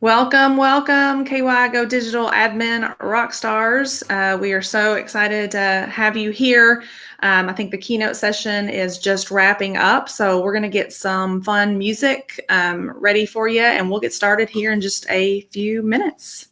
Welcome, welcome, KY Go Digital Admin rock stars. We are so excited to have you here. I think the keynote session is just wrapping up, so we're going to get some fun music ready for you, and we'll get started here in just a few minutes.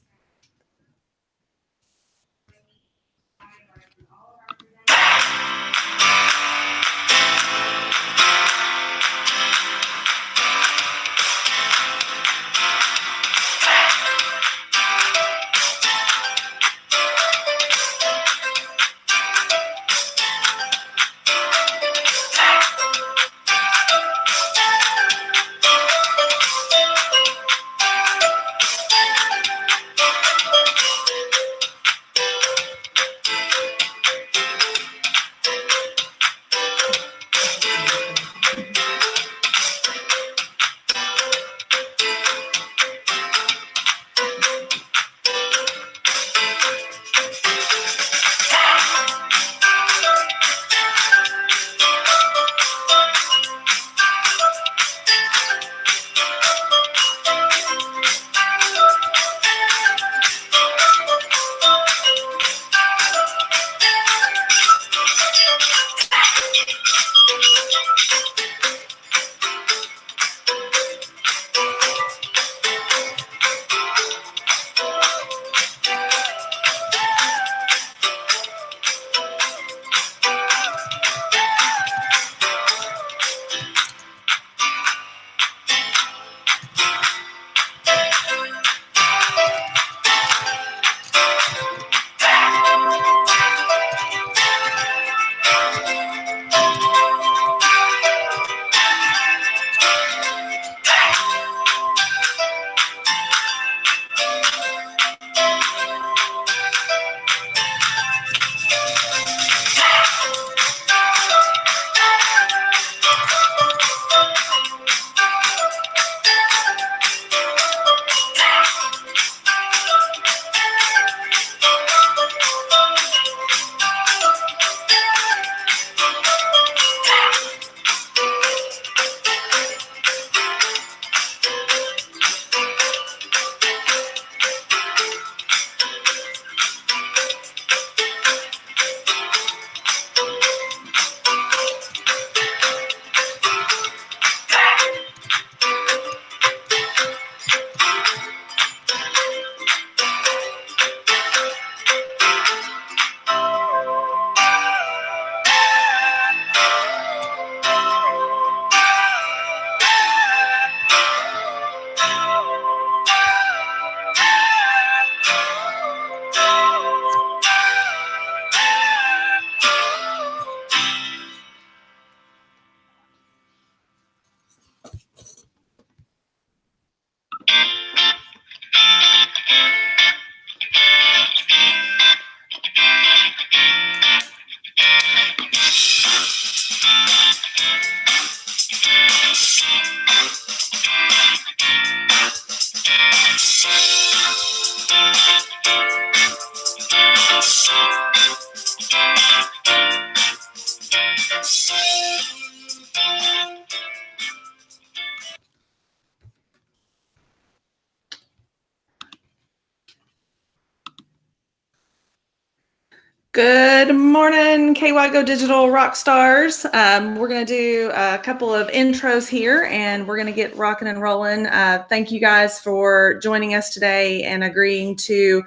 Good morning, KY Go Digital rock stars. We're going to do a couple of intros here, and we're going to get rocking and rolling. Thank you guys for joining us today and agreeing to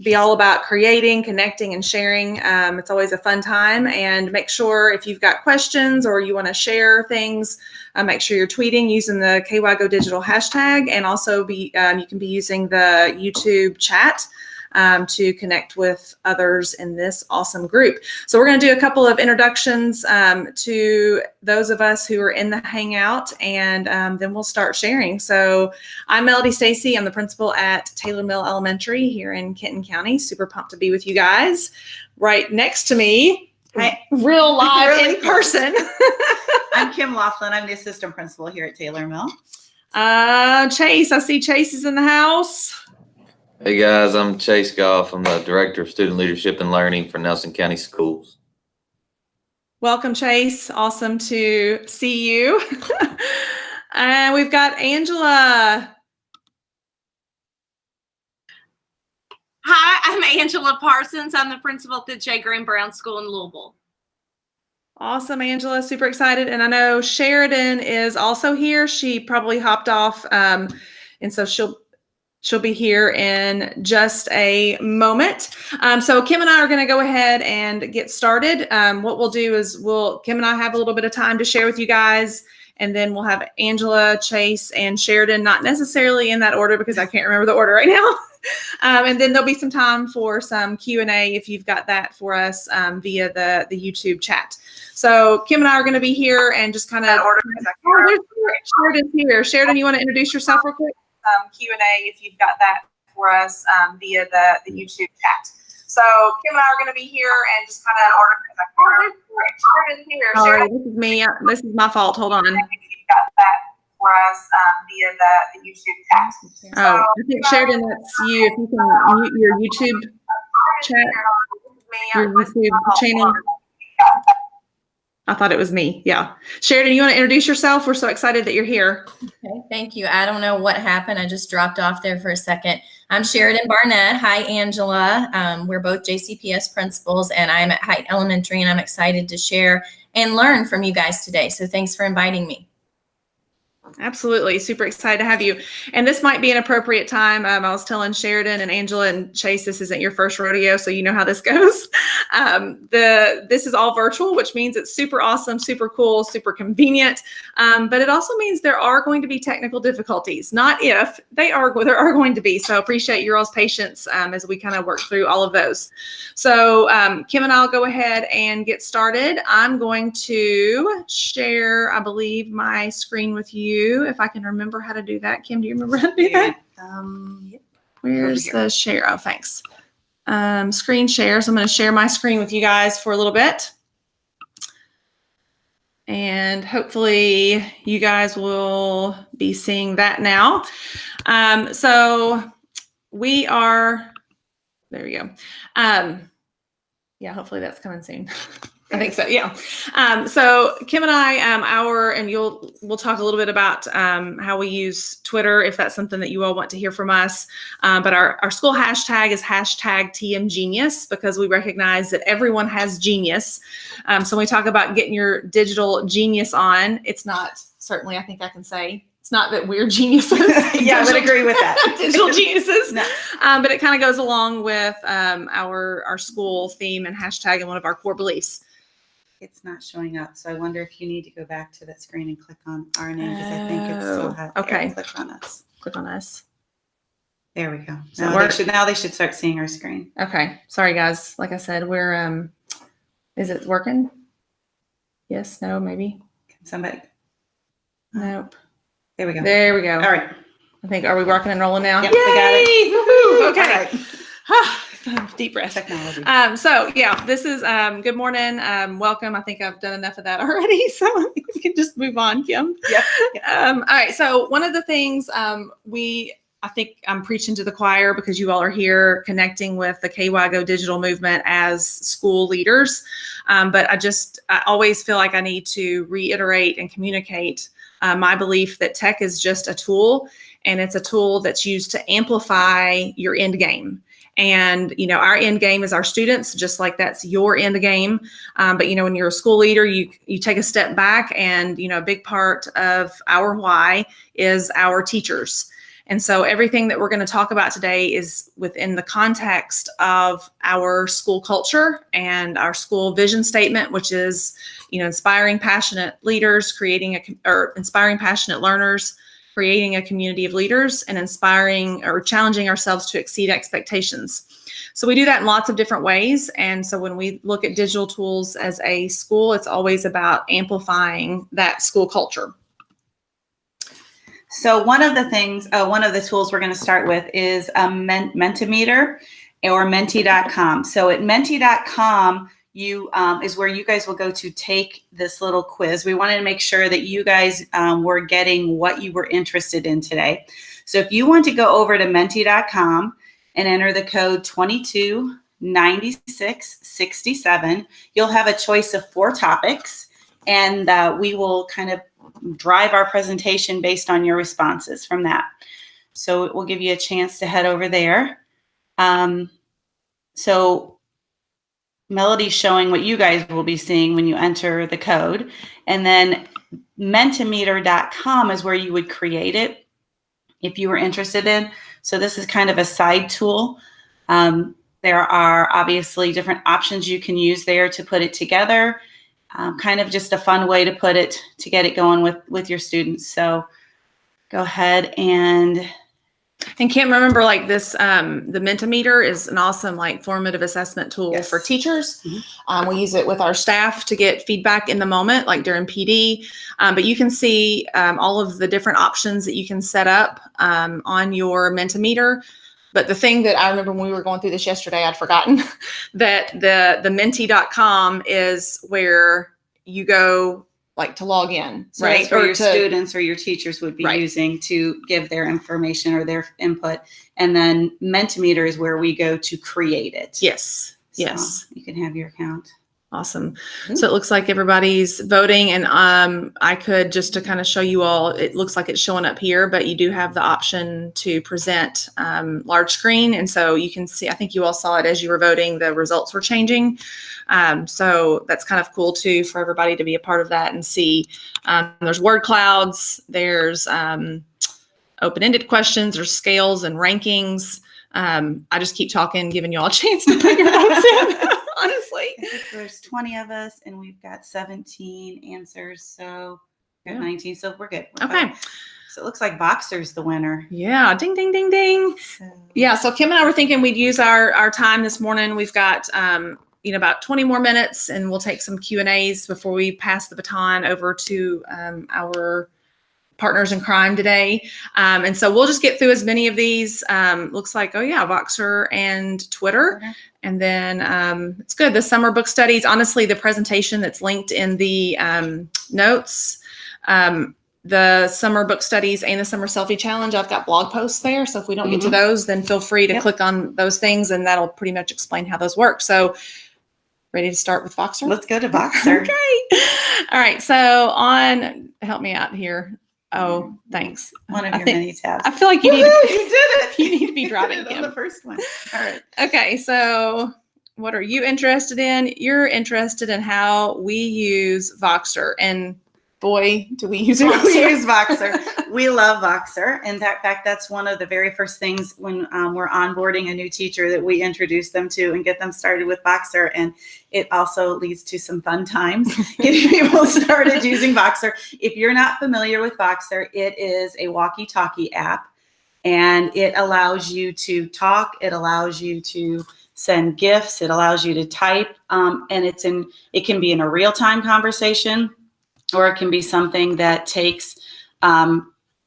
be all about creating, connecting, and sharing. It's always a fun time, and make sure if you've got questions or you want to share things, make sure you're tweeting using the KY Go Digital hashtag, and also you can be using the YouTube chat to connect with others in this awesome group. So we're going to do a couple of introductions to those of us who are in the Hangout, and then we'll start sharing. So I'm Melody Stacy. I'm the principal at Taylor Mill Elementary here in Kenton County. Super pumped to be with you guys. Right next to me, real live in person. I'm Kim Laughlin. I'm the assistant principal here at Taylor Mill. Chase, I see Chase is in the house. Hey guys, I'm Tracy Gough. I'm the Director of Student Leadership and Learning for Nelson County Schools. Welcome, Chase. Awesome to see you. And we've got Angela. Hi, I'm Angela Parsons. I'm the principal at the J. Green Brown School in Louisville. Awesome, Angela. Super excited. And I know Sheridan is also here. She probably hopped off. And so she'll be here in just a moment. So Kim and I are going to go ahead and get started. What we'll do is Kim and I have a little bit of time to share with you guys, and then we'll have Angela, Chase, and Sheridan, not necessarily in that order because I can't remember the order right now. And then there'll be some time for some Q&A if you've got that for us via the YouTube chat. So Kim and I are going to be here and just kind of Sheridan's here. Sheridan, you want to introduce yourself real quick? Q&A if you've got that for us via the YouTube chat. So Kim and I are going to be here and just kind of Sheridan's here. Sheridan, this is me. This is my fault. Hold on. If you've got that for us via the YouTube chat. Oh, I think Sheridan, that's you. If you can mute your YouTube chat, your YouTube channel. I thought it was me. Yeah. Sheridan, you want to introduce yourself? We're so excited that you're here. Okay, thank you. I don't know what happened. I just dropped off there for a second. I'm Sheridan Barnett. Hi, Angela. We're both JCPS principals, and I'm at Height Elementary, and I'm excited to share and learn from you guys today. So thanks for inviting me. Absolutely. Super excited to have you. And this might be an appropriate time. I was telling Sheridan and Angela and Chase, this isn't your first rodeo, so you know how this goes. This is all virtual, which means it's super awesome, super cool, super convenient. But it also means there are going to be technical difficulties. Not if, there are going to be. So appreciate your all's patience as we kind of work through all of those. So Kim and I'll go ahead and get started. I'm going to share, I believe, my screen with you. If I can remember how to do that. Kim, do you remember how to do that? Yep. Where's the share? Oh, thanks. Screen share. So I'm going to share my screen with you guys for a little bit. And hopefully you guys will be seeing that now. So we are, there we go. Yeah, hopefully that's coming soon. I think so. Yeah. So Kim and I, we'll talk a little bit about how we use Twitter, if that's something that you all want to hear from us. But our school hashtag is #TMGenius because we recognize that everyone has genius. So when we talk about getting your digital genius on, it's not, certainly I think I can say, it's not that we're geniuses. Yeah, I would agree with that. Digital geniuses. No. But it kind of goes along with our school theme and hashtag and one of our core beliefs. It's not showing up. So I wonder if you need to go back to that screen and click on our name because I think it's still has okay. Click on us. Click on us. There we go. Now they should start seeing our screen. Okay. Sorry guys. Like I said, we're is it working? Yes, no, maybe. Can somebody? Nope. There we go. There we go. All right. I think, are we rocking and rolling now? Yep, we got it. Woo-hoo. Okay. All right. Deep breath. Technology. So yeah, this is good morning. Welcome. I think I've done enough of that already, so we can just move on, Kim. Yep. All right. So one of the things I think I'm preaching to the choir because you all are here connecting with the KYGO digital movement as school leaders. But I always feel like I need to reiterate and communicate my belief that tech is just a tool, and it's a tool that's used to amplify your end game. And, our end game is our students, just like that's your end game. But, when you're a school leader, you take a step back and, a big part of our why is our teachers. And so everything that we're going to talk about today is within the context of our school culture and our school vision statement, which is, inspiring passionate leaders, inspiring passionate learners, creating a community of leaders, and inspiring or challenging ourselves to exceed expectations. So we do that in lots of different ways. And so when we look at digital tools as a school, it's always about amplifying that school culture. So one of the tools we're going to start with is Mentimeter or Menti.com. So at Menti.com, is where you guys will go to take this little quiz. We wanted to make sure that you guys were getting what you were interested in today. So if you want to go over to Menti.com and enter the code 229667, you'll have a choice of 4 topics, and we will kind of drive our presentation based on your responses from that. So it will give you a chance to head over there. so Melody's showing what you guys will be seeing when you enter the code. And then Mentimeter.com is where you would create it if you were interested in. So this is kind of a side tool. There are obviously different options you can use there to put it together. Kind of just a fun way to put it, to get it going with your students. So go ahead and can't remember like this, the Mentimeter is an awesome like formative assessment tool Yes. for teachers. We use it with our staff to get feedback in the moment, like during PD. But you can see all of the different options that you can set up on your Mentimeter. But the thing that I remember when we were going through this yesterday, I'd forgotten that the menti.com is where you go like to log in, so right? that's where your to, students or your teachers would be Right. using to give their information or their input. And then Mentimeter is where we go to create it. yes, So yes. you can have your account. Awesome. Mhm. So it looks like everybody's voting, and I could just to kind of show you all, it looks like it's showing up here, but you do have the option to present large screen. And so you can see, I think you all saw it as you were voting, the results were changing. So that's kind of cool too for everybody to be a part of that and see. There's word clouds, there's open-ended questions, there's scales and rankings. I just keep talking, giving you all a chance to put your votes in. Honestly. I think there's 20 of us and we've got 17 answers. So we've got Yeah. 19. So we're good. We're Okay. fine. So it looks like Boxer's the winner. Yeah. Ding, ding, ding, ding. So, Yeah. So Kim and I were thinking we'd use our time this morning. We've got, about 20 more minutes, and we'll take some Q&As before we pass the baton over to our partners in crime today. And so we'll just get through as many of these. Looks like, Voxer and Twitter. And then it's good. The summer book studies, honestly, the presentation that's linked in the notes, the summer book studies and the summer selfie challenge, I've got blog posts there. So if we don't get to those, then feel free to click on those things, and that'll pretty much explain how those work. So ready to start with Voxer? let's go to Boxer. Okay. All right. So help me out here. Oh, thanks. One of I your think- many tabs. I feel like you need Woohoo, to, you did it. you need to be driving, You did it Kim. on the first one. All right. Okay, so what are you interested in? You're interested in how we use Voxer, and boy, do we use We Voxer. use Voxer. We love Voxer. In fact, that's one of the very first things when we're onboarding a new teacher that we introduce them to and get them started with Voxer. And it also leads to some fun times getting people started using Voxer. If you're not familiar with Voxer, it is a walkie-talkie app, and it allows you to talk. It allows you to send GIFs. It allows you to type, and it can be in a real-time conversation, or it can be something that takes,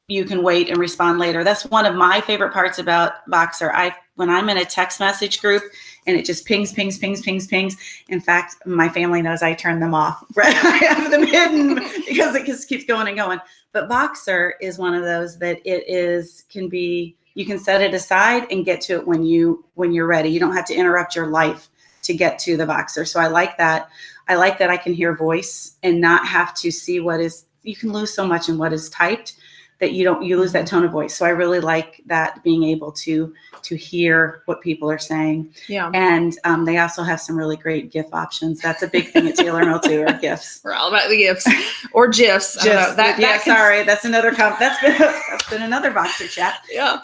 you can wait and respond later. That's one of my favorite parts about Voxer. When I'm in a text message group and it just pings. In fact, my family knows I turn them off. Right? I have them hidden because it just keeps going and going. But Voxer is one of those that you can set it aside and get to it when you're ready. You don't have to interrupt your life to get to the Voxer. So I like that. I like that I can hear voice and not have to see you can lose so much in what is typed that you lose that tone of voice. So I really like that, being able to hear what people are saying. Yeah. And they also have some really great GIF options. That's a big thing at Taylor Mill too, are GIFs. We're all about the GIFs or GIFs. I don't know. Sorry, that's another that's been another Voxer chat. Yeah.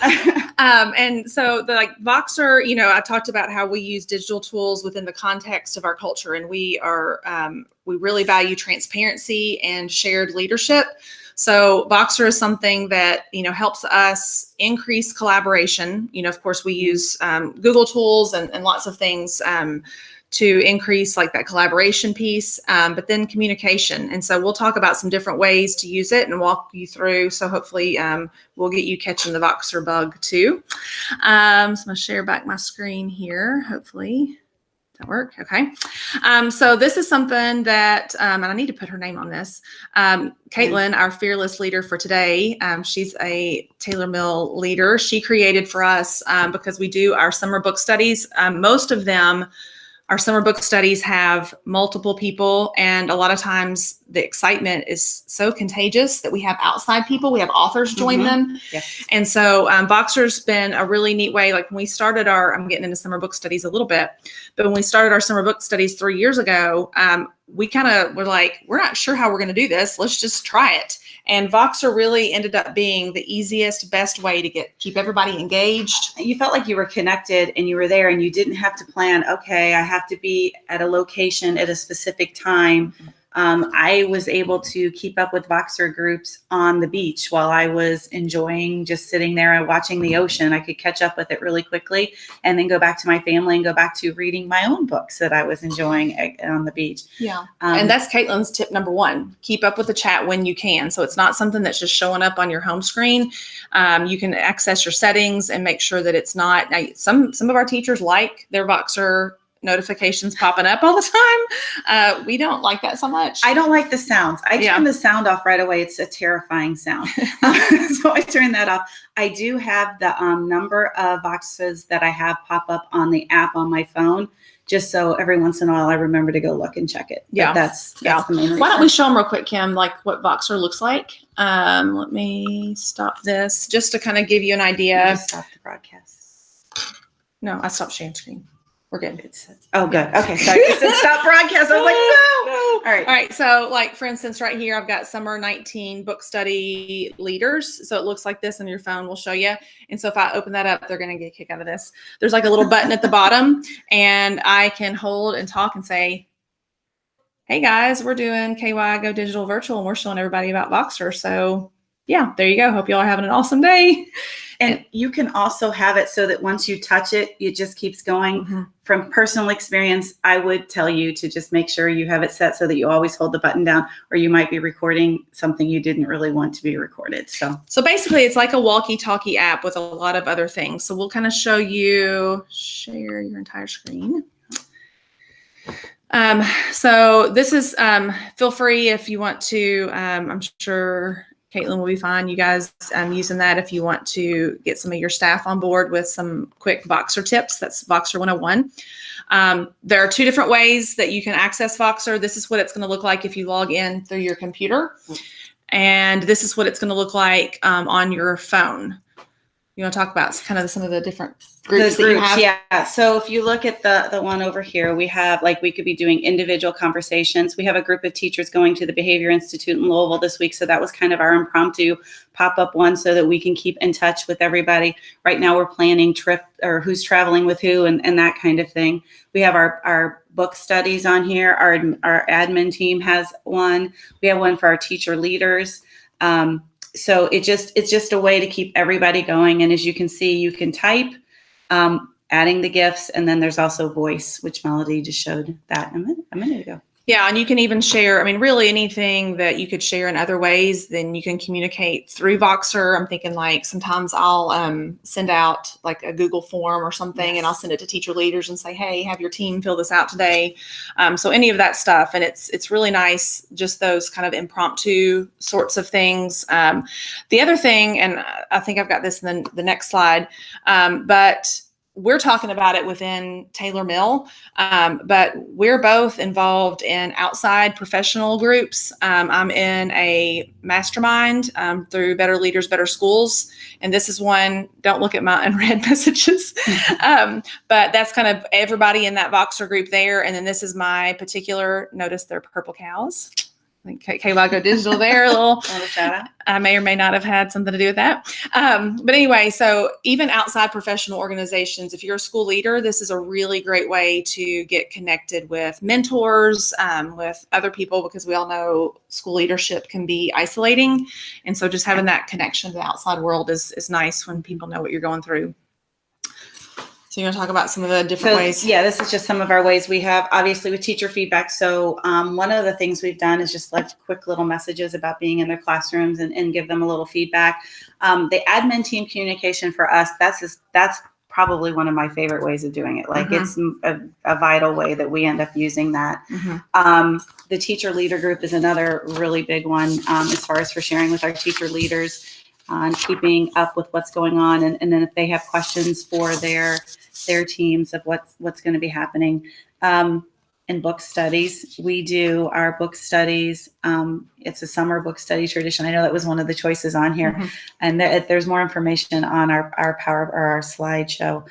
And so the Voxer, I talked about how we use digital tools within the context of our culture, and we really value transparency and shared leadership. So Voxer is something that, helps us increase collaboration. Of course, we use Google tools and lots of things to increase that collaboration piece, but then communication. And so we'll talk about some different ways to use it and walk you through. So hopefully we'll get you catching the Voxer bug too. So I'm going to share back my screen here, hopefully. That work? Okay. So this is something that, and I need to put her name on this. Caitlin, our fearless leader for today, she's a Taylor Mill leader. She created for us because we do our summer book studies. Most of them, our summer book studies have multiple people, and a lot of times the excitement is so contagious that we have outside people, we have authors join them. Yes. And so Voxer's been a really neat way. Like when we started I'm getting into summer book studies a little bit, but when we started our summer book studies 3 years ago, we kind of were like, we're not sure how we're going to do this. Let's just try it. And Voxer really ended up being the easiest, best way to keep everybody engaged. You felt like you were connected and you were there and you didn't have to plan, okay, I have to be at a location at a specific time. I was able to keep up with Voxer groups on the beach while I was enjoying just sitting there and watching the ocean. I could catch up with it really quickly and then go back to my family and go back to reading my own books that I was enjoying on the beach. Yeah. And that's Caitlin's tip number 1. Keep up with the chat when you can. So it's not something that's just showing up on your home screen. You can access your settings and make sure that it's not. Now, some of our teachers like their Voxer notifications popping up all the time. We don't like that so much. I don't like the sounds. I turn the sound off right away. It's a terrifying sound. So I turn that off. I do have the number of boxes that I have pop up on the app on my phone, just so every once in a while I remember to go look and check it. Yeah. But that's the main reason. Why don't we show them real quick, Kim, like what Voxer looks like? Let me stop this just to kind of give you an idea. Just stop the broadcast. No, I stopped sharing screen. We're good. Oh, good. Okay. Sorry. It said stop broadcast. I was like, no. All right. So like, for instance, right here, I've got summer 19 book study leaders. So it looks like this on your phone. We'll show you. And so if I open that up, they're going to get a kick out of this. There's like a little button at the bottom and I can hold and talk and say, hey guys, we're doing KY Go Digital Virtual and we're showing everybody about Voxer. So yeah, there you go. Hope y'all are having an awesome day. And you can also have it so that once you touch it, it just keeps going. Mm-hmm. From personal experience, I would tell you to just make sure you have it set so that you always hold the button down, or you might be recording something you didn't really want to be recorded. So basically it's like a walkie-talkie app with a lot of other things. So we'll kind of show you, share your entire screen. So this is, feel free if you want to, I'm sure Caitlin will be fine. You guys using that if you want to get some of your staff on board with some quick Voxer tips. That's Voxer 101. There are 2 different ways that you can access Voxer. This is what it's going to look like if you log in through your computer. And this is what it's going to look like on your phone. You want to talk about kind of some of the different groups that you have? Yeah. So if you look at the one over here, we have, like, we could be doing individual conversations. We have a group of teachers going to the Behavior Institute in Louisville this week. So that was kind of our impromptu pop-up one so that we can keep in touch with everybody. Right now we're planning trip or who's traveling with who and that kind of thing. We have our book studies on here. Our admin team has one. We have one for our teacher leaders. So it's just a way to keep everybody going. And as you can see, you can type, adding the GIFs, and then there's also voice, which Melody just showed that a minute ago. Yeah, and you can even share, I mean, really anything that you could share in other ways, then you can communicate through Voxer. I'm thinking like sometimes I'll send out like a Google form or something, and I'll send it to teacher leaders and say, hey, have your team fill this out today. So any of that stuff. And it's really nice, just those kind of impromptu sorts of things. The other thing, and I think I've got this in the next slide, but we're talking about it within Taylor Mill, but we're both involved in outside professional groups. I'm in a mastermind through Better Leaders, Better Schools. And this is one, don't look at my unread messages, but that's kind of everybody in that Voxer group there. And then this is my particular, notice they're purple cows. I think KY Go Digital there, a little shout out. I may or may not have had something to do with that. But anyway, so even outside professional organizations, if you're a school leader, this is a really great way to get connected with mentors, with other people, because we all know school leadership can be isolating. And so just having that connection to the outside world is nice when people know what you're going through. So you want to talk about some of the different ways? Yeah, this is just some of our ways we have, obviously, with teacher feedback. So one of the things we've done is just left quick little messages about being in their classrooms and give them a little feedback. The admin team communication for us, that's probably one of my favorite ways of doing it. Like it's a vital way that we end up using that. The teacher leader group is another really big one as far as for sharing with our teacher leaders on keeping up with what's going on. And then if they have questions for their teams of what's going to be happening. and book studies. We do our book studies. It's a summer book study tradition. I know that was one of the choices on here. Mhm. And there's more information on our slideshow.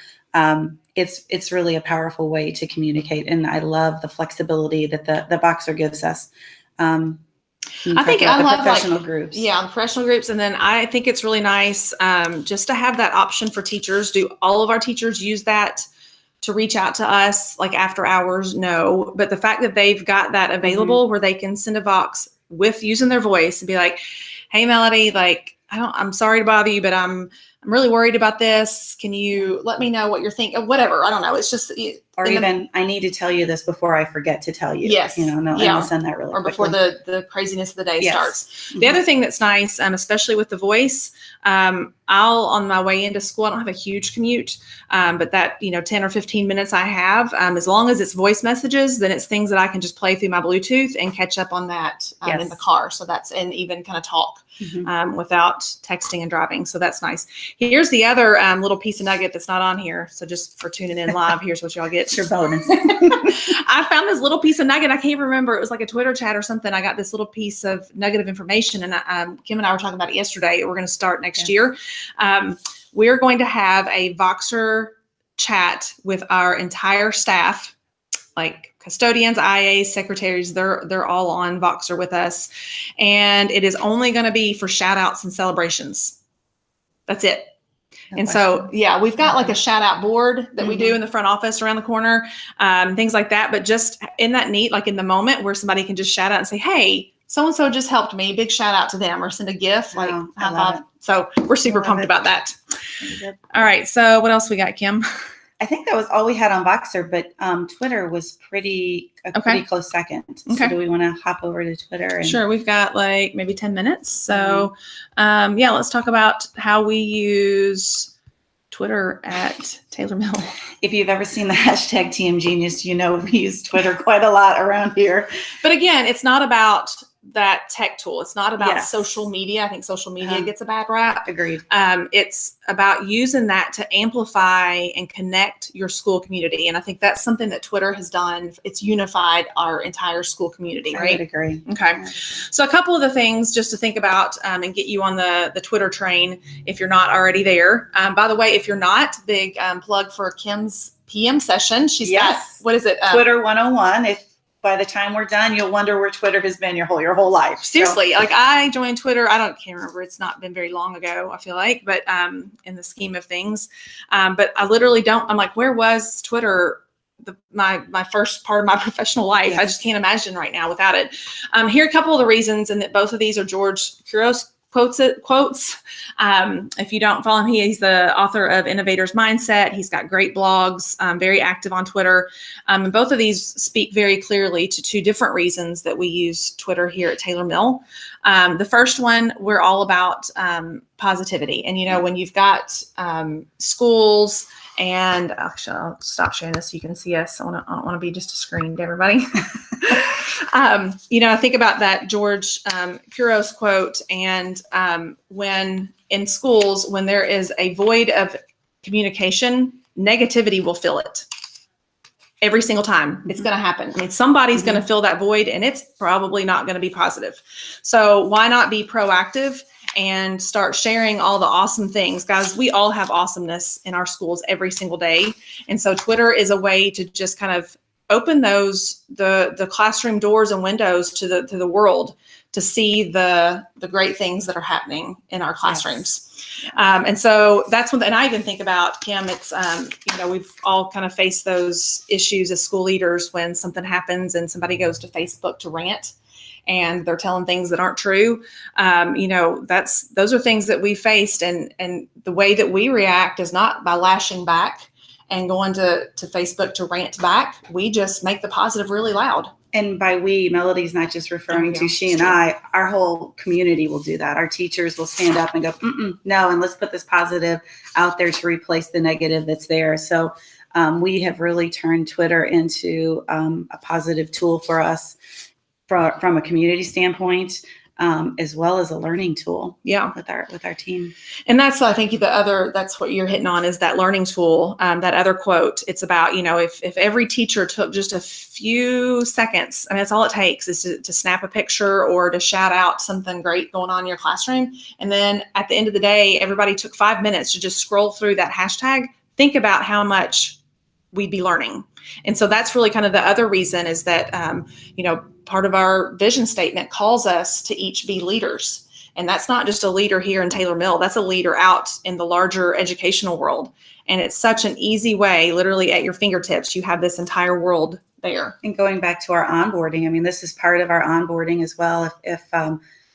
It's really a powerful way to communicate. And I love the flexibility that the Boxer gives us. I think I love professional groups. Yeah, the professional groups. And then I think it's really nice just to have that option for teachers. Do all of our teachers use that to reach out to us like after hours? No. But the fact that they've got that available where they can send a Vox with using their voice and be like, hey, Melody, like, I'm sorry to bother you, but I'm really worried about this. Can you let me know what you're thinking? Whatever. I don't know. It's just, or even I need to tell you this before I forget to tell you. Yes. And I'll send that really or quickly. before the craziness of the day starts. Mm-hmm. The other thing that's nice, especially with the voice, I'll, on my way into school, I don't have a huge commute, but that, 10 or 15 minutes I have, as long as it's voice messages, then it's things that I can just play through my Bluetooth and catch up on that in the car. So that's, and even kind of talk without texting and driving. So that's nice. Here's the other little piece of nugget that's not on here. So just for tuning in live, here's what y'all get. It's your bonus. I found this little piece of nugget. I can't remember. It was like a Twitter chat or something. I got this little piece of nugget of information, and Kim and I were talking about it yesterday. We're going to start next year. We're going to have a Voxer chat with our entire staff, like custodians, IAs, secretaries. They're all on Voxer with us, and it is only going to be for shout outs and celebrations. That's it. And so, we've got like a shout out board that we do in the front office around the corner, things like that. But just in that neat, like in the moment where somebody can just shout out and say, hey, so-and-so just helped me, big shout out to them, or send a GIF, like high five. So we're super pumped about that. All right. So what else we got, Kim? I think that was all we had on Voxer, but Twitter was pretty close second. So do we want to hop over to Twitter? Sure. We've got like maybe 10 minutes. So let's talk about how we use Twitter at Taylor Mill. If you've ever seen the hashtag TMGenius, we use Twitter quite a lot around here. But again, it's not about that tech tool. It's not about social media. I think social media gets a bad rap. Agreed. It's about using that to amplify and connect your school community. And I think that's something that Twitter has done. It's unified our entire school community, right? I would agree. Okay. So a couple of the things just to think about and get you on the Twitter train if you're not already there. By the way, if you're not, big plug for Kim's PM session. She's got, what is it? Twitter 101. If by the time we're done, you'll wonder where Twitter has been your whole life. Seriously, like I joined Twitter. Can't remember. It's not been very long ago, I feel like, but in the scheme of things. But I literally I'm like, where was Twitter my first part of my professional life? I just can't imagine right now without it. Here are a couple of the reasons, and that both of these are George Couros quotes. If you don't follow him, he's the author of Innovator's Mindset. He's got great blogs, very active on Twitter. And both of these speak very clearly to two different reasons that we use Twitter here at Taylor Mill. The first one, we're all about positivity. And, when you've got schools, and actually I'll stop sharing this so you can see us. I don't want to be just a screen to everybody. I think about that George Couros quote, and when in schools, when there is a void of communication, negativity will fill it. Every single time it's going to happen. I mean, somebody's going to fill that void, and it's probably not going to be positive. So why not be proactive and start sharing all the awesome things? Guys, we all have awesomeness in our schools every single day. And so Twitter is a way to just kind of open the classroom doors and windows to the world to see the great things that are happening in our classrooms. And so that's one, and I even think about, Kim, it's, we've all kind of faced those issues as school leaders when something happens and somebody goes to Facebook to rant and they're telling things that aren't true. Those are things that we faced, and the way that we react is not by lashing back and going to Facebook to rant back. We just make the positive really loud. And by we, Melody's not just referring to she and I, our whole community will do that. Our teachers will stand up and go, no, and let's put this positive out there to replace the negative that's there. So we have really turned Twitter into a positive tool for us from a community standpoint. as well as a learning tool. Yeah. With our team. And that's, I think, that's what you're hitting on, is that learning tool. That other quote, it's about, if every teacher took just a few seconds, and that's all it takes, is to snap a picture or to shout out something great going on in your classroom. And then at the end of the day, everybody took 5 minutes to just scroll through that hashtag. Think about how much we'd be learning. And so that's really kind of the other reason, is that, part of our vision statement calls us to each be leaders. And that's not just a leader here in Taylor Mill, that's a leader out in the larger educational world. And it's such an easy way, literally at your fingertips, you have this entire world there. And going back to our onboarding, I mean, this is part of our onboarding as well. If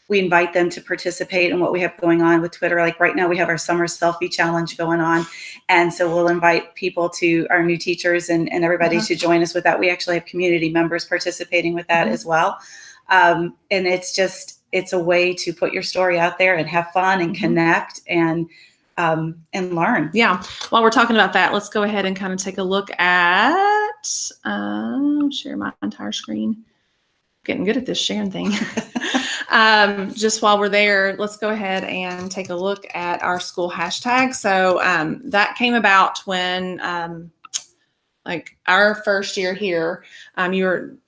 we invite them to participate in what we have going on with Twitter. Like right now we have our summer selfie challenge going on. And so we'll invite people to our new teachers and everybody to join us with that. We actually have community members participating with that as well. And it's a way to put your story out there and have fun and connect and learn. Yeah. While we're talking about that, let's go ahead and kind of take a look at, share my entire screen. Getting good at this sharing thing. Just while we're there, let's go ahead and take a look at our school hashtag. So that came about when, like our first year here,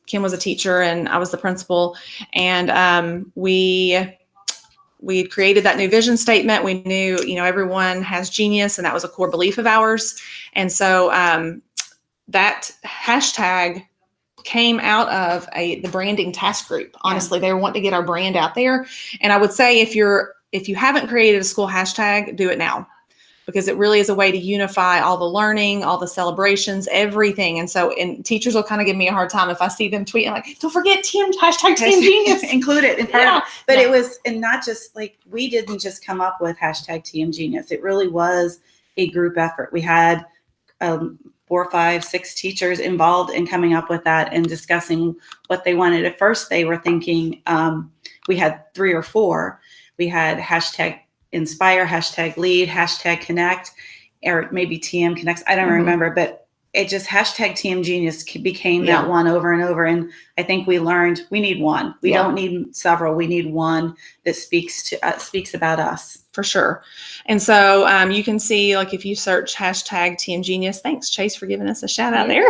Kim was a teacher and I was the principal, and we created that new vision statement. We knew, everyone has genius, and that was a core belief of ours. And so that hashtag came out of the branding task group. Honestly, they were wanting to get our brand out there. And I would say if you haven't created a school hashtag, do it now, because it really is a way to unify all the learning, all the celebrations, everything. And so, teachers will kind of give me a hard time if I see them tweet. I'm like, don't forget hashtag Team Genius. Include it in part of it. But it was, and not just like, we didn't just come up with hashtag Team Genius. It really was a group effort. We had 4, 5, 6 teachers involved in coming up with that and discussing what they wanted. At first, they were thinking, we had 3 or 4. We had hashtag Inspire, hashtag Lead, hashtag Connect, or maybe TM Connects. I don't remember, but it just hashtag TM Genius became that one over and over. And I think we learned we need one. We don't need several. We need one that speaks about us. For sure. And so you can see, like, if you search hashtag TM Genius, thanks Chase for giving us a shout out there.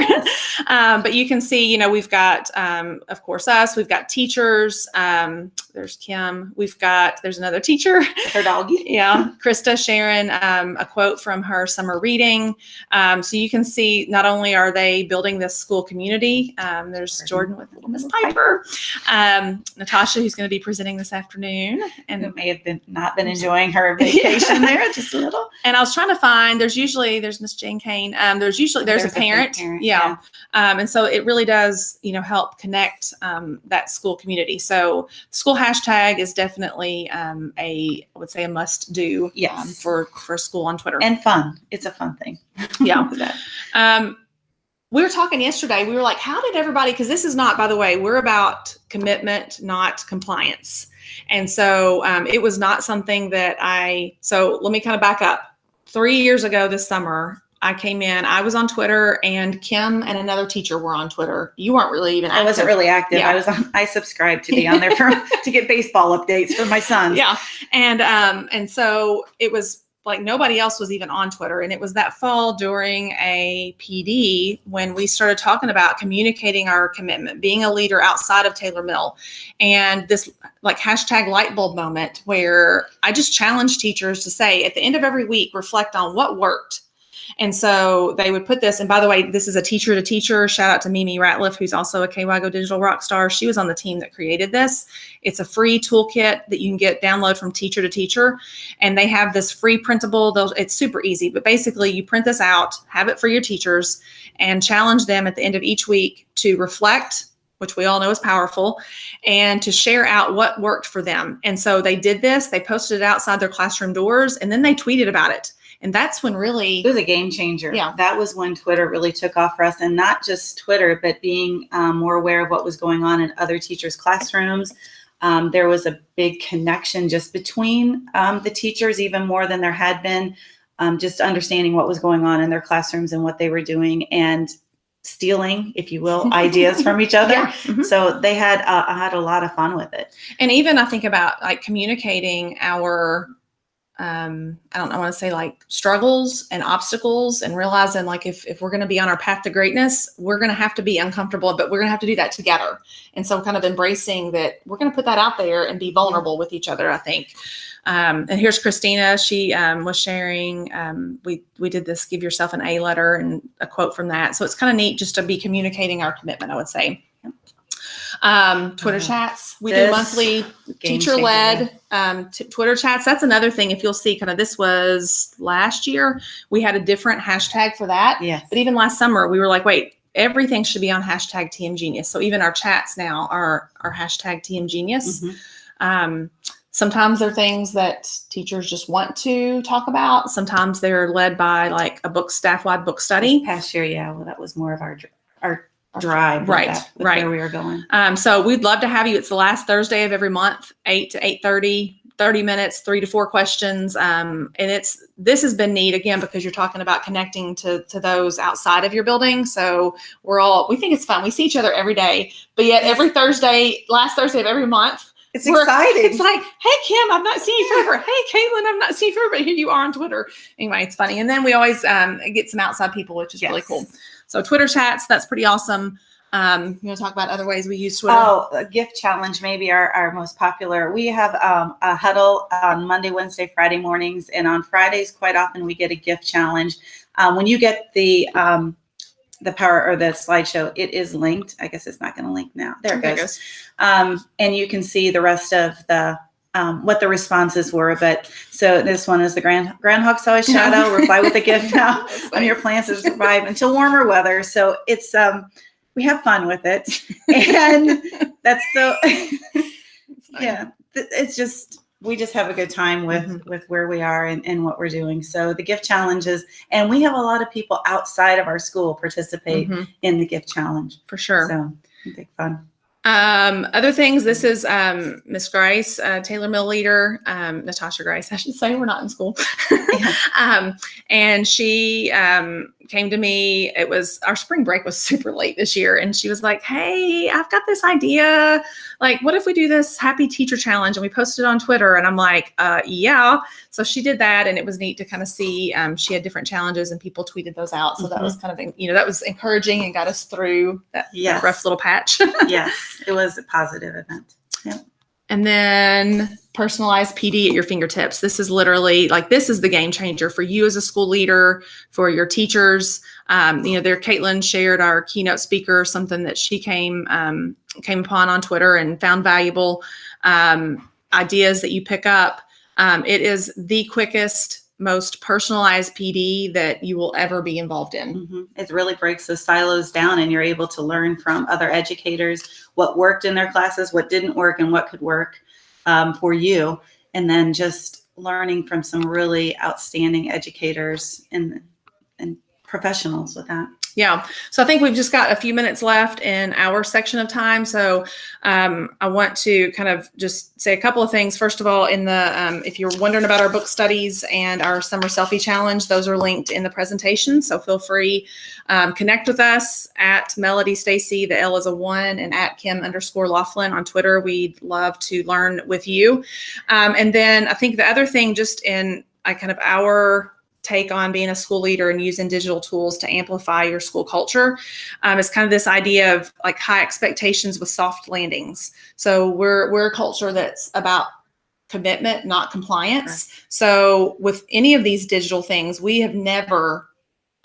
But you can see, we've got, of course, us, we've got teachers. There's Kim. There's another teacher. Her doggy. Yeah. Krista Sharon, a quote from her summer reading. So you can see, not only are they building this school community, there's Jordan with little Miss Piper, Natasha, who's going to be presenting this afternoon, and who may have not been enjoying her vacation there just a little. And I was trying to find, there's Miss Jane Kane. There's a parent. Yeah. And so it really does, help connect that school community. So school hashtag is definitely I would say a must do for school on Twitter. And fun. It's a fun thing. Yeah. We were talking yesterday. We were like, how did everybody, because this is not, by the way, we're about commitment, not compliance. And so it was not something that so let me kind of back up. 3 years ago this summer, I came in, I was on Twitter, and Kim and another teacher were on Twitter. You weren't really even active. I wasn't really active. Yeah. I subscribed to be on there to get baseball updates for my sons. Yeah. And so it was like nobody else was even on Twitter. And it was that fall during a PD when we started talking about communicating our commitment, being a leader outside of Taylor Mill. And this like hashtag light bulb moment where I just challenged teachers to say at the end of every week, reflect on what worked. And so they would put this, and by the way, this is a teacher to teacher. Shout out to Mimi Ratliff, who's also a KY Go Digital rock star. She was on the team that created this. It's a free toolkit that you can download from teacher to teacher. And they have this free printable. It's super easy, but basically you print this out, have it for your teachers, and challenge them at the end of each week to reflect, which we all know is powerful, and to share out what worked for them. And so they did this, they posted it outside their classroom doors, and then they tweeted about it. And that's when really... It was a game changer. Yeah. That was when Twitter really took off for us, and not just Twitter, but being more aware of what was going on in other teachers' classrooms. There was a big connection just between the teachers, even more than there had been, just understanding what was going on in their classrooms and what they were doing. And stealing, if you will, ideas from each other. Yeah. Mhm. So they had I had a lot of fun with it. And even I think about like communicating our, I want to say like struggles and obstacles, and realizing like if we're going to be on our path to greatness, we're going to have to be uncomfortable, but we're going to have to do that together. And so kind of embracing that we're going to put that out there and be vulnerable with each other, I think. And here's Christina. She was sharing, we did this Give Yourself an A letter and a quote from that. So it's kind of neat just to be communicating our commitment, I would say. Twitter chats. We do monthly teacher-led Twitter chats. That's another thing. If you'll see, kind of this was last year, we had a different hashtag for that. Yes. But even last summer, we were like, wait, everything should be on hashtag TM Genius. So even our chats now are hashtag TM Genius. Mm-hmm. Sometimes they're things that teachers just want to talk about. Sometimes they're led by like a staff-wide book study. This past year, well, that was more of our drive. Right. Where we were going. So we'd love to have you. It's the last Thursday of every month, 8 to 8:30, 30 minutes, 3 to 4 questions. And this has been neat again, because you're talking about connecting to those outside of your building. So we think it's fun. We see each other every day, but yet every Thursday, last Thursday of every month, it's exciting. It's like, hey, Kim, I've not seen you forever. Hey, Caitlin, I've not seen you forever, but here you are on Twitter. Anyway, it's funny. And then we always get some outside people, which is really cool. So Twitter chats, that's pretty awesome. You want to talk about other ways we use Twitter? Oh, a gift challenge, maybe our most popular. We have a huddle on Monday, Wednesday, Friday mornings. And on Fridays, quite often we get a gift challenge. When you get the power or the slideshow, it is linked. I guess it's not going to link now. There it goes. And you can see the rest of the what the responses were. But so this one is the groundhog saw a shadow. Reply with a gift now on your plans to survive until warmer weather. So it's we have fun with it, and that's so yeah. It's just we just have a good time with where we are and what we're doing. So the gift challenges, and we have a lot of people outside of our school participate in the gift challenge for sure. So big fun. Other things, this is Miss Grice, Taylor Mill leader, Natasha Grice, I should say, we're not in school. And she came to me, our spring break was super late this year, and she was like, hey, I've got this idea, like, what if we do this Happy Teacher Challenge and we post it on Twitter? And I'm like, yeah. So she did that, and it was neat to kind of see, she had different challenges and people tweeted those out. So that was kind of, that was encouraging and got us through that rough little patch. Yes, it was a positive event. Yep. And then personalized PD at your fingertips. This is literally this is the game changer for you as a school leader, for your teachers. Caitlin shared, our keynote speaker, something that she came upon on Twitter and found valuable, ideas that you pick up. It is the quickest, most personalized PD that you will ever be involved in. It really breaks the silos down, and you're able to learn from other educators what worked in their classes, what didn't work, and what could work for you. And then just learning from some really outstanding educators and professionals with that. Yeah. So I think we've just got a few minutes left in our section of time. So I want to kind of just say a couple of things. First of all, if you're wondering about our book studies and our summer selfie challenge, those are linked in the presentation. So feel free, connect with us at Melody Stacy, the L is a 1, and at Kim_Laughlin on Twitter. We'd love to learn with you. And then I think the other thing, just in kind of our take on being a school leader and using digital tools to amplify your school culture, is kind of this idea of high expectations with soft landings. So we're a culture that's about commitment, not compliance. Right. So with any of these digital things, we have never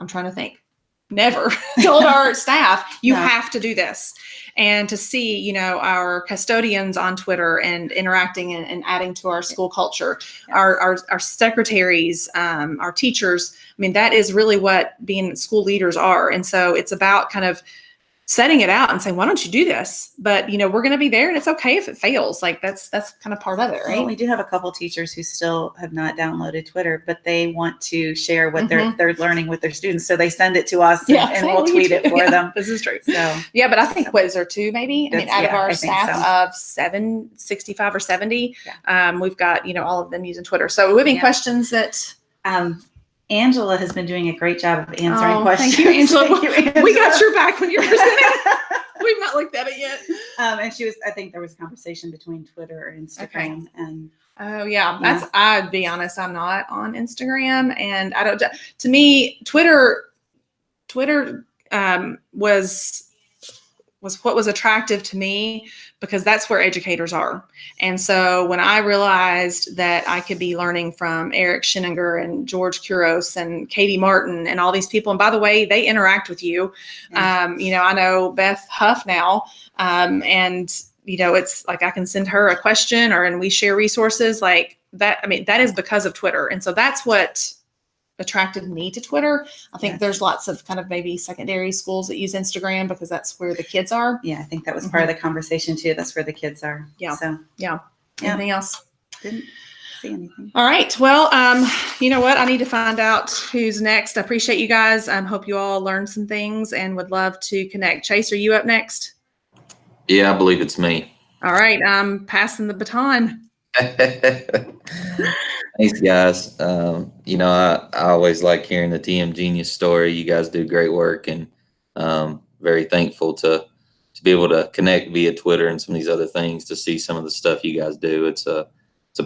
told our staff, you have to do this. And to see, our custodians on Twitter and interacting and adding to our school culture, our secretaries, our teachers, that is really what being school leaders are. And so it's about kind of setting it out and saying, why don't you do this? But, we're going to be there, and it's okay if it fails. That's kind of part of it, right? Well, we do have a couple teachers who still have not downloaded Twitter, but they want to share what they're learning with their students. So they send it to us and we'll tweet it for them. This is true. So yeah, but I think, what is there 2 maybe? Out of our staff of 65 or 70, we've got, all of them using Twitter. So we have any questions that... Angela has been doing a great job of answering questions. Thank you, Angela. Thank you, Angela. We got your back when you're presenting. We've not looked at it yet. And I think there was a conversation between Twitter and Instagram. And Oh yeah, I'd be honest, I'm not on Instagram, and I don't. To me, Twitter was what was attractive to me, because that's where educators are. And so when I realized that I could be learning from Eric Scheninger and George Kuros and Katie Martin and all these people, and by the way, they interact with you. I know Beth Huff now, and it's like I can send her a question, and we share resources like that. I mean, that is because of Twitter. And so that's what attracted me to Twitter. I think there's lots of kind of maybe secondary schools that use Instagram because that's where the kids are. Yeah, I think that was part of the conversation too. That's where the kids are. Yeah. So Anything else? Didn't see anything. All right. Well, you know what? I need to find out who's next. I appreciate you guys. Hope you all learned some things and would love to connect. Chase, are you up next? Yeah, I believe it's me. All right. I'm passing the baton. Thanks, guys. I always like hearing the TM Genius story. You guys do great work, and very thankful to be able to connect via Twitter and some of these other things to see some of the stuff you guys do. It's a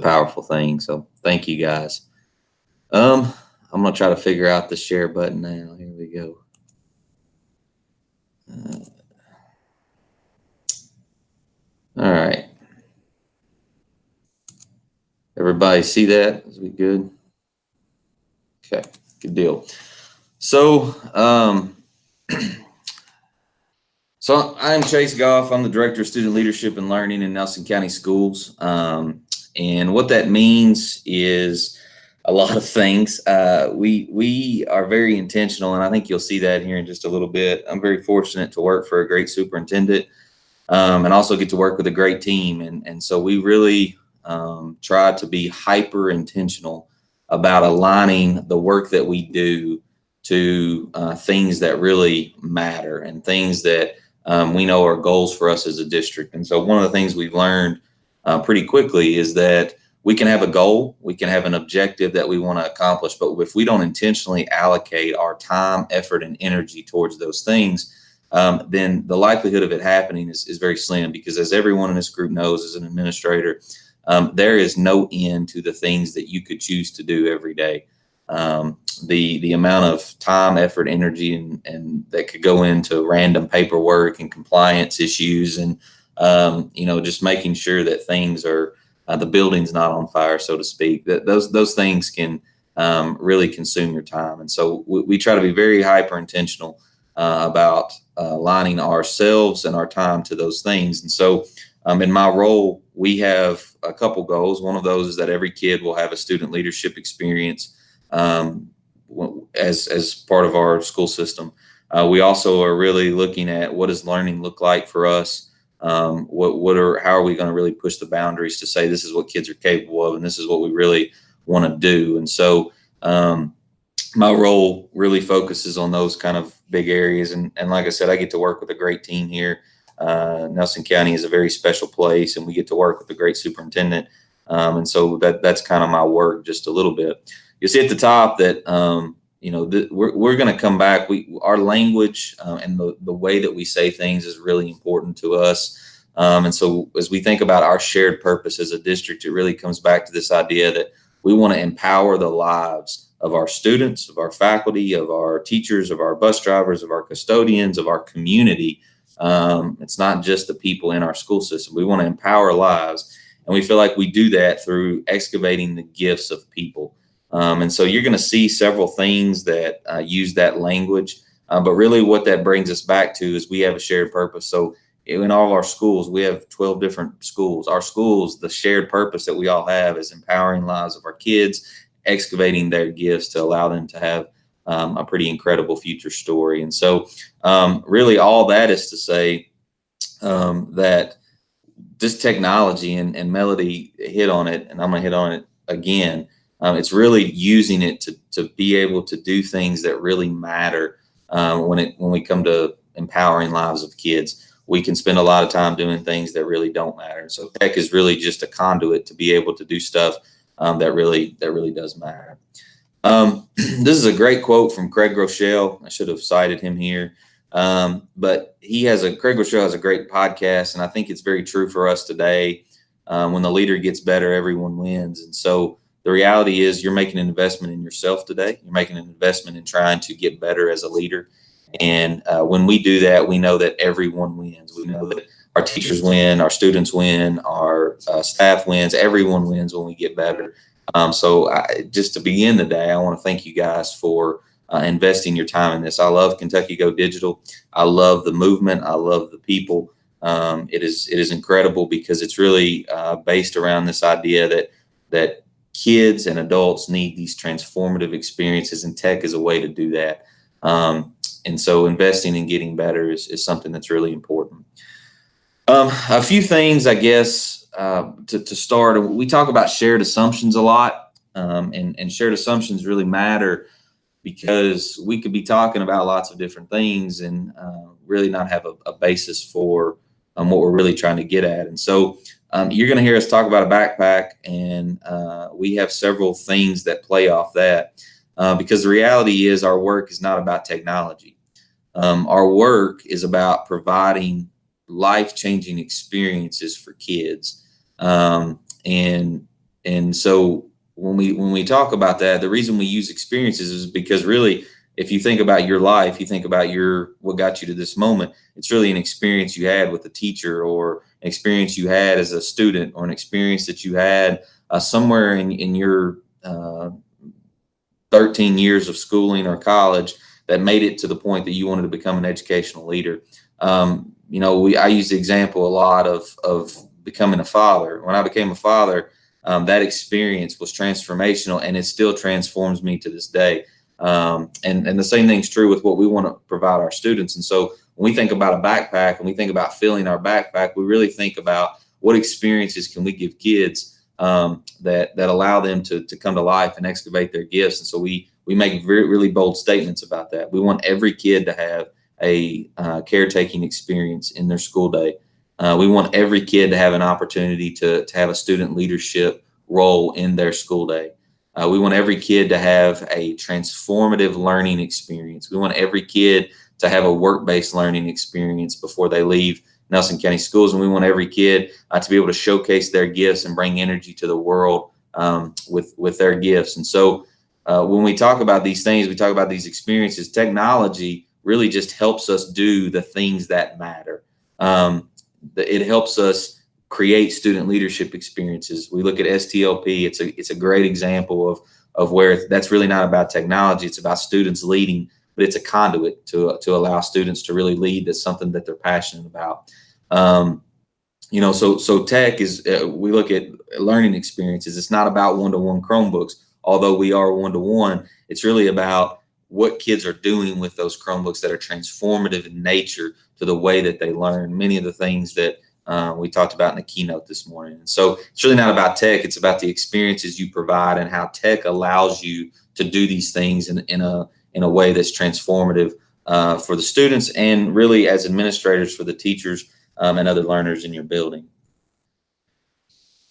powerful thing. So thank you, guys. I'm gonna try to figure out the share button now. Here we go. All right. Everybody see that? Is we good? Okay, good deal. So, so I'm Tracy Gough. I'm the Director of Student Leadership and Learning in Nelson County Schools. And what that means is a lot of things. We are very intentional, and I think you'll see that here in just a little bit. I'm very fortunate to work for a great superintendent, and also get to work with a great team. And so we really try to be hyper intentional about aligning the work that we do to things that really matter and things that we know are goals for us as a district. And so one of the things we've learned pretty quickly is that we can have a goal, we can have an objective that we want to accomplish, but if we don't intentionally allocate our time, effort, and energy towards those things, then the likelihood of it happening is very slim, because as everyone in this group knows, as an administrator, there is no end to the things that you could choose to do every day. The amount of time, effort, energy, and that could go into random paperwork and compliance issues, and just making sure that things are the building's not on fire, so to speak. That those things can really consume your time, and so we try to be very hyper intentional about aligning ourselves and our time to those things. And so in my role, we have a couple goals. One of those is that every kid will have a student leadership experience as part of our school system. We also are really looking at what does learning look like for us. How are we going to really push the boundaries to say this is what kids are capable of and this is what we really want to do. And so my role really focuses on those kind of big areas. And like I said, I get to work with a great team here. Nelson County is a very special place, and we get to work with a great superintendent. And so that's kind of my work just a little bit. You see at the top that, we're going to come back. Our language and the way that we say things is really important to us. And so as we think about our shared purpose as a district, it really comes back to this idea that we want to empower the lives of our students, of our faculty, of our teachers, of our bus drivers, of our custodians, of our community. It's not just the people in our school system. We want to empower lives. And we feel like we do that through excavating the gifts of people. And so you're going to see several things that use that language. But really what that brings us back to is we have a shared purpose. So in all of our schools, we have 12 different schools. Our schools, the shared purpose that we all have is empowering lives of our kids, excavating their gifts to allow them to have a pretty incredible future story. And so really all that is to say that this technology, and Melody hit on it, and I'm going to hit on it again. It's really using it to be able to do things that really matter when we come to empowering lives of kids. We can spend a lot of time doing things that really don't matter. So tech is really just a conduit to be able to do stuff that really does matter. This is a great quote from Craig Rochelle. I should have cited him here. But Craig Rochelle has a great podcast, and I think it's very true for us today. When the leader gets better, everyone wins. And so the reality is you're making an investment in yourself today. You're making an investment in trying to get better as a leader. And when we do that, we know that everyone wins. We know that our teachers win, our students win, our staff wins, everyone wins when we get better. So just to begin the day, I want to thank you guys for investing your time in this. I love Kentucky Go Digital. I love the movement. I love the people. It is incredible because it's really based around this idea that kids and adults need these transformative experiences, and tech is a way to do that. And so investing in getting better is something that's really important. A few things, I guess, to start. We talk about shared assumptions a lot, and shared assumptions really matter because we could be talking about lots of different things and really not have a basis for what we're really trying to get at. And so you're going to hear us talk about a backpack, and we have several things that play off that because the reality is our work is not about technology. Our work is about providing life-changing experiences for kids. And so when we talk about that, the reason we use experiences is because really, if you think about your life, you think about what got you to this moment, it's really an experience you had with a teacher, or an experience you had as a student, or an experience that you had somewhere in your 13 years of schooling or college that made it to the point that you wanted to become an educational leader. I use the example a lot of becoming a father. When I became a father, that experience was transformational, and it still transforms me to this day. And the same thing's true with what we want to provide our students. And so when we think about a backpack and we think about filling our backpack, we really think about what experiences can we give kids that allow them to come to life and excavate their gifts. And so we make really bold statements about that. We want every kid to have a caretaking experience in their school day. We want every kid to have an opportunity to have a student leadership role in their school day. We want every kid to have a transformative learning experience. We want every kid to have a work-based learning experience before they leave Nelson County Schools. And we want every kid to be able to showcase their gifts and bring energy to the world with their gifts. And so when we talk about these things, we talk about these experiences, technology really just helps us do the things that matter. It helps us create student leadership experiences. We look at STLP. It's a great example of where that's really not about technology. It's about students leading, but it's a conduit to allow students to really lead. That's something that they're passionate about. So tech is, we look at learning experiences. It's not about one-to-one Chromebooks, although we are one-to-one. It's really about what kids are doing with those Chromebooks that are transformative in nature to the way that they learn. Many of the things that we talked about in the keynote this morning. And so it's really not about tech. It's about the experiences you provide and how tech allows you to do these things in a way that's transformative for the students, and really as administrators for the teachers and other learners in your building.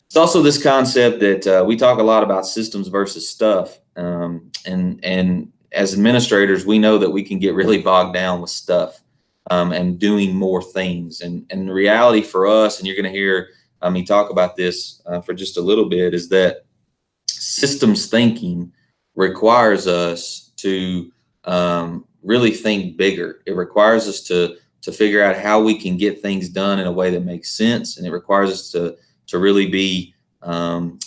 It's also this concept that we talk a lot about systems versus stuff. And as administrators, we know that we can get really bogged down with stuff and doing more things. And the reality for us, and you're going to hear me talk about this for just a little bit, is that systems thinking requires us to really think bigger. It requires us to figure out how we can get things done in a way that makes sense. And it requires us to really be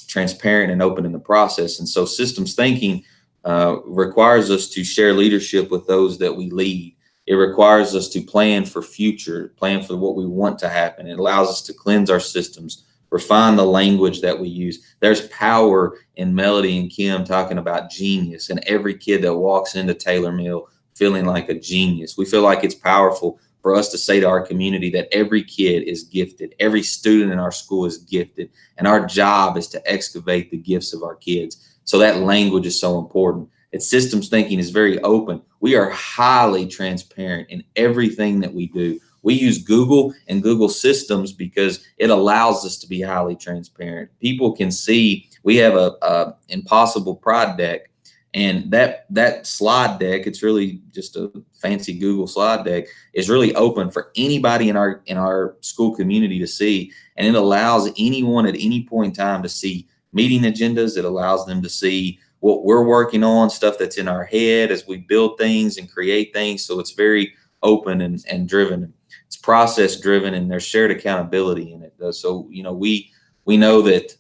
transparent and open in the process. And so systems thinking requires us to share leadership with those that we lead. It requires us to plan for future, plan for what we want to happen. It allows us to cleanse our systems, refine the language that we use. There's power in Melody and Kim talking about genius, and every kid that walks into Taylor Mill feeling like a genius. We feel like it's powerful for us to say to our community that every kid is gifted. Every student in our school is gifted, and our job is to excavate the gifts of our kids. So that language is so important. It's systems thinking is very open. We are highly transparent in everything that we do. We use Google and Google systems because it allows us to be highly transparent. People can see we have a impossible pride deck, And that slide deck, it's really just a fancy Google slide deck, is really open for anybody in our school community to see. And it allows anyone at any point in time to see meeting agendas. It allows them to see what we're working on, stuff that's in our head as we build things and create things. So it's very open and driven. It's process driven, and there's shared accountability in it. So, we know that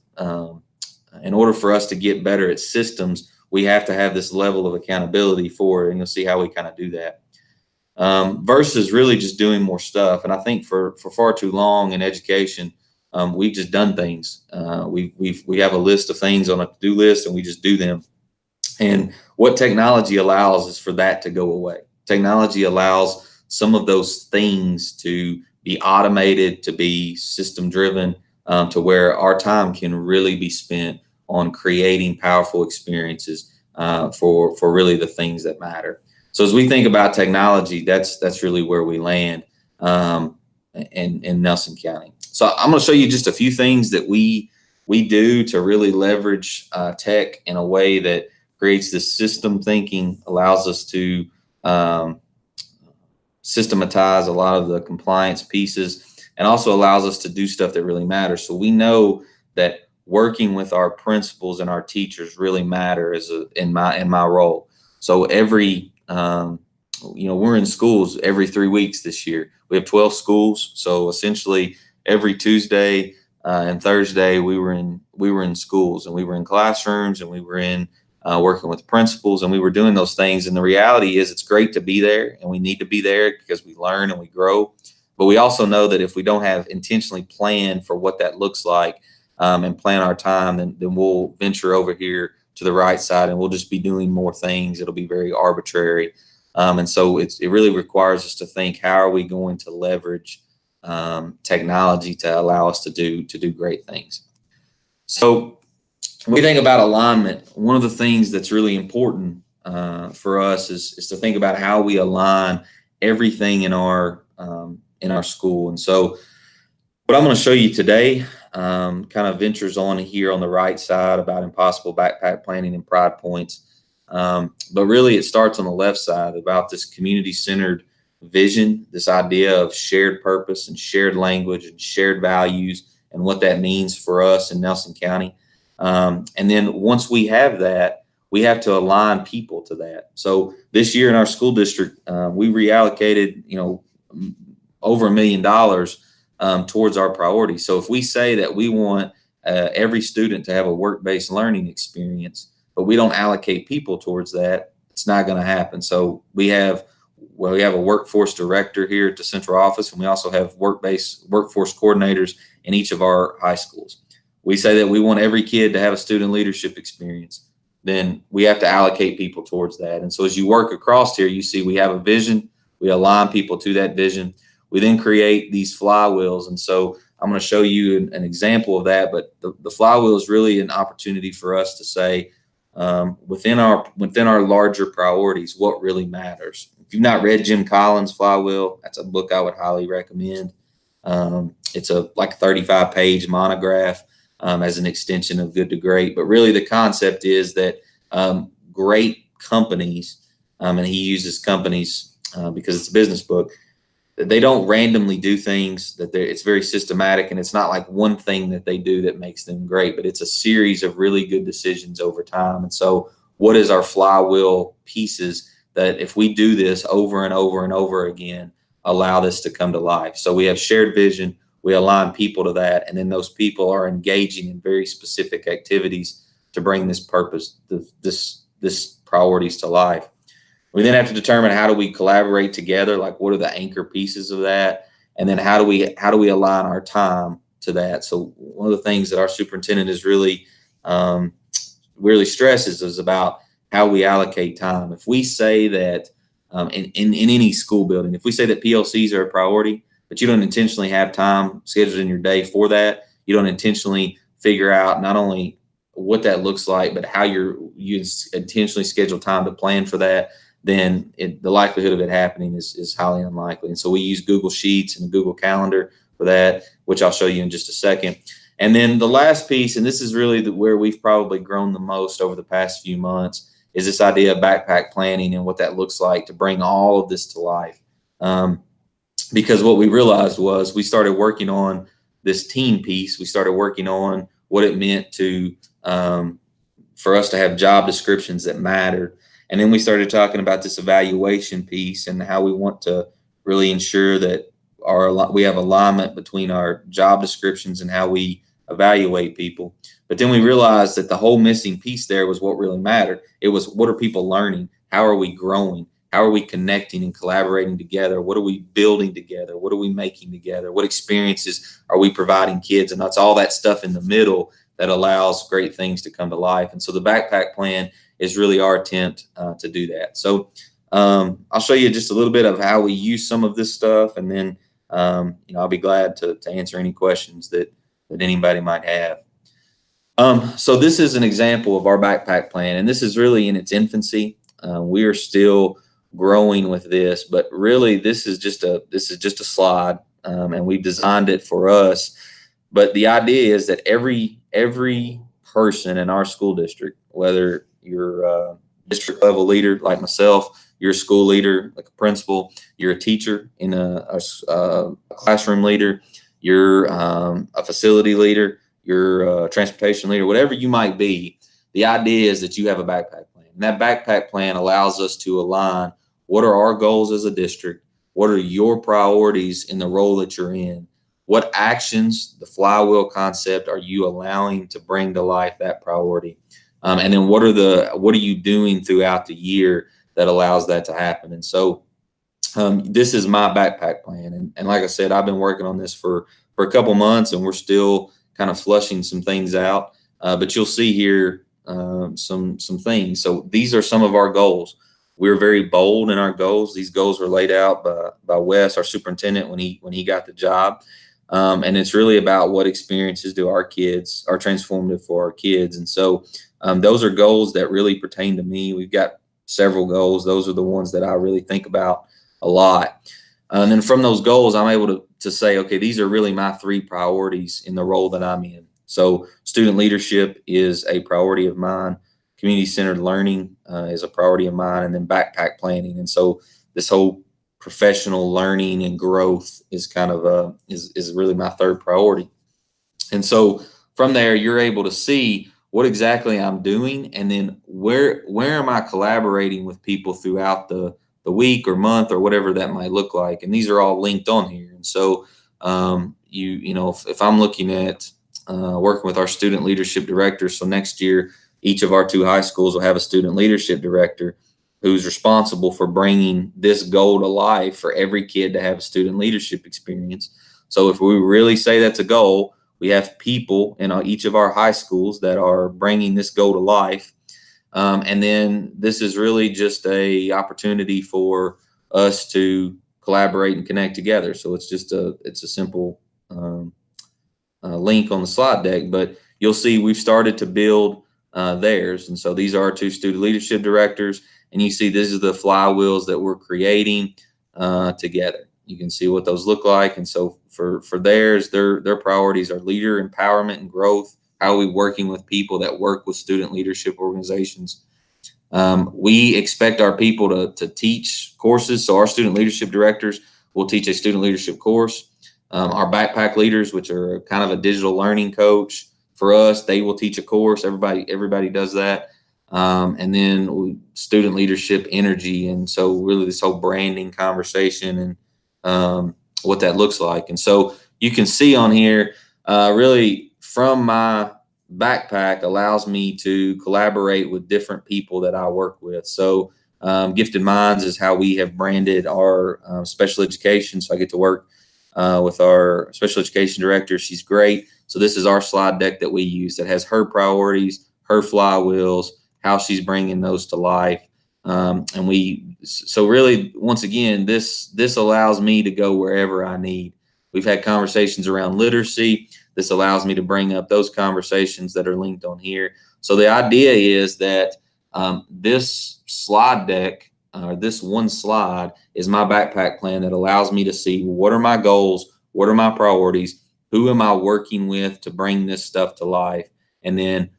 in order for us to get better at systems, we have to have this level of accountability for it. And you'll see how we kind of do that versus really just doing more stuff. And I think for far too long in education, we've just done things. We have a list of things on a to-do list, and we just do them. And what technology allows is for that to go away. Technology allows some of those things to be automated, to be system driven, to where our time can really be spent on creating powerful experiences for really the things that matter. So as we think about technology, that's really where we land in Nelson County. So I'm going to show you just a few things that we do to really leverage tech in a way that creates this system thinking, allows us to systematize a lot of the compliance pieces, and also allows us to do stuff that really matters. So we know that working with our principals and our teachers really matter in my role. So every we're in schools every 3 weeks this year. We have 12 schools, so essentially every Tuesday and Thursday we were in schools, and we were in classrooms, and we were in working with principals, and we were doing those things. And the reality is, it's great to be there, and we need to be there because we learn and we grow. But we also know that if we don't have intentionally planned for what that looks like and plan our time, then we'll venture over here to the right side, and we'll just be doing more things. It'll be very arbitrary. And so it really requires us to think, how are we going to leverage technology to allow us to do great things? So when we think about alignment, one of the things that's really important for us is to think about how we align everything in our school. And so what I'm going to show you today kind of ventures on here on the right side about impossible backpack planning and pride points. But really it starts on the left side about this community-centered vision, this idea of shared purpose and shared language and shared values and what that means for us in Nelson County. And then once we have that, we have to align people to that. So this year in our school district, we reallocated, over $1 million towards our priorities. So if we say that we want every student to have a work-based learning experience, but we don't allocate people towards that, it's not going to happen. So we have a workforce director here at the central office, and we also have workforce coordinators in each of our high schools. We say that we want every kid to have a student leadership experience, then we have to allocate people towards that. And so as you work across here, you see we have a vision, we align people to that vision. We then create these flywheels. And so I'm going to show you an example of that, but the flywheel is really an opportunity for us to say, within our larger priorities, what really matters. If you've not read Jim Collins' Flywheel, that's a book I would highly recommend. It's a 35-page monograph as an extension of Good to Great. But really the concept is that great companies, and he uses companies because it's a business book, they don't randomly do things, it's very systematic, and it's not like one thing that they do that makes them great, but it's a series of really good decisions over time. And so what is our flywheel pieces that if we do this over and over and over again, allow this to come to life? So we have shared vision, we align people to that, and then those people are engaging in very specific activities to bring this purpose, this priorities to life. We then have to determine, how do we collaborate together? Like, what are the anchor pieces of that? And then how do we align our time to that? So one of the things that our superintendent is really stresses is about how we allocate time. If we say that in any school building, if we say that PLCs are a priority, but you don't intentionally have time scheduled in your day for that, you don't intentionally figure out not only what that looks like, but how you intentionally schedule time to plan for that, then the likelihood of it happening is highly unlikely. And so we use Google Sheets and Google Calendar for that, which I'll show you in just a second. And then the last piece, and this is really where we've probably grown the most over the past few months, is this idea of backpack planning and what that looks like to bring all of this to life. Because what we realized was we started working on this team piece. We started working on what it meant to for us to have job descriptions that mattered. And then we started talking about this evaluation piece and how we want to really ensure that we have alignment between our job descriptions and how we evaluate people. But then we realized that the whole missing piece there was what really mattered. It was, what are people learning? How are we growing? How are we connecting and collaborating together? What are we building together? What are we making together? What experiences are we providing kids? And that's all that stuff in the middle that allows great things to come to life. And so the backpack plan is really our attempt to do that. So I'll show you just a little bit of how we use some of this stuff, and then I'll be glad to answer any questions that anybody might have. So this is an example of our backpack plan, and this is really in its infancy. We are still growing with this, but really this is just a slide, and we've designed it for us. But the idea is that every person in our school district, whether you're a district level leader like myself, you're a school leader like a principal, you're a teacher in a classroom leader, you're a facility leader, you're a transportation leader, whatever you might be, the idea is that you have a backpack plan. And that backpack plan allows us to align what are our goals as a district, what are your priorities in the role that you're in, what actions, the flywheel concept, are you allowing to bring to life that priority, and then what are you doing throughout the year that allows that to happen. And so this is my backpack plan, and like I said, I've been working on this for a couple months, and we're still kind of flushing some things out, but you'll see here some things. So these are some of our goals. We're very bold in our goals. These goals were laid out by Wes, our superintendent, when he got the job. And it's really about what experiences do our kids are transformative for our kids. And so those are goals that really pertain to me. We've got several goals. Those are the ones that I really think about a lot. And then from those goals, I'm able to say, okay, these are really my 3 priorities in the role that I'm in. So student leadership is a priority of mine. Community-centered learning is a priority of mine, and then backpack planning. And so this whole professional learning and growth is kind of is really my 3rd priority. And so from there, you're able to see what exactly I'm doing, and then where am I collaborating with people throughout the week or month or whatever that might look like. And these are all linked on here. And so if I'm looking at working with our student leadership directors, so next year each of our 2 high schools will have a student leadership director who's responsible for bringing this goal to life for every kid to have a student leadership experience. So if we really say that's a goal, we have people in each of our high schools that are bringing this goal to life. And then this is really just a opportunity for us to collaborate and connect together. So it's just it's a simple link on the slide deck, but you'll see we've started to build theirs. And so these are our 2 student leadership directors, and you see this is the flywheels that we're creating together. You can see what those look like. And so for theirs, their priorities are leader empowerment and growth. How are we working with people that work with student leadership organizations? We expect our people to teach courses. So our student leadership directors will teach a student leadership course. Our backpack leaders, which are kind of a digital learning coach for us, they will teach a course. Everybody does that. And then student leadership energy. And so really this whole branding conversation and what that looks like. And so you can see on here, really from my backpack allows me to collaborate with different people that I work with. So Gifted Minds is how we have branded our special education. So I get to work with our special education director. She's great. So this is our slide deck that we use that has her priorities, her flywheels, how she's bringing those to life. So really, once again, this allows me to go wherever I need. We've had conversations around literacy. This allows me to bring up those conversations that are linked on here. So the idea is that this slide deck, or this one slide, is my backpack plan that allows me to see what are my goals, what are my priorities, who am I working with to bring this stuff to life. And then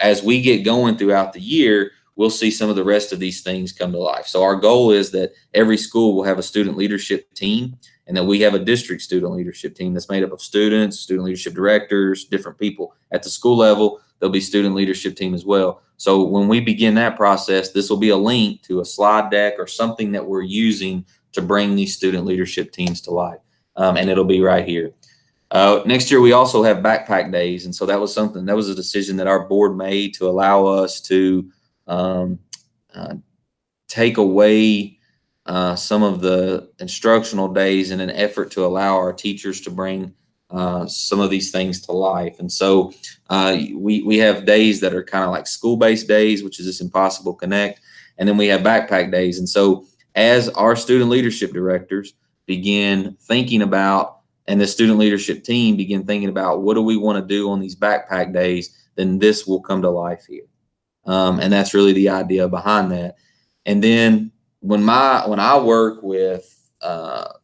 as we get going throughout the year, we'll see some of the rest of these things come to life. So our goal is that every school will have a student leadership team, and that we have a district student leadership team that's made up of students, student leadership directors, different people. At the school level, there'll be student leadership team as well. So when we begin that process, this will be a link to a slide deck or something that we're using to bring these student leadership teams to life. And it'll be right here. Next year, we also have backpack days. And so that was a decision that our board made to allow us to take away some of the instructional days in an effort to allow our teachers to bring some of these things to life. And so we have days that are kind of like school-based days, which is this Impossible Connect. And then we have backpack days. And so as our student leadership directors begin thinking about, and the student leadership team begin thinking about, what do we want to do on these backpack days, then this will come to life here. And that's really the idea behind that. And then when I work with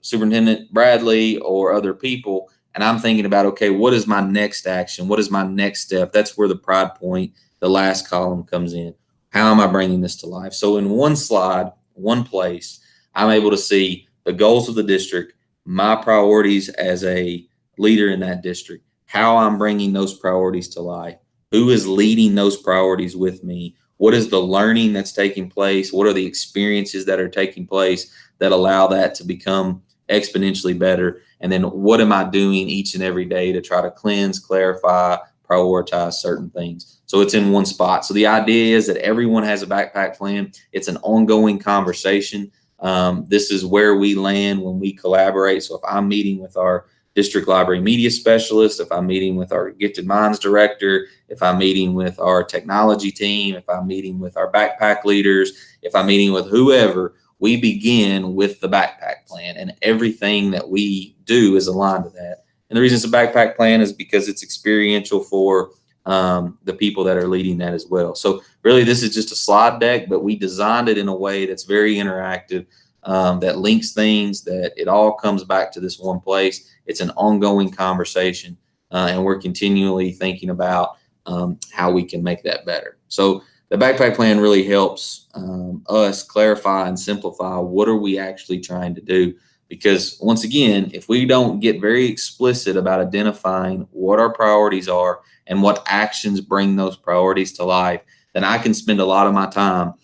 Superintendent Bradley or other people, and I'm thinking about, okay, what is my next action? What is my next step? That's where the pride point, the last column, comes in. How am I bringing this to life? So in one slide, one place, I'm able to see the goals of the district, my priorities as a leader in that district, how I'm bringing those priorities to life, who is leading those priorities with me, what is the learning that's taking place, what are the experiences that are taking place that allow that to become exponentially better, and then what am I doing each and every day to try to cleanse, clarify, prioritize certain things. So it's in one spot. So the idea is that everyone has a backpack plan. It's an ongoing conversation. This is where we land when we collaborate. So if I'm meeting with our district library media specialist, if I'm meeting with our gifted minds director, if I'm meeting with our technology team, if I'm meeting with our backpack leaders, if I'm meeting with whoever, we begin with the backpack plan, and everything that we do is aligned to that. And the reason it's a backpack plan is because it's experiential for the people that are leading that as well. So really, this is just a slide deck, but we designed it in a way that's very interactive, that links things, that it all comes back to this one place. It's an ongoing conversation, and we're continually thinking about how we can make that better. So the backpack plan really helps us clarify and simplify what are we actually trying to do. Because once again, if we don't get very explicit about identifying what our priorities are and what actions bring those priorities to life, then I can spend a lot of my time,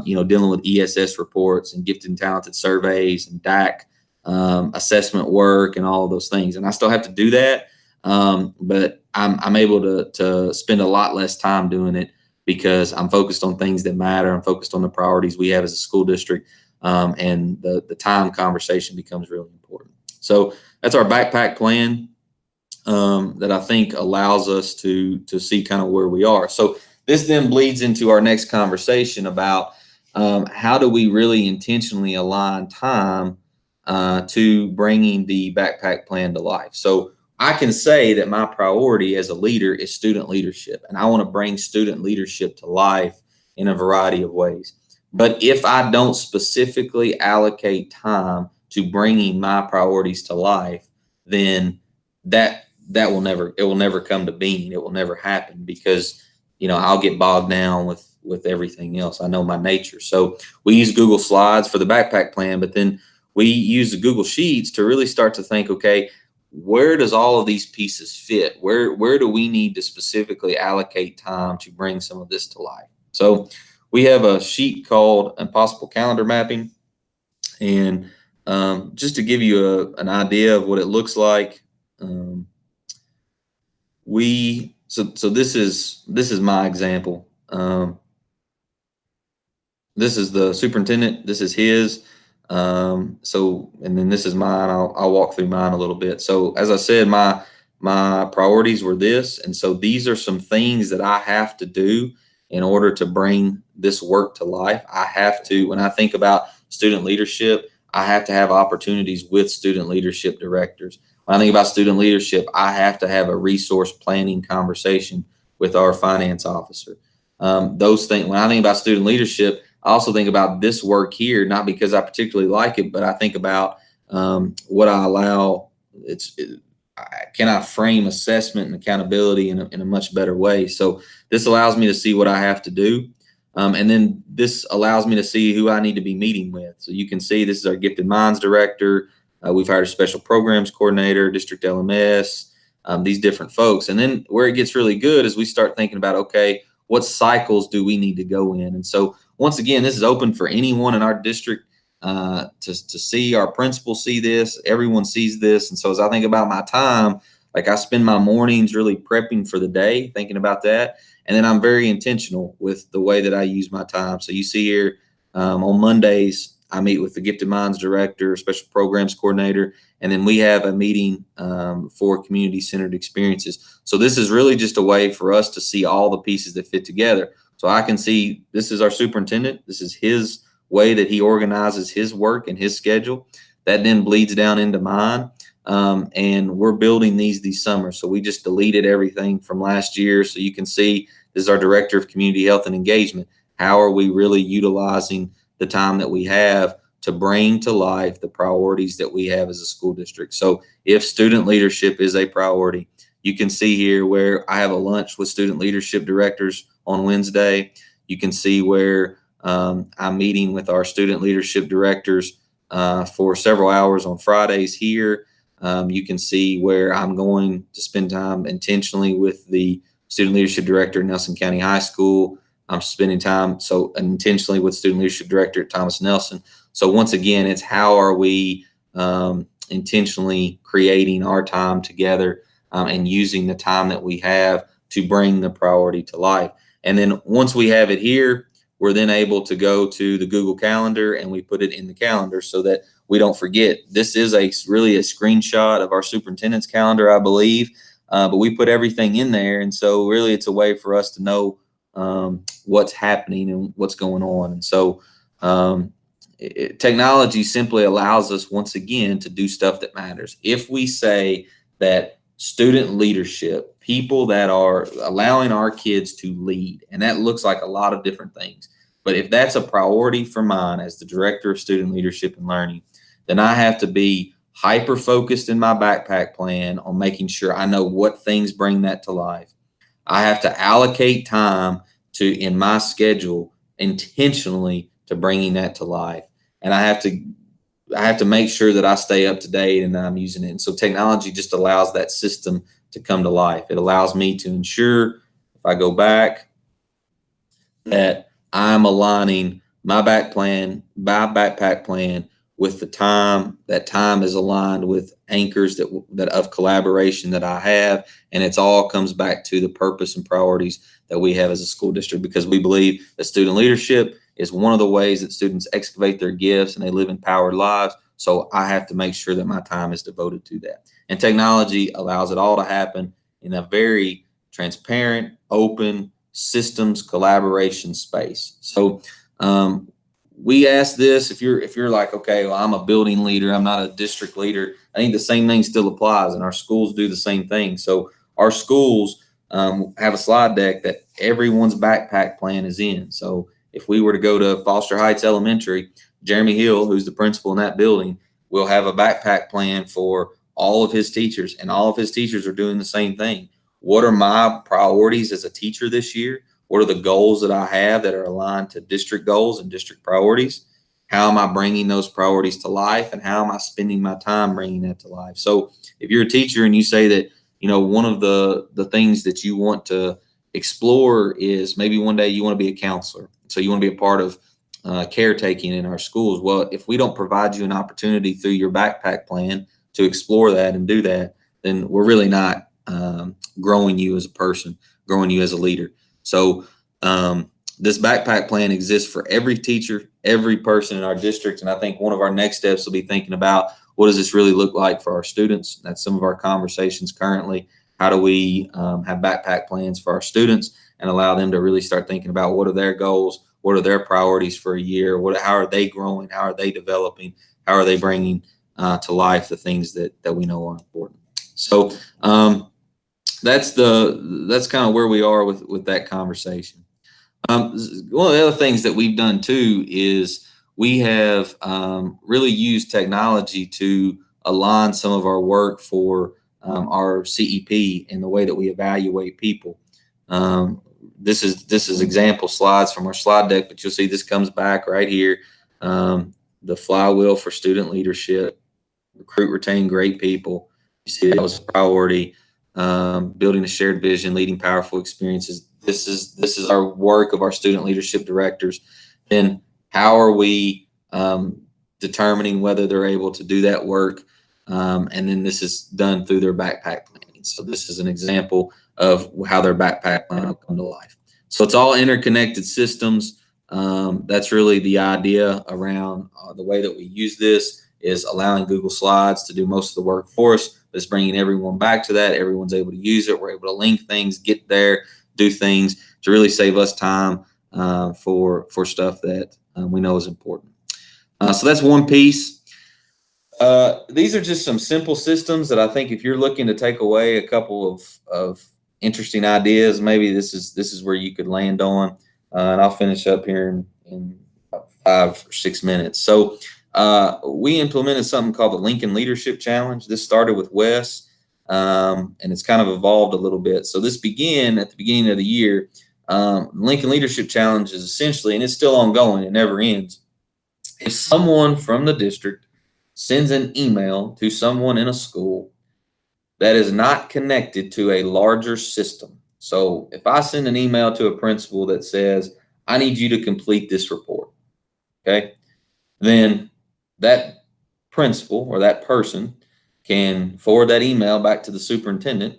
dealing with ESS reports and gifted and talented surveys and DAC assessment work and all of those things. And I still have to do that, but I'm able to spend a lot less time doing it because I'm focused on things that matter. I'm focused on the priorities we have as a school district. And the time conversation becomes really important. So that's our backpack plan that I think allows us to see kind of where we are. So this then bleeds into our next conversation about how do we really intentionally align time to bringing the backpack plan to life. So I can say that my priority as a leader is student leadership, and I want to bring student leadership to life in a variety of ways. But if I don't specifically allocate time to bringing my priorities to life, then it will never come to being. It will never happen because, I'll get bogged down with everything else. I know my nature. So we use Google Slides for the backpack plan, but then we use the Google Sheets to really start to think, okay, where does all of these pieces fit? Where do we need to specifically allocate time to bring some of this to life? So we have a sheet called Impossible Calendar Mapping. And just to give you an idea of what it looks like, so this is my example. This is the superintendent. This is his. And then this is mine. I'll walk through mine a little bit. So as I said, my priorities were this. And so these are some things that I have to do in order to bring this work to life. I have to, when I think about student leadership, I have to have opportunities with student leadership directors. When I think about student leadership, I have to have a resource planning conversation with our finance officer. Those things, when I think about student leadership, I also think about this work here, not because I particularly like it, but I think about what I allow. Can I frame assessment and accountability in a much better way? So this allows me to see what I have to do. And then this allows me to see who I need to be meeting with. So you can see this is our Gifted Minds Director. We've hired a Special Programs Coordinator, District LMS, these different folks. And then where it gets really good is we start thinking about, okay, what cycles do we need to go in? And so once again, this is open for anyone in our district to see. Our principals see this, everyone sees this. And so as I think about my time, like I spend my mornings really prepping for the day, thinking about that. And then I'm very intentional with the way that I use my time. So you see here on Mondays, I meet with the Gifted Minds Director, Special Programs Coordinator, and then we have a meeting for community-centered experiences. So this is really just a way for us to see all the pieces that fit together. So I can see this is our superintendent. This is his way that he organizes his work and his schedule. That then bleeds down into mine. And we're building these summers. So we just deleted everything from last year. So you can see this is our Director of Community Health and Engagement. How are we really utilizing the time that we have to bring to life the priorities that we have as a school district? So if student leadership is a priority, you can see here where I have a lunch with student leadership directors on Wednesday. You can see where I'm meeting with our student leadership directors for several hours on Fridays here. You can see where I'm going to spend time intentionally with the student leadership director at Nelson County High School. I'm spending time so intentionally with student leadership director at Thomas Nelson. So once again, it's how are we intentionally creating our time together and using the time that we have to bring the priority to life. And then once we have it here, we're then able to go to the Google Calendar and we put it in the calendar so that we don't forget. This is really a screenshot of our superintendent's calendar, I believe, but we put everything in there. And so really it's a way for us to know what's happening and what's going on. And so technology simply allows us once again to do stuff that matters. If we say that student leadership, people that are allowing our kids to lead, and that looks like a lot of different things, but if that's a priority for mine as the Director of Student Leadership and Learning, then I have to be hyper focused in my backpack plan on making sure I know what things bring that to life. I have to allocate time in my schedule intentionally to bringing that to life. And I have to make sure that I stay up to date and I'm using it. And so technology just allows that system to come to life. It allows me to ensure, if I go back, that I'm aligning my backpack plan with the time. That time is aligned with anchors that of collaboration that I have, and it's all comes back to the purpose and priorities that we have as a school district, because we believe that student leadership is one of the ways that students excavate their gifts and they live empowered lives. So I have to make sure that my time is devoted to that. And technology allows it all to happen in a very transparent, open systems collaboration space. So we ask this, if you're like, okay, well, I'm a building leader, I'm not a district leader, I think the same thing still applies, and our schools do the same thing. So our schools have a slide deck that everyone's backpack plan is in. So if we were to go to Foster Heights Elementary, Jeremy Hill, who's the principal in that building, will have a backpack plan for all of his teachers, and all of his teachers are doing the same thing. What are my priorities as a teacher this year? What are the goals that I have that are aligned to district goals and district priorities? How am I bringing those priorities to life, and how am I spending my time bringing that to life? So if you're a teacher and you say that, you know, one of the things that you want to explore is maybe one day you want to be a counselor. So you want to be a part of caretaking in our schools. Well, if we don't provide you an opportunity through your backpack plan to explore that and do that, then we're really not growing you as a person, growing you as a leader. So this backpack plan exists for every teacher, every person in our district. And I think one of our next steps will be thinking about, what does this really look like for our students? That's some of our conversations currently. How do we have backpack plans for our students and allow them to really start thinking about what are their goals? What are their priorities for a year? How are they growing? How are they developing? How are they bringing to life the things that we know are important? So that's kind of where we are with that conversation. One of the other things that we've done too is we have really used technology to align some of our work for our CEP and the way that we evaluate people. This is example slides from our slide deck, but you'll see this comes back right here. The flywheel for student leadership, recruit, retain great people. You see that was a priority. Building a shared vision, leading powerful experiences. This is our work of our student leadership directors. Then how are we determining whether they're able to do that work? And then this is done through their backpack planning. So this is an example of how their backpack plan will come to life. So it's all interconnected systems. That's really the idea around the way that we use this is allowing Google Slides to do most of the work for us. But it's bringing everyone back to that. Everyone's able to use it. We're able to link things, get there, do things to really save us time for stuff that we know is important. So that's one piece. These are just some simple systems that I think if you're looking to take away a couple of interesting ideas, maybe this is where you could land on. And I'll finish up here in about 5 or 6 minutes. So we implemented something called the Lincoln Leadership Challenge. This started with Wes, and it's kind of evolved a little bit. So this began at the beginning of the year. Lincoln Leadership Challenge is essentially, and it's still ongoing, it never ends. If someone from the district sends an email to someone in a school that is not connected to a larger system. So if I send an email to a principal that says, I need you to complete this report, okay, then that principal or that person can forward that email back to the superintendent,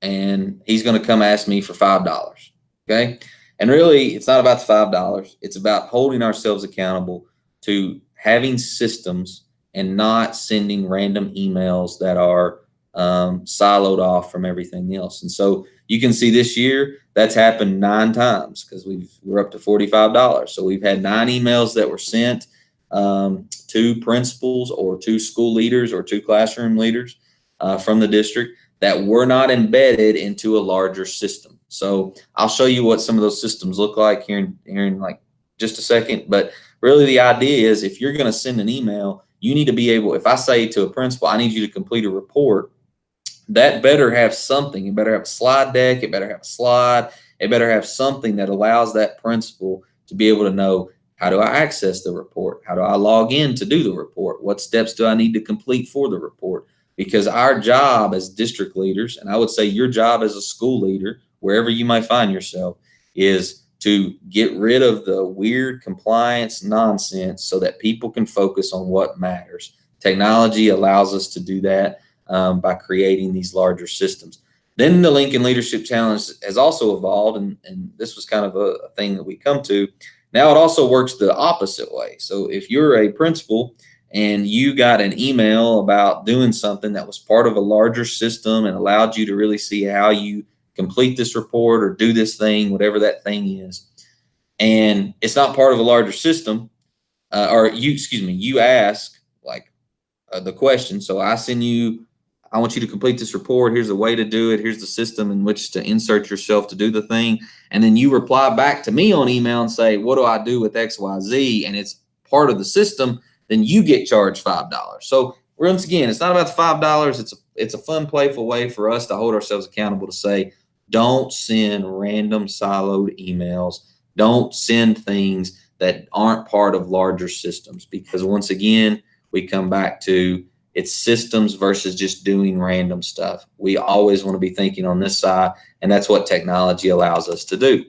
and he's going to come ask me for $5, okay? And really, it's not about the $5. It's about holding ourselves accountable to having systems and not sending random emails that are siloed off from everything else. And so you can see this year that's happened 9 times because we're up to $45. So we've had 9 emails that were sent to principals or to school leaders or to classroom leaders from the district that were not embedded into a larger system. So I'll show you what some of those systems look like here in like just a second. But really the idea is if you're going to send an email, you need to be able, if I say to a principal, I need you to complete a report, that better have something. It better have a slide deck. It better have a slide. It better have something that allows that principal to be able to know, how do I access the report? How do I log in to do the report? What steps do I need to complete for the report? Because our job as district leaders, and I would say your job as a school leader, wherever you might find yourself, is to get rid of the weird compliance nonsense so that people can focus on what matters. Technology allows us to do that by creating these larger systems. Then the Lincoln Leadership Challenge has also evolved, and this was kind of a thing that we come to. Now it also works the opposite way. So if you're a principal and you got an email about doing something that was part of a larger system and allowed you to really see how you complete this report or do this thing, whatever that thing is, and it's not part of a larger system, you ask like the question. So I send you, I want you to complete this report. Here's the way to do it. Here's the system in which to insert yourself to do the thing. And then you reply back to me on email and say, what do I do with X, Y, Z? And it's part of the system. Then you get charged $5. So once again, it's not about the $5. It's a fun, playful way for us to hold ourselves accountable to say, don't send random siloed emails. Don't send things that aren't part of larger systems, because once again, we come back to it's systems versus just doing random stuff. We always want to be thinking on this side, and that's what technology allows us to do.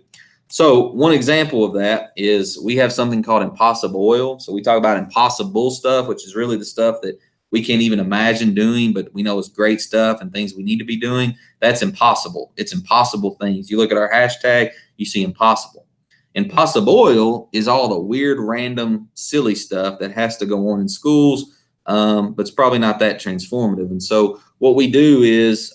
So one example of that is we have something called impossible oil. So we talk about impossible stuff, which is really the stuff that we can't even imagine doing, but we know is great stuff and things we need to be doing. That's impossible. It's impossible things. You look at our hashtag, you see impossible. Impossible oil is all the weird, random, silly stuff that has to go on in schools, but it's probably not that transformative. And so what we do is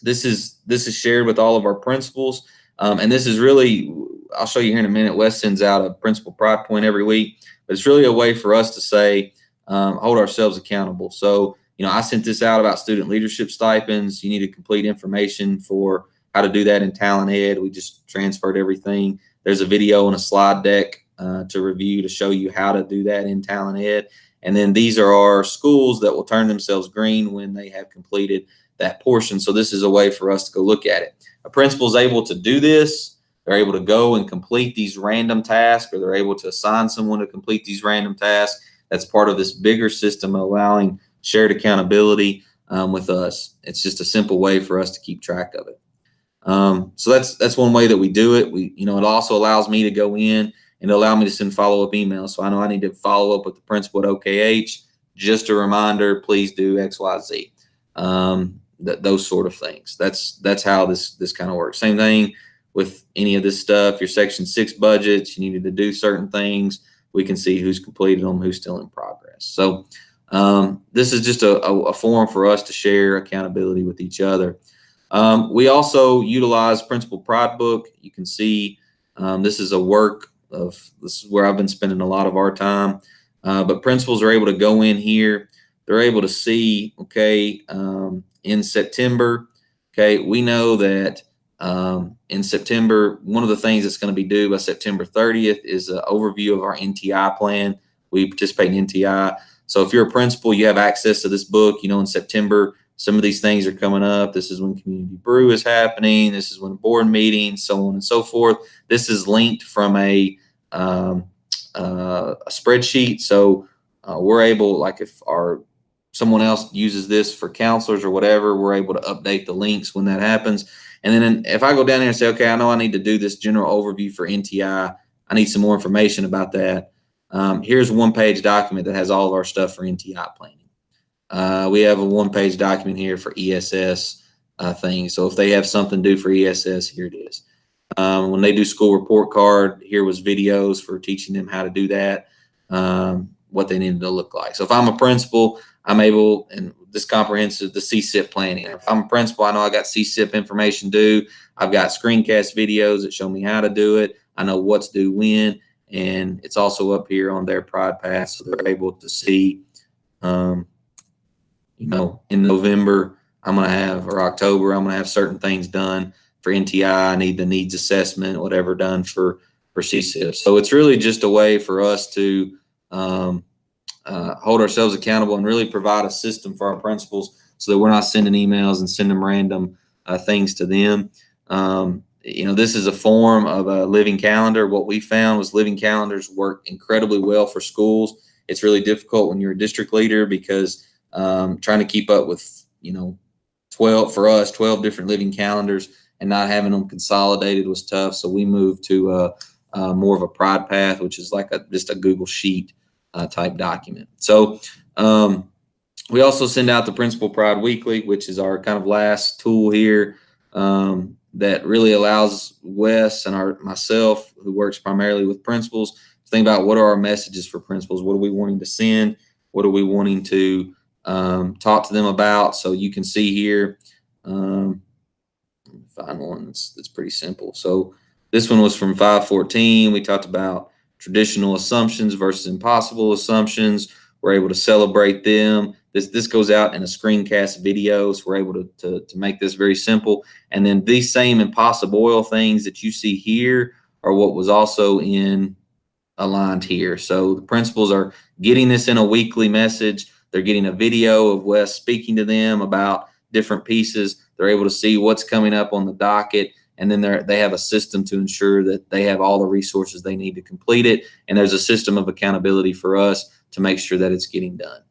this is shared with all of our principals, and this is really, I'll show you here in a minute. Wes sends out a principal pride point every week, but it's really a way for us to say, hold ourselves accountable. So, I sent this out about student leadership stipends. You need to complete information for how to do that in Talent Ed. We just transferred everything. There's a video and a slide deck to review to show you how to do that in Talent Ed. And then these are our schools that will turn themselves green when they have completed that portion. So this is a way for us to go look at it. A principal is able to do this. They're able to go and complete these random tasks, or they're able to assign someone to complete these random tasks. That's part of this bigger system allowing shared accountability with us. It's just a simple way for us to keep track of it. So that's one way that we do it. It also allows me to go in and allow me to send follow-up emails. So I know I need to follow up with the principal at OKH. Just a reminder, please do X, Y, Z. Those sort of things. That's how this kind of works. Same thing with any of this stuff. Your Section 6 budgets, you needed to do certain things. We can see who's completed them, who's still in progress. So this is just a forum for us to share accountability with each other. We also utilize Principal Pride Book. You can see this is this is where I've been spending a lot of our time. But principals are able to go in here. They're able to see, okay, in September, okay, we know that in September, one of the things that's going to be due by September 30th is an overview of our NTI plan. We participate in NTI. So if you're a principal, you have access to this book. In September, some of these things are coming up. This is when community brew is happening. This is when board meetings, so on and so forth. This is linked from a spreadsheet. So we're able, like if someone else uses this for counselors or whatever, we're able to update the links when that happens. And then if I go down there and say, okay, I know I need to do this general overview for NTI, I need some more information about that. Here's a one-page document that has all of our stuff for NTI planning. We have a one-page document here for ESS things. So if they have something due for ESS, here it is. When they do school report card, here was videos for teaching them how to do that, what they needed to look like. So if I'm a principal, I'm able, and this comprehensive, the CSIP planning. If I'm a principal, I know I got CSIP information due. I've got screencast videos that show me how to do it. I know what's due when, and it's also up here on their Pride Path, so they're able to see, in November, I'm going to have, or October, I'm going to have certain things done for NTI. I need the needs assessment, whatever done for CSIP. So it's really just a way for us to hold ourselves accountable and really provide a system for our principals so that we're not sending emails and sending random things to them. This is a form of a living calendar. What we found was living calendars work incredibly well for schools. It's really difficult when you're a district leader because trying to keep up with, 12 different living calendars and not having them consolidated was tough. So we moved to more of a Pride Path, which is like just a Google Sheet type document. So we also send out the Principal Pride Weekly, which is our kind of last tool here that really allows Wes and myself, who works primarily with principals, to think about what are our messages for principals. What are we wanting to send? What are we wanting to talk to them about? So you can see here, find one that's pretty simple. So this one was from 514. We talked about traditional assumptions versus impossible assumptions. We're able to celebrate them. This goes out in a screencast video, so we're able to make this very simple. And then these same impossible oil things that you see here are what was also aligned here. So the principals are getting this in a weekly message. They're getting a video of Wes speaking to them about different pieces. They're able to see what's coming up on the docket. And then they have a system to ensure that they have all the resources they need to complete it. And there's a system of accountability for us to make sure that it's getting done.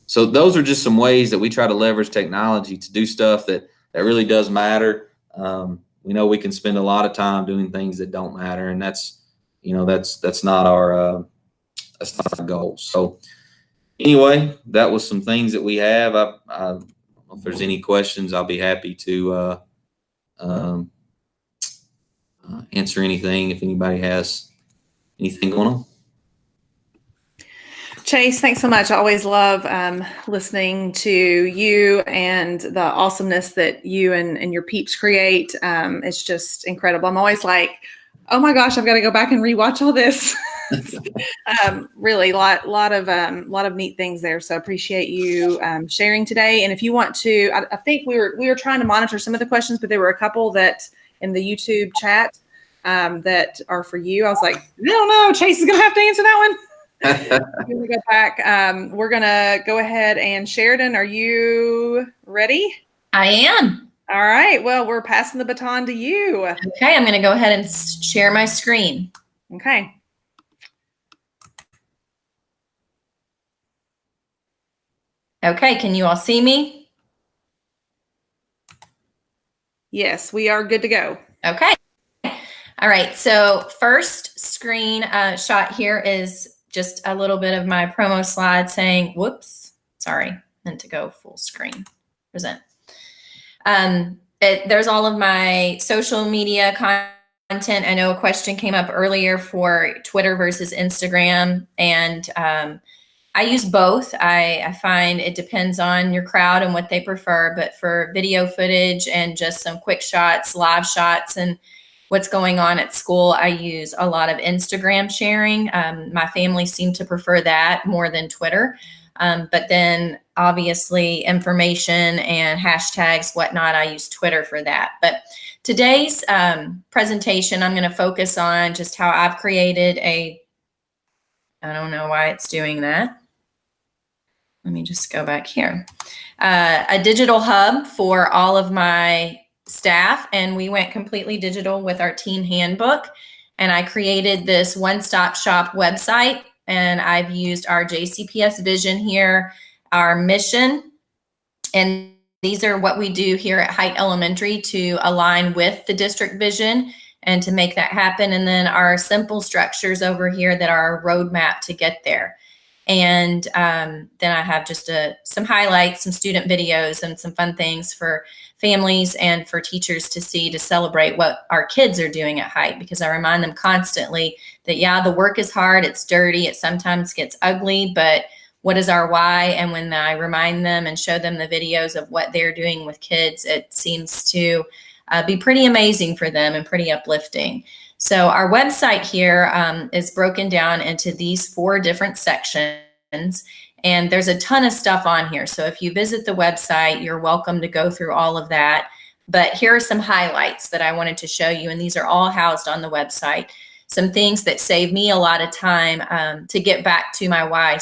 So those are just some ways that we try to leverage technology to do stuff that really does matter. We know we can spend a lot of time doing things that don't matter, and that's not our goal. So anyway, that was some things that we have. I don't know if there's any questions. I'll be happy to answer anything if anybody has anything going on. Chase, thanks so much. I always love listening to you and the awesomeness that you and your peeps create. It's just incredible. I'm always like, oh my gosh, I've got to go back and rewatch all this. Really, lot of neat things there. So I appreciate you sharing today. And if you want to, I think we were trying to monitor some of the questions, but there were a couple that in the YouTube chat that are for you. I was like, I don't know, Chase is going to have to answer that one. We're gonna go back. We're gonna go ahead and Sheridan, are you ready? I am. All right. Well, we're passing the baton to you. Okay, I'm going to go ahead and share my screen. Okay. Okay, can you all see me? Yes, we are good to go. Okay. All right, so first screen shot here is just a little bit of my promo slide saying, whoops, sorry, meant to go full screen, present. There's all of my social media content. I know a question came up earlier for Twitter versus Instagram, and I use both. I find it depends on your crowd and what they prefer, but for video footage and just some quick shots, live shots, and what's going on at school, I use a lot of Instagram sharing. My family seemed to prefer that more than Twitter. But then obviously information and hashtags, whatnot, I use Twitter for that. But today's presentation, I'm going to focus on just how I've created I don't know why it's doing that. Let me just go back here. A digital hub for all of my staff, and we went completely digital with our Team Handbook. And I created this one-stop shop website, and I've used our JCPS vision here, our mission, and these are what we do here at Height Elementary to align with the district vision and to make that happen. And then our simple structures over here that are a roadmap to get there. And then I have just some highlights, some student videos, and some fun things for families and for teachers to see, to celebrate what our kids are doing at Height, because I remind them constantly that, yeah, the work is hard, it's dirty, it sometimes gets ugly, but what is our why? And when I remind them and show them the videos of what they're doing with kids, it seems to be pretty amazing for them and pretty uplifting. So our website here is broken down into these 4 different sections, and there's a ton of stuff on here. So if you visit the website, you're welcome to go through all of that. But here are some highlights that I wanted to show you, and these are all housed on the website. Some things that save me a lot of time to get back to my why.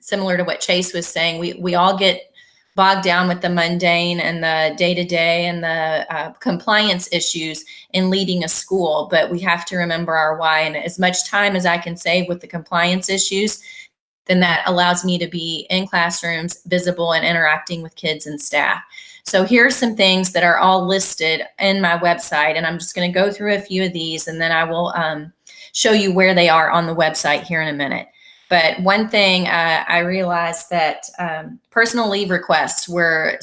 Similar to what Chase was saying, we all get bogged down with the mundane and the day-to-day and the compliance issues in leading a school, but we have to remember our why. And as much time as I can save with the compliance issues, then that allows me to be in classrooms, visible, and interacting with kids and staff. So here are some things that are all listed in my website, and I'm just going to go through a few of these, and then I will show you where they are on the website here in a minute. But one thing I realized that personal leave requests I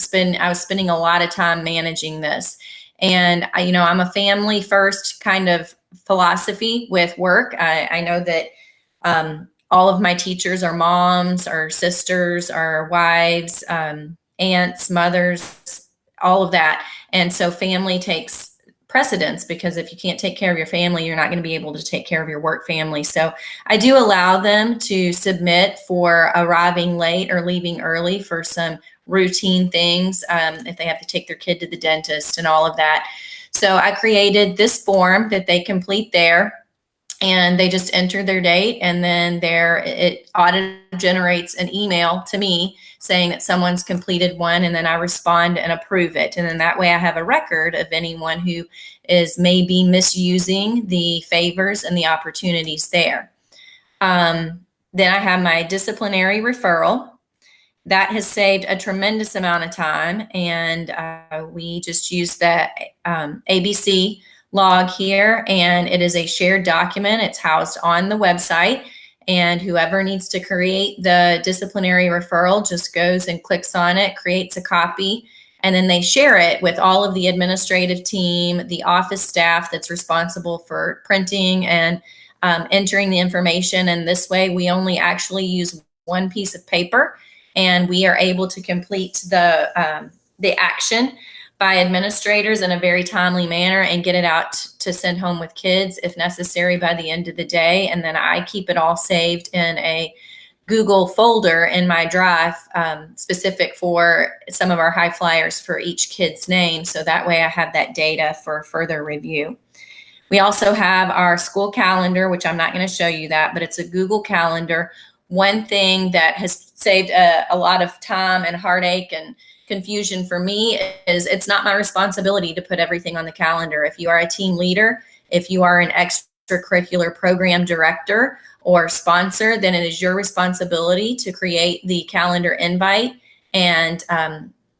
was spending a lot of time managing this. And I'm a family first kind of philosophy with work. I know that all of my teachers are moms, or sisters, or wives, aunts, mothers, all of that. And so family takes precedence, because if you can't take care of your family, you're not going to be able to take care of your work family. So I do allow them to submit for arriving late or leaving early for some routine things, if they have to take their kid to the dentist and all of that. So I created this form that they complete there, and they just enter their date, and then it auto generates an email to me saying that someone's completed one, and then I respond and approve it. And then that way I have a record of anyone who is maybe misusing the favors and the opportunities there. Then I have my disciplinary referral. That has saved a tremendous amount of time, and we just use the ABC log here, and it is a shared document. It's housed on the website, and whoever needs to create the disciplinary referral just goes and clicks on it, creates a copy, and then they share it with all of the administrative team, the office staff that's responsible for printing and entering the information. And this way we only actually use one piece of paper, and we are able to complete the action by administrators in a very timely manner and get it out to send home with kids if necessary by the end of the day. And then I keep it all saved in a Google folder in my drive, specific for some of our high flyers for each kid's name. So that way I have that data for further review. We also have our school calendar, which I'm not going to show you that, but it's a Google Calendar. One thing that has saved a lot of time and heartache and confusion for me is it's not my responsibility to put everything on the calendar. If you are a team leader, if you are an extracurricular program director or sponsor, then it is your responsibility to create the calendar invite and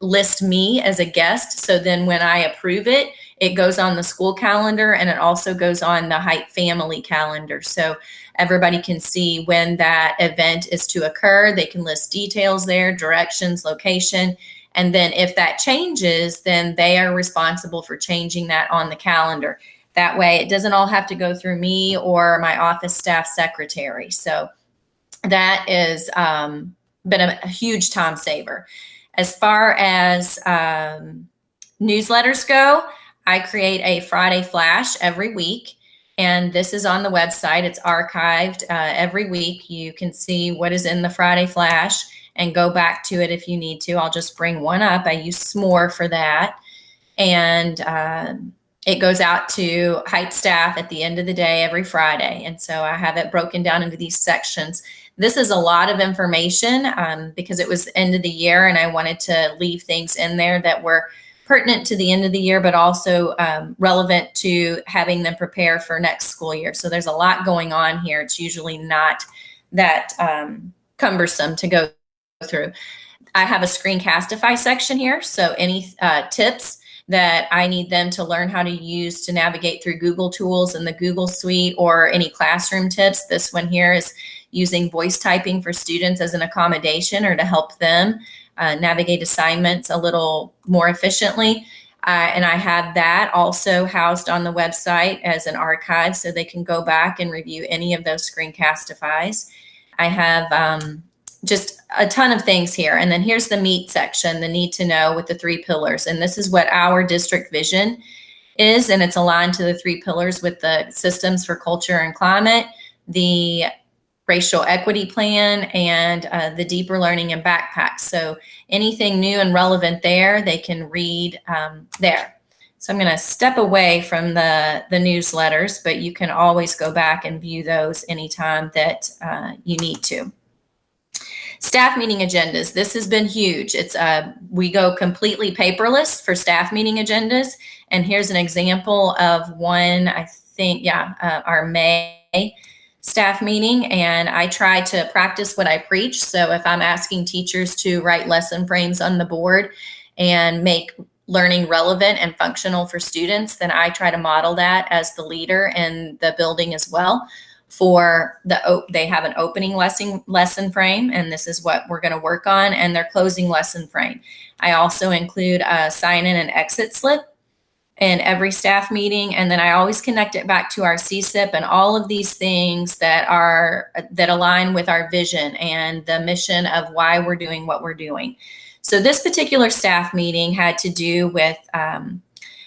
list me as a guest. So then when I approve it, it goes on the school calendar, and it also goes on the Height family calendar. So everybody can see when that event is to occur. They can list details there, directions, location. And then if that changes, then they are responsible for changing that on the calendar. That way it doesn't all have to go through me or my office staff secretary. So that is been a huge time saver. As far as newsletters go, I create a Friday flash every week, and this is on the website. It's archived every week. You can see what is in the Friday flash and go back to it if you need to. I'll just bring one up. I use S'more for that. And it goes out to Height staff at the end of the day every Friday. And so I have it broken down into these sections. This is a lot of information because it was the end of the year, and I wanted to leave things in there that were pertinent to the end of the year, but also relevant to having them prepare for next school year. So there's a lot going on here. It's usually not that cumbersome to go through. I have a Screencastify section here. So any tips that I need them to learn how to use to navigate through Google tools in the Google Suite, or any classroom tips. This one here is using voice typing for students as an accommodation or to help them navigate assignments a little more efficiently. And I have that also housed on the website as an archive, so they can go back and review any of those Screencastifys. I have just a ton of things here. And then here's the meat section, the need to know with the 3 pillars. And this is what our district vision is. And it's aligned to the 3 pillars with the systems for culture and climate, the racial equity plan, and the deeper learning and backpacks. So anything new and relevant there, they can read there. So I'm going to step away from the newsletters, but you can always go back and view those anytime that you need to. Staff meeting agendas. This has been huge. It's we go completely paperless for staff meeting agendas. And here's an example of one, I think, our May staff meeting. And I try to practice what I preach. So if I'm asking teachers to write lesson frames on the board and make learning relevant and functional for students, then I try to model that as the leader in the building as well. For they have an opening lesson frame, and this is what we're going to work on, and their closing lesson frame. I also include a sign-in and exit slip in every staff meeting, and then I always connect it back to our CSIP and all of these things that align with our vision and the mission of why we're doing what we're doing. So this particular staff meeting had to do with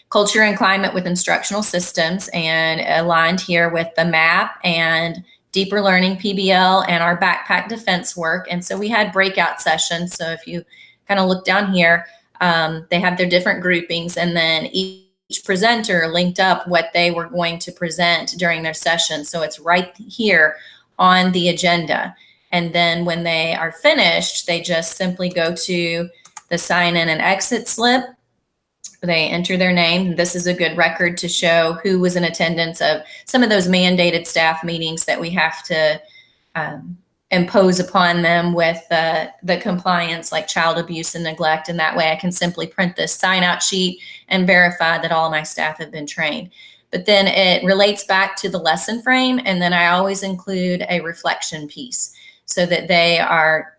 culture and climate with instructional systems, and aligned here with the MAP and deeper learning PBL and our backpack defense work. And so we had breakout sessions. So if you kind of look down here, they have their different groupings, and then each presenter linked up what they were going to present during their session. So it's right here on the agenda. And then when they are finished, they just simply go to the sign in and exit slip. They enter their name. This is a good record to show who was in attendance of some of those mandated staff meetings that we have to impose upon them with the compliance, like child abuse and neglect. And that way I can simply print this sign out sheet and verify that all my staff have been trained. But then it relates back to the lesson frame. And then I always include a reflection piece so that they are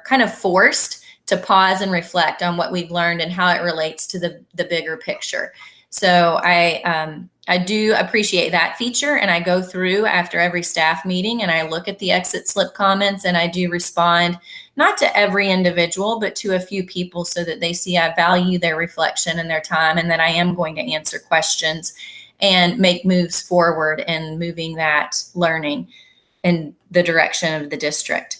kind of forced to pause and reflect on what we've learned and how it relates to the bigger picture. So I do appreciate that feature, and I go through after every staff meeting and I look at the exit slip comments, and I do respond, not to every individual, but to a few people so that they see I value their reflection and their time, and that I am going to answer questions and make moves forward in moving that learning in the direction of the district.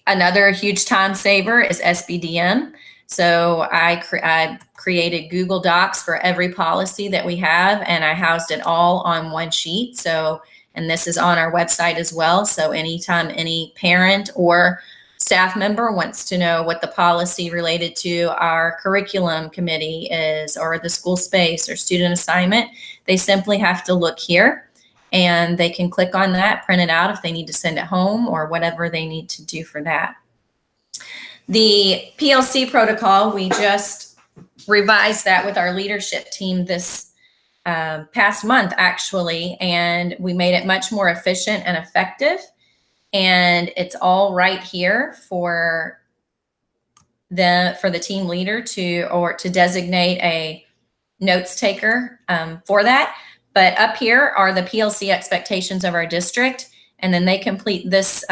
Another huge time saver is Spdm. So I created Google Docs for every policy that we have, and I housed it all on one sheet. So, and this is on our website as well. So anytime any parent or staff member wants to know what the policy related to our curriculum committee is, or the school space or student assignment, they simply have to look here and they can click on that, print it out if they need to send it home or whatever they need to do for that. The PLC protocol, we just revised that with our leadership team this past month, actually, and we made it much more efficient and effective. And it's all right here for the team leader to designate a notes taker for that. But up here are the PLC expectations of our district, and then they complete this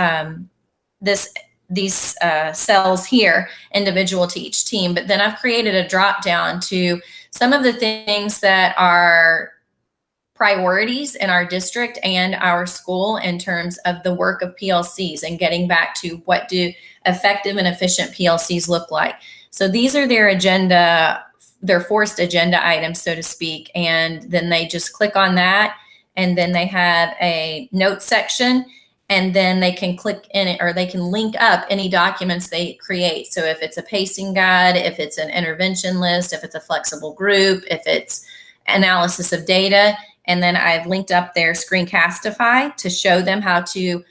these cells here, individual to each team. But then I've created a drop down to some of the things that are priorities in our district and our school in terms of the work of PLCs and getting back to what do effective and efficient PLCs look like. So these are their agenda, their forced agenda items, so to speak. And then they just click on that. And then they have a notes section, and then they can click in it, or they can link up any documents they create. So if it's a pacing guide, if it's an intervention list, if it's a flexible group, if it's analysis of data. And then I've linked up their Screencastify to show them how to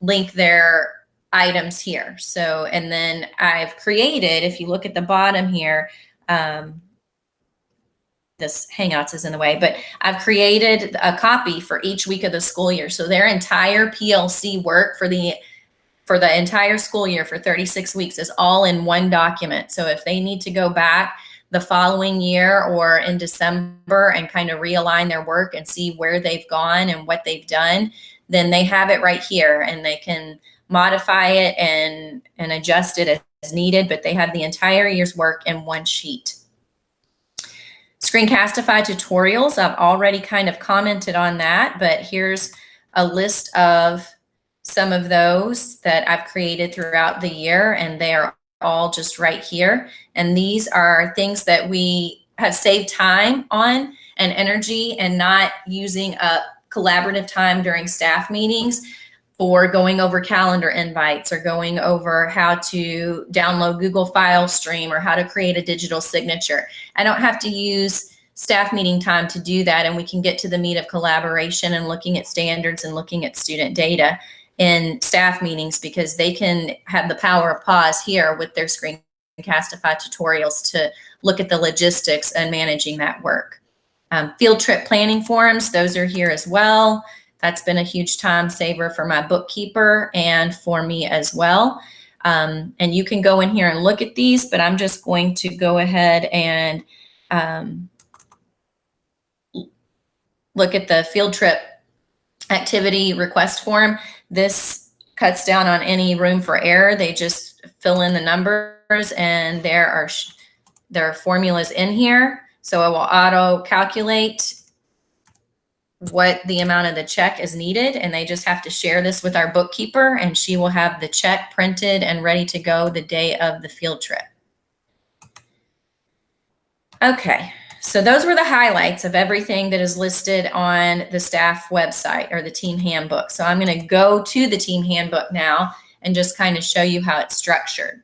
link their items here. So, and then I've created, if you look at the bottom here, this Hangouts is in the way, but I've created a copy for each week of the school year. So their entire PLC work for the entire school year for 36 weeks is all in one document. So if they need to go back the following year or in December and kind of realign their work and see where they've gone and what they've done, then they have it right here and they can modify it and adjust it as needed, but they have the entire year's work in one sheet. Screencastify tutorials, I've already kind of commented on that, but here's a list of some of those that I've created throughout the year, and they are all just right here. And these are things that we have saved time on and energy and not using a collaborative time during staff meetings for going over calendar invites or going over how to download Google File Stream or how to create a digital signature. I don't have to use staff meeting time to do that, and we can get to the meat of collaboration and looking at standards and looking at student data in staff meetings, because they can have the power of pause here with their Screencastify tutorials to look at the logistics and managing that work. Field trip planning forums, those are here as well. That's been a huge time saver for my bookkeeper and for me as well. And you can go in here and look at these, but I'm just going to go ahead and look at the field trip activity request form. This cuts down on any room for error. They just fill in the numbers, and there are formulas in here. So it will auto calculate what the amount of the check is needed, and they just have to share this with our bookkeeper, and she will have the check printed and ready to go the day of the field trip. Okay, so those were the highlights of everything that is listed on the staff website or the team handbook. So I'm going to go to the team handbook now and just kind of show you how it's structured.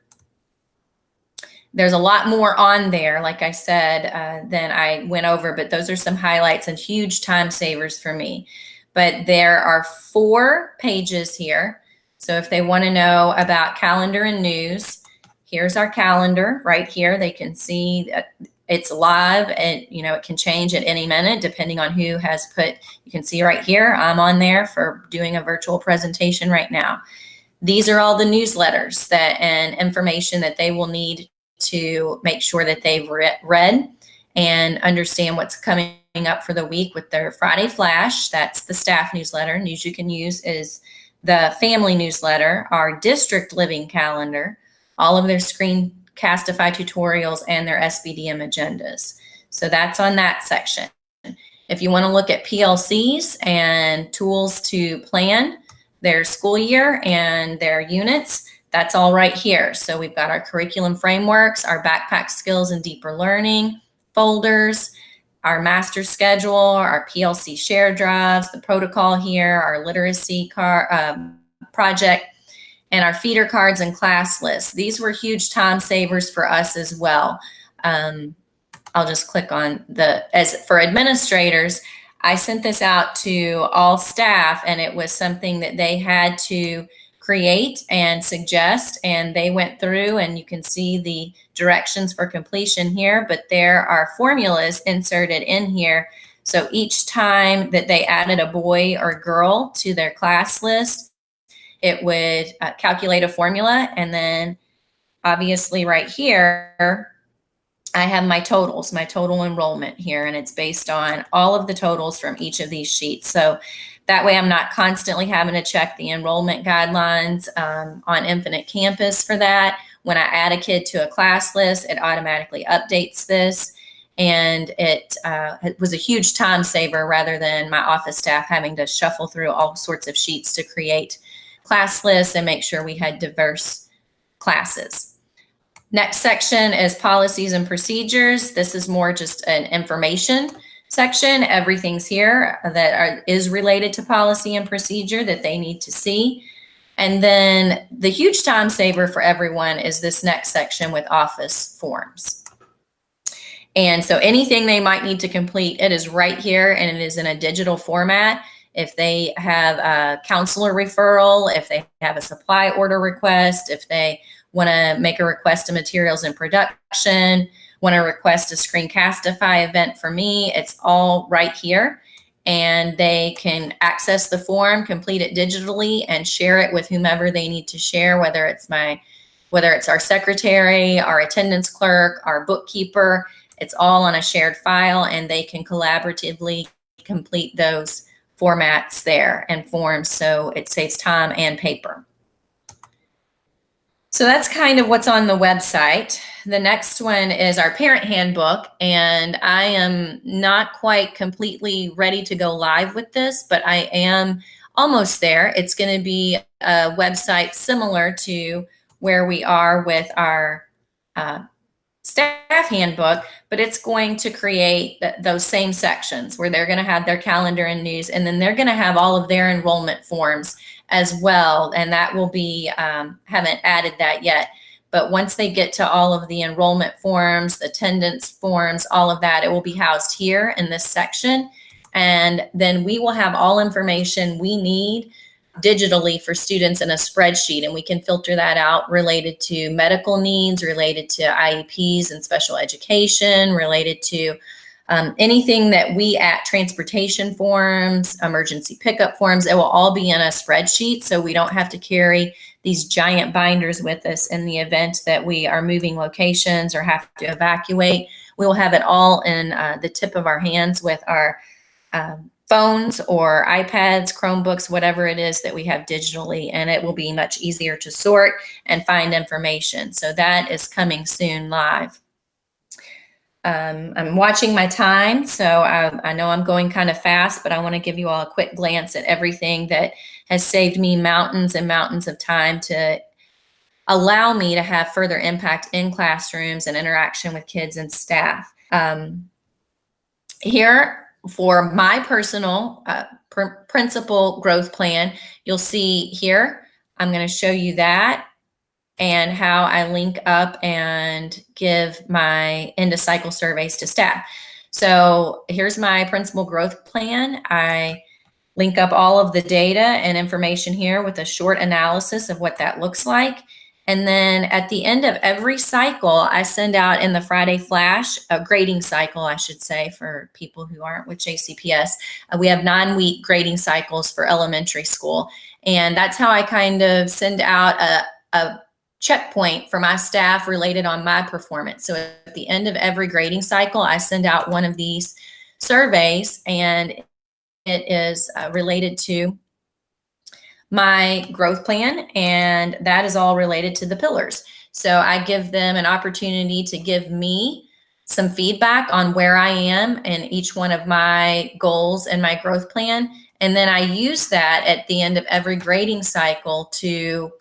There's a lot more on there, like I said, than I went over, but those are some highlights and huge time savers for me. But there are 4 pages here. So if they want to know about calendar and news, here's our calendar right here. They can see that it's live, and it can change at any minute depending on who has put. You can see right here, I'm on there for doing a virtual presentation right now. These are all the newsletters and information that they will need to make sure that they've read and understand what's coming up for the week with their Friday Flash. That's the staff newsletter. News you can use is the family newsletter, our district living calendar, all of their Screencastify tutorials, and their Spdm agendas. So that's on that section. If you want to look at PLCs and tools to plan their school year and their units, that's all right here. So we've got our curriculum frameworks, our backpack skills and deeper learning folders, our master schedule, our PLC share drives, the protocol here, our literacy project, and our feeder cards and class lists. These were huge time savers for us as well. I'll just click on as for administrators, I sent this out to all staff, and it was something that they had to create and suggest, and they went through, and you can see the directions for completion here, but there are formulas inserted in here. So each time that they added a boy or girl to their class list, it would calculate a formula. And then obviously right here, I have my totals, my total enrollment here, and it's based on all of the totals from each of these sheets. So that way I'm not constantly having to check the enrollment guidelines on Infinite Campus for that. When I add a kid to a class list, it automatically updates this. And it was a huge time saver rather than my office staff having to shuffle through all sorts of sheets to create class lists and make sure we had diverse classes. Next section is policies and procedures. This is more just an information section. Everything's here that is related to policy and procedure that they need to see. And then the huge time saver for everyone is this next section with office forms. And so anything they might need to complete, it is right here, and it is in a digital format. If they have a counselor referral, if they have a supply order request, if they want to make a request of materials in production, want to request a Screencastify event for me, it's all right here. And they can access the form, complete it digitally, and share it with whomever they need to share, whether it's our secretary, our attendance clerk, our bookkeeper. It's all on a shared file, and they can collaboratively complete those formats there and forms, so it saves time and paper. So that's kind of what's on the website. The next one is our parent handbook, and I am not quite completely ready to go live with this, but I am almost there. It's going to be a website similar to where we are with our staff handbook, but it's going to create those same sections where they're going to have their calendar and news, and then they're going to have all of their enrollment forms as well. And that will be, haven't added that yet, but once they get to all of the enrollment forms, attendance forms, all of that, it will be housed here in this section. And then we will have all information we need digitally for students in a spreadsheet, and we can filter that out related to medical needs, related to IEPs and special education, related to anything that we at transportation forms, emergency pickup forms. It will all be in a spreadsheet, so we don't have to carry these giant binders with us in the event that we are moving locations or have to evacuate. We will have it all in the tip of our hands with our phones or iPads, Chromebooks, whatever it is that we have digitally, and it will be much easier to sort and find information. So that is coming soon live. I'm watching my time, so I know I'm going kind of fast, but I want to give you all a quick glance at everything that has saved me mountains and mountains of time to allow me to have further impact in classrooms and interaction with kids and staff. Here, for my personal principal growth plan, you'll see here, I'm going to show you that and how I link up and give my end of cycle surveys to staff. So here's my principal growth plan. I link up all of the data and information here with a short analysis of what that looks like. And then at the end of every cycle, I send out in the Friday Flash, a grading cycle, I should say, for people who aren't with JCPS. We have 9-week grading cycles for elementary school. And that's how I kind of send out a checkpoint for my staff related on my performance. So at the end of every grading cycle, I send out one of these surveys, and it is related to my growth plan, and that is all related to the pillars. So I give them an opportunity to give me some feedback on where I am in each one of my goals and my growth plan. And then I use that at the end of every grading cycle to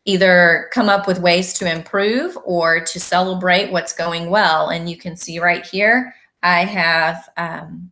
either come up with ways to improve or to celebrate what's going well. And you can see right here, I have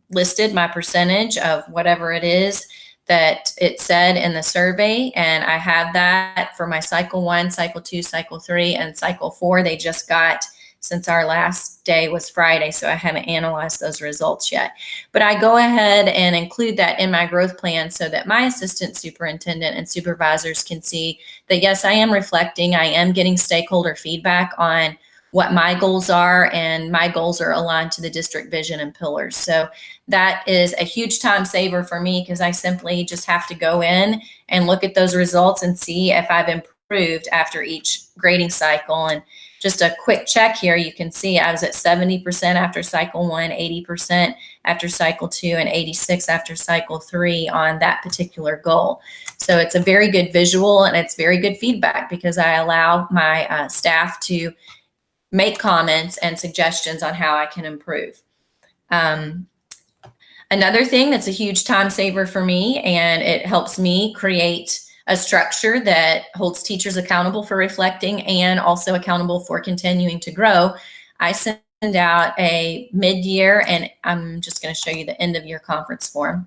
listed my percentage of whatever it is that it said in the survey. And I have that for my cycle 1, cycle 2, cycle 3, and cycle 4. They just got, since our last day was Friday, so I haven't analyzed those results yet. But I go ahead and include that in my growth plan so that my assistant superintendent and supervisors can see that, yes, I am reflecting, I am getting stakeholder feedback on what my goals are, and my goals are aligned to the district vision and pillars. So that is a huge time saver for me, because I simply just have to go in and look at those results and see if I've improved after each grading cycle. And just a quick check here, you can see I was at 70% after cycle 1, 80% after cycle 2, and 86 after cycle 3 on that particular goal. So it's a very good visual, and it's very good feedback, because I allow my staff to make comments and suggestions on how I can improve. Another thing that's a huge time saver for me, and it helps me create a structure that holds teachers accountable for reflecting and also accountable for continuing to grow. I send out a mid-year, and I'm just going to show you the end of year conference form.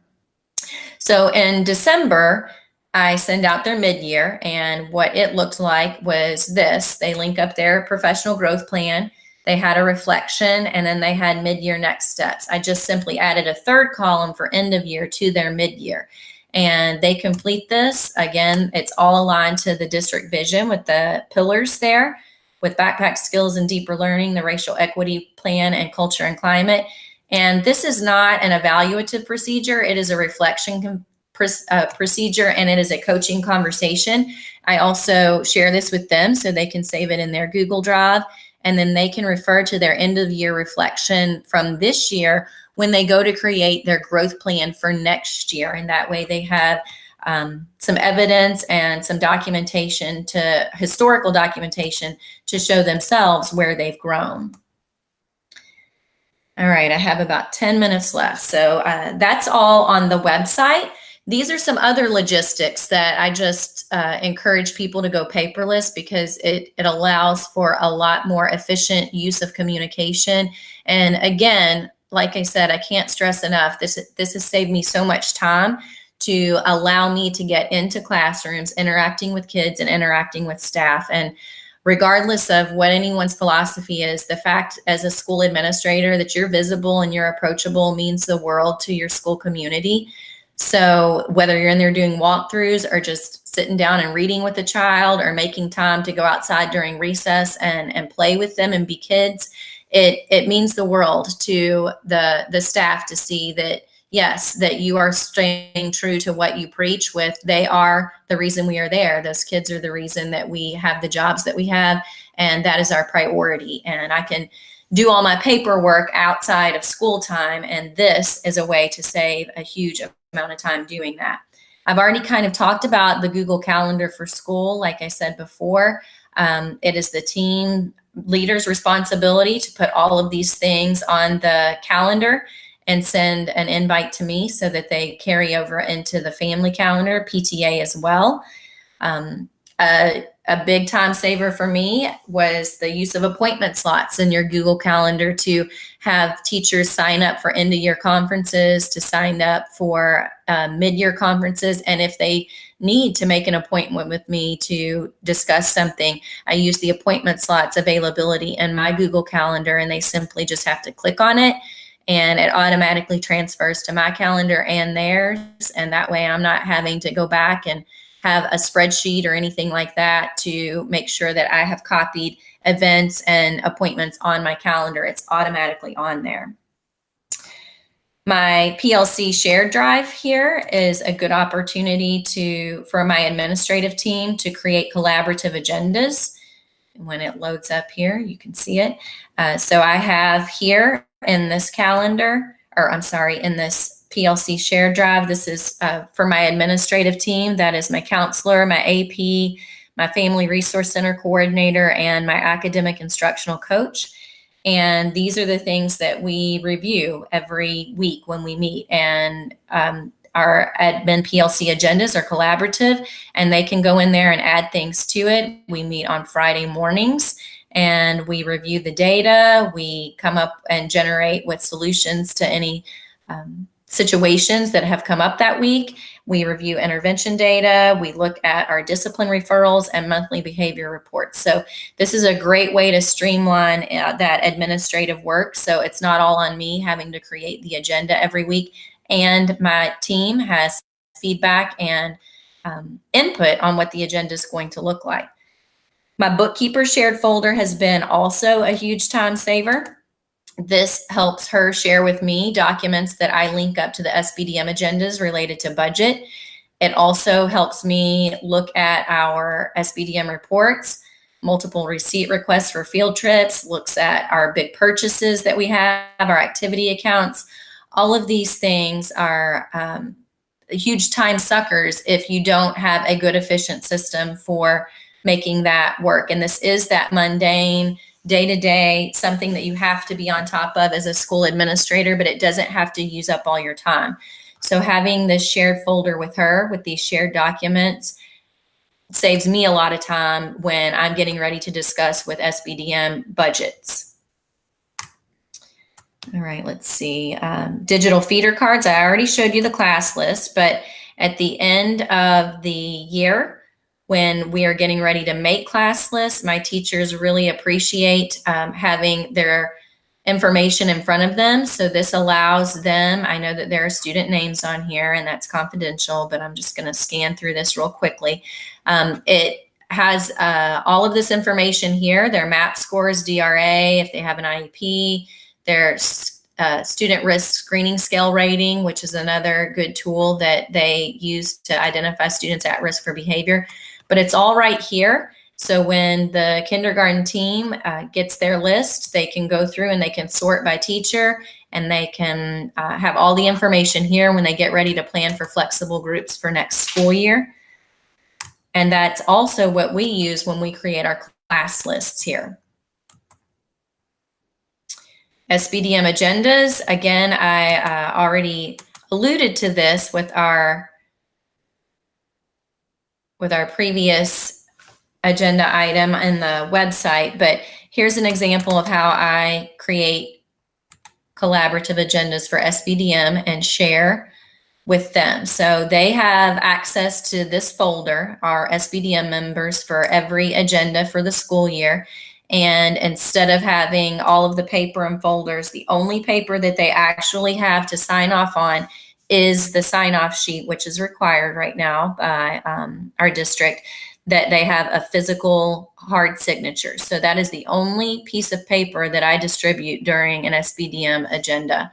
So in December, I send out their mid-year, and what it looked like was this. They link up their professional growth plan, they had a reflection, and then they had mid-year next steps. I just simply added a third column for end of year to their mid-year. And they complete this. Again, it's all aligned to the district vision with the pillars there, with backpack skills and deeper learning, the racial equity plan, and culture and climate. And this is not an evaluative procedure. It is a reflection procedure, and it is a coaching conversation. I also share this with them so they can save it in their Google Drive, and then they can refer to their end of year reflection from this year when they go to create their growth plan for next year. And that way they have some evidence and some documentation, to historical documentation, to show themselves where they've grown. All right, I have about 10 minutes left. So that's all on the website. These are some other logistics that I just encourage people to go paperless, because it allows for a lot more efficient use of communication. And again, like I said, I can't stress enough, this has saved me so much time to allow me to get into classrooms, interacting with kids and interacting with staff. And regardless of what anyone's philosophy is, the fact as a school administrator that you're visible and you're approachable means the world to your school community. So whether you're in there doing walkthroughs, or just sitting down and reading with a child, or making time to go outside during recess and play with them and be kids, it means the world to the staff to see that, yes, that you are staying true to what you preach with. They are the reason we are there. Those kids are the reason that we have the jobs that we have, and that is our priority. And I can do all my paperwork outside of school time, and this is a way to save a huge amount of time doing that. I've already kind of talked about the Google Calendar for school. Like I said before, it is the team leader's responsibility to put all of these things on the calendar and send an invite to me so that they carry over into the family calendar, PTA as well. A big time saver for me was the use of appointment slots in your Google Calendar, to have teachers sign up for end of year conferences, to sign up for mid-year conferences. And if they need to make an appointment with me to discuss something, I use the appointment slots availability in my Google Calendar, and they simply just have to click on it, and it automatically transfers to my calendar and theirs. And that way I'm not having to go back and have a spreadsheet or anything like that to make sure that I have copied events and appointments on my calendar. It's automatically on there. My PLC shared drive here is a good opportunity for my administrative team to create collaborative agendas. When it loads up here, you can see it. So I have here in this calendar, in this PLC shared drive, this is for my administrative team. That is my counselor, my AP, my family resource center coordinator, and my academic instructional coach. And these are the things that we review every week when we meet. And our admin PLC agendas are collaborative, and they can go in there and add things to it. We meet on Friday mornings and we review the data. We come up and generate with solutions to any situations that have come up that week. We review intervention data. We look at our discipline referrals and monthly behavior reports. So this is a great way to streamline that administrative work. So it's not all on me having to create the agenda every week. And my team has feedback and input on what the agenda is going to look like. My bookkeeper shared folder has been also a huge time saver. This helps her share with me documents that I link up to the Spdm agendas related to budget. It also helps me look at our Spdm reports, multiple receipt requests for field trips, looks at our big purchases that we have, our activity accounts. All of these things are huge time suckers if you don't have a good, efficient system for making that work. And this is that mundane, day-to-day, something that you have to be on top of as a school administrator, but it doesn't have to use up all your time. So having this shared folder with her, with these shared documents, saves me a lot of time when I'm getting ready to discuss with SBDM budgets. All right, let's see. Digital feeder cards. I already showed you the class list, but at the end of the year, when we are getting ready to make class lists, my teachers really appreciate having their information in front of them. So this allows them, I know that there are student names on here and that's confidential, but I'm just going to scan through this real quickly. It has all of this information here, their MAP scores, DRA, if they have an IEP, their student risk screening scale rating, which is another good tool that they use to identify students at risk for behavior. But it's all right here. So when the kindergarten team gets their list, they can go through and they can sort by teacher, and they can have all the information here when they get ready to plan for flexible groups for next school year. And that's also what we use when we create our class lists here. Spdm agendas, again, I already alluded to this with our previous agenda item in the website, but here's an example of how I create collaborative agendas for SBDM and share with them. So they have access to this folder, our SBDM members, for every agenda for the school year. And instead of having all of the paper and folders, the only paper that they actually have to sign off on is the sign-off sheet, which is required right now by our district, that they have a physical hard signature. So that is the only piece of paper that I distribute during an SBDM agenda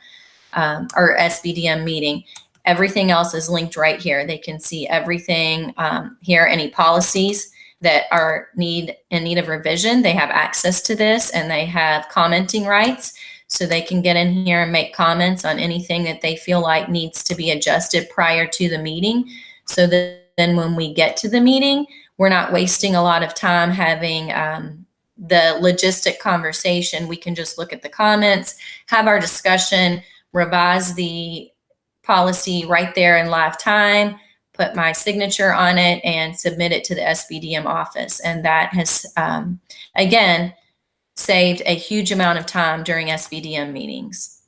or SBDM meeting. Everything else is linked right here. They can see everything here, any policies that are in need of revision. They have access to this, and they have commenting rights. So they can get in here and make comments on anything that they feel like needs to be adjusted prior to the meeting. So that then when we get to the meeting, we're not wasting a lot of time having the logistic conversation. We can just look at the comments, have our discussion, revise the policy right there in live time, put my signature on it, and submit it to the SBDM office. And that has, again, saved a huge amount of time during SBDM meetings.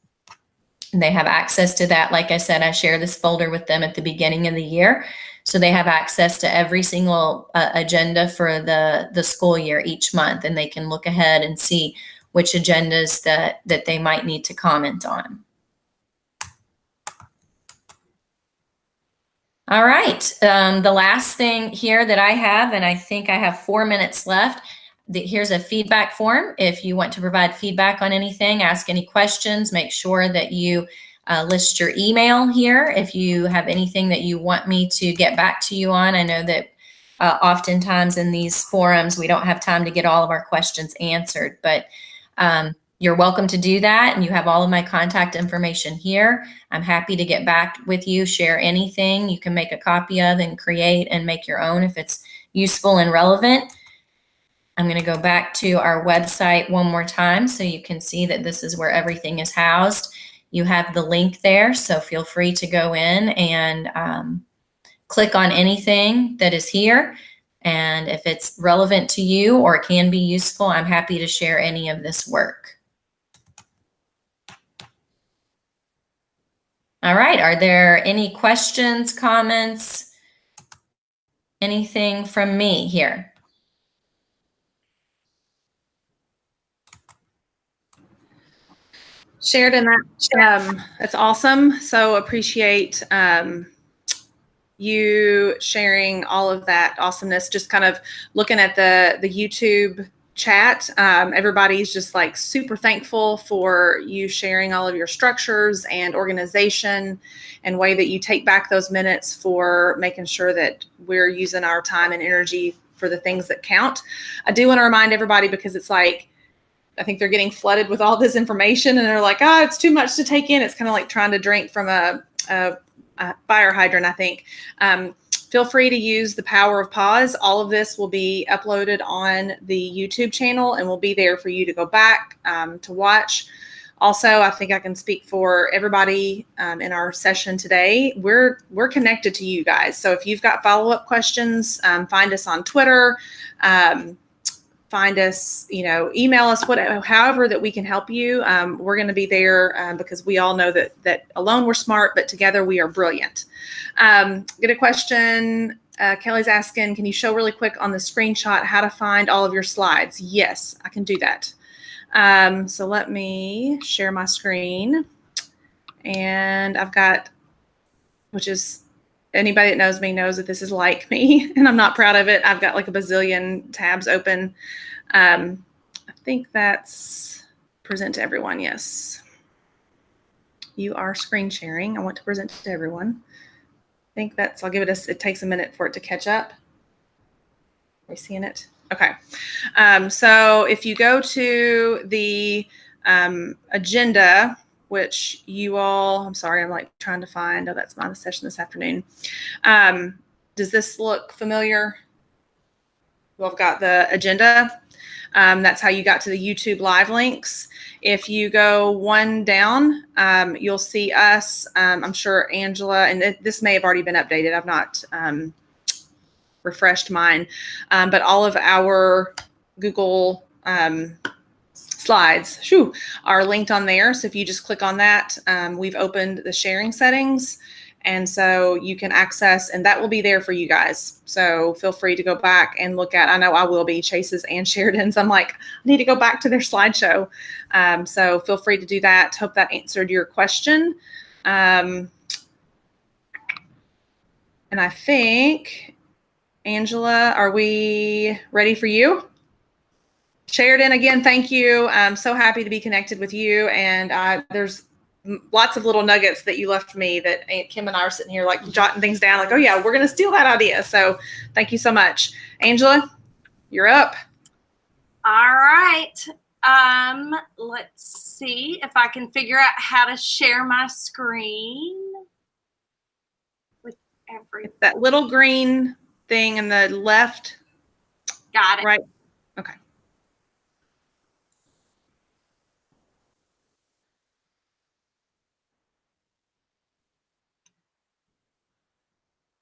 And they have access to that. Like I said, I share this folder with them at the beginning of the year. So they have access to every single agenda for the school year each month, and they can look ahead and see which agendas that they might need to comment on. All right, the last thing here that I have, and I think I have 4 minutes left, here's a feedback form. If you want to provide feedback on anything, ask any questions, make sure that you list your email here if you have anything that you want me to get back to you on. I know that oftentimes in these forums, we don't have time to get all of our questions answered, but you're welcome to do that. And you have all of my contact information here. I'm happy to get back with you, share anything you can make a copy of and create and make your own if it's useful and relevant. I'm going to go back to our website one more time so you can see that this is where everything is housed. You have the link there, so feel free to go in and click on anything that is here. And if it's relevant to you or can be useful, I'm happy to share any of this work. All right, are there any questions, comments, anything from me here? Sheridan, that's awesome. So appreciate you sharing all of that awesomeness. Just kind of looking at the YouTube chat, everybody's just like super thankful for you sharing all of your structures and organization and way that you take back those minutes for making sure that we're using our time and energy for the things that count. I do want to remind everybody, because it's like, I think they're getting flooded with all this information and they're like, it's too much to take in. It's kind of like trying to drink from a fire hydrant, I think. Feel free to use the power of pause. All of this will be uploaded on the YouTube channel and will be there for you to go back to watch. Also, I think I can speak for everybody in our session today. We're connected to you guys. So if you've got follow-up questions, find us on Twitter. Find us, email us, however that we can help you. We're going to be there because we all know that alone we're smart, but together we are brilliant. Get a question. Kelly's asking, can you show really quick on the screenshot how to find all of your slides? Yes, I can do that. So let me share my screen. And I've got, which is, anybody that knows me knows that this is like me, and I'm not proud of it. I've got like a bazillion tabs open. I think that's present to everyone. Yes. You are screen sharing. I want to present to everyone. I think that's, I'll give it it takes a minute for it to catch up. Are we seeing it? Okay. So if you go to the agenda, which you all, I'm sorry, I'm like trying to find, that's my session this afternoon. Does this look familiar? Well, I've got the agenda. That's how you got to the YouTube live links. If you go one down, you'll see us. I'm sure Angela, and this may have already been updated. I've not refreshed mine, but all of our Google slides are linked on there. So if you just click on that, we've opened the sharing settings. And so you can access, and that will be there for you guys. So feel free to go back and look at, I know I will be, Chase's and Sheridan's. I'm like, I need to go back to their slideshow. So feel free to do that. Hope that answered your question. And I think, Angela, are we ready for you? Sheridan, again, thank you. I'm so happy to be connected with you. And there's lots of little nuggets that you left me that Kim and I are sitting here like jotting things down like, oh yeah, we're going to steal that idea. So thank you so much. Angela, you're up. All right. Let's see if I can figure out how to share my screen with everything. That little green thing in the left. Got it. Right. Okay.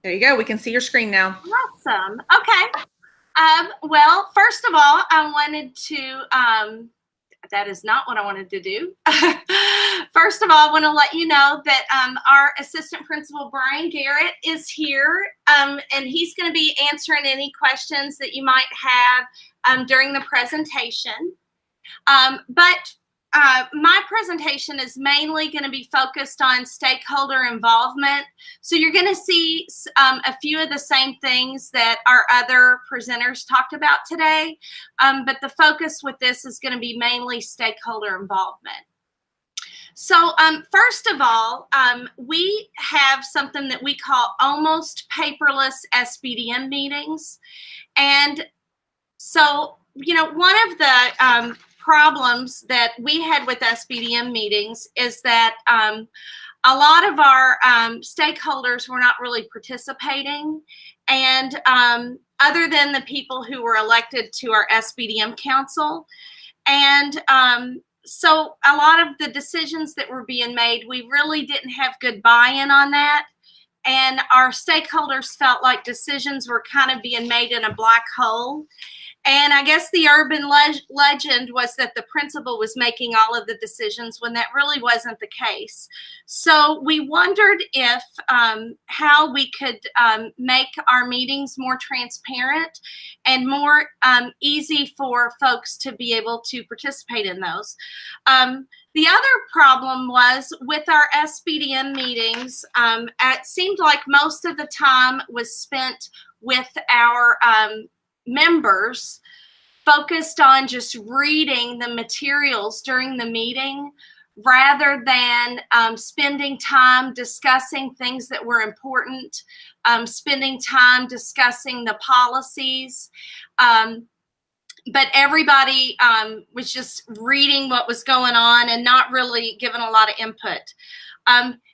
There you go. We can see your screen now. Awesome. Okay. Well, first of all, I wanted to, that is not what I wanted to do. First of all, I want to let you know that our assistant principal, Brian Garrett, is here, and he's going to be answering any questions that you might have during the presentation. But my presentation is mainly going to be focused on stakeholder involvement. So you're going to see a few of the same things that our other presenters talked about today. But the focus with this is going to be mainly stakeholder involvement. So first of all, we have something that we call almost paperless Spdm meetings. And so, one of the problems that we had with Spdm meetings is that a lot of our stakeholders were not really participating, and other than the people who were elected to our Spdm council. And So a lot of the decisions that were being made, we really didn't have good buy-in on that. And our stakeholders felt like decisions were kind of being made in a black hole. And I guess the urban legend was that the principal was making all of the decisions when that really wasn't the case. So we wondered if how we could make our meetings more transparent and more easy for folks to be able to participate in those. The other problem was with our SBDM meetings, it seemed like most of the time was spent with our members focused on just reading the materials during the meeting rather than spending time discussing things that were important, spending time discussing the policies. But everybody was just reading what was going on and not really giving a lot of input.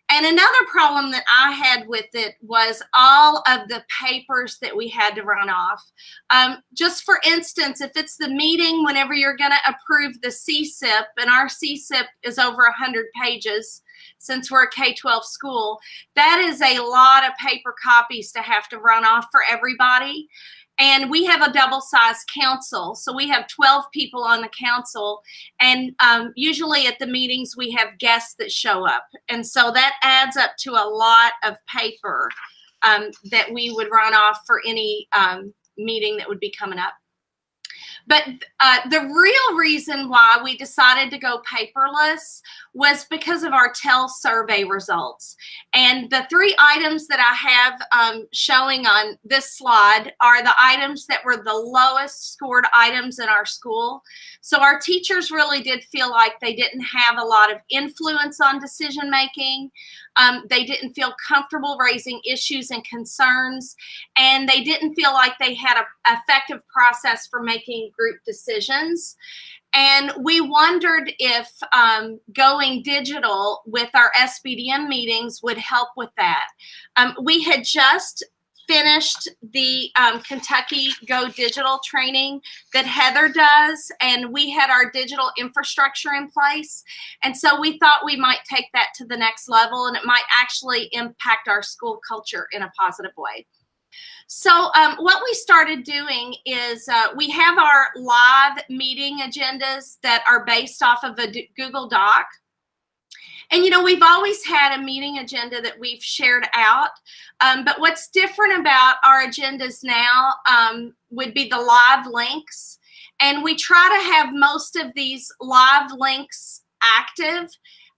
And another problem that I had with it was all of the papers that we had to run off. Just for instance, if it's the meeting whenever you're going to approve the CSIP, and our CSIP is over 100 pages since we're a K-12 school, that is a lot of paper copies to have to run off for everybody. And we have a double-sized council, so we have 12 people on the council, and usually at the meetings we have guests that show up, and so that adds up to a lot of paper that we would run off for any meeting that would be coming up. But the real reason why we decided to go paperless was because of our TEL survey results. And the 3 items that I have showing on this slide are the items that were the lowest scored items in our school. So our teachers really did feel like they didn't have a lot of influence on decision making. They didn't feel comfortable raising issues and concerns, and they didn't feel like they had an effective process for making group decisions. And we wondered if going digital with our SBDM meetings would help with that. We had just finished the Kentucky Go Digital training that Heather does, and we had our digital infrastructure in place. And so we thought we might take that to the next level, and it might actually impact our school culture in a positive way. So what we started doing is we have our live meeting agendas that are based off of a Google Doc. And, you know, we've always had a meeting agenda that we've shared out. But what's different about our agendas now would be the live links. And we try to have most of these live links active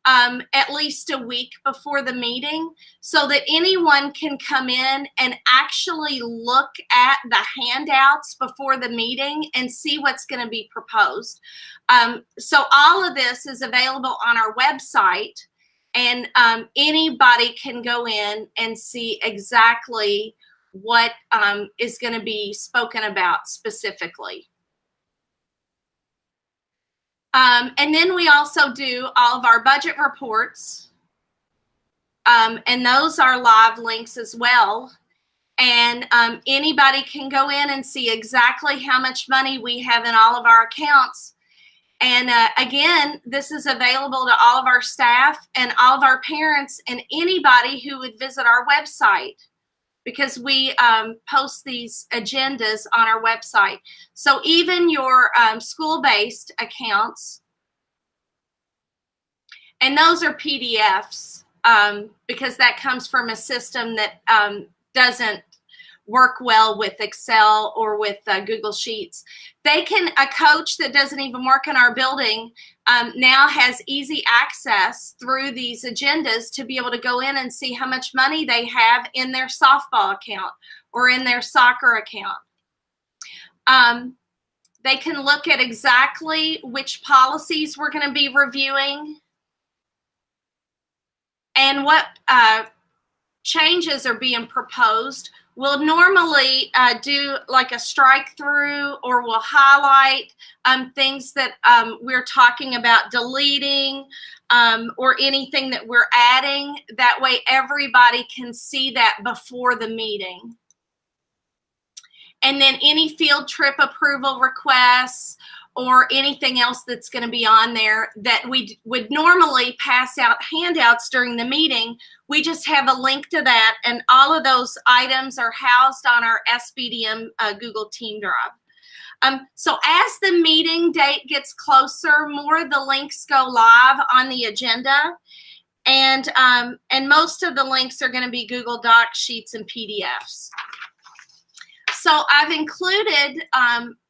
at least a week before the meeting so that anyone can come in and actually look at the handouts before the meeting and see what's going to be proposed. So all of this is available on our website, and anybody can go in and see exactly what is going to be spoken about specifically. And then we also do all of our budget reports, and those are live links as well. And anybody can go in and see exactly how much money we have in all of our accounts. And again, this is available to all of our staff and all of our parents and anybody who would visit our website, because we post these agendas on our website. So even your school-based accounts, and those are PDFs because that comes from a system that doesn't work well with Excel or with Google Sheets. A coach that doesn't even work in our building now has easy access through these agendas to be able to go in and see how much money they have in their softball account or in their soccer account. They can look at exactly which policies we're going to be reviewing and what changes are being proposed. We'll normally do like a strike through, or we'll highlight things that we're talking about deleting or anything that we're adding. That way everybody can see that before the meeting. And then any field trip approval requests or anything else that's going to be on there that we would normally pass out handouts during the meeting. We just have a link to that, and all of those items are housed on our Spdm Google Team Drive. So as the meeting date gets closer, more of the links go live on the agenda, and most of the links are going to be Google Docs, Sheets, and PDFs. So I've included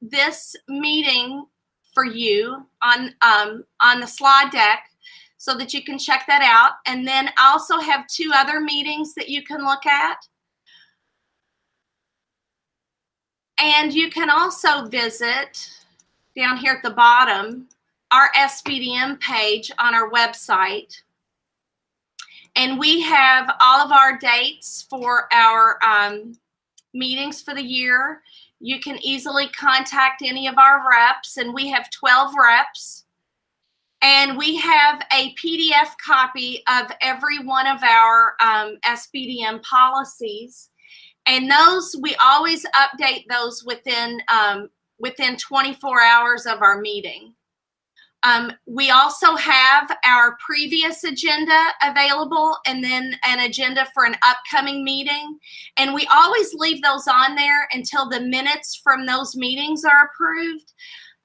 this meeting for you on the slide deck so that you can check that out. And then I also have 2 other meetings that you can look at. And you can also visit down here at the bottom our Spdm page on our website. And we have all of our dates for our meetings for the year. You can easily contact any of our reps, and we have 12 reps. And we have a PDF copy of every one of our Spdm policies. And those, we always update those within 24 hours of our meeting. We also have our previous agenda available, and then an agenda for an upcoming meeting. And we always leave those on there until the minutes from those meetings are approved.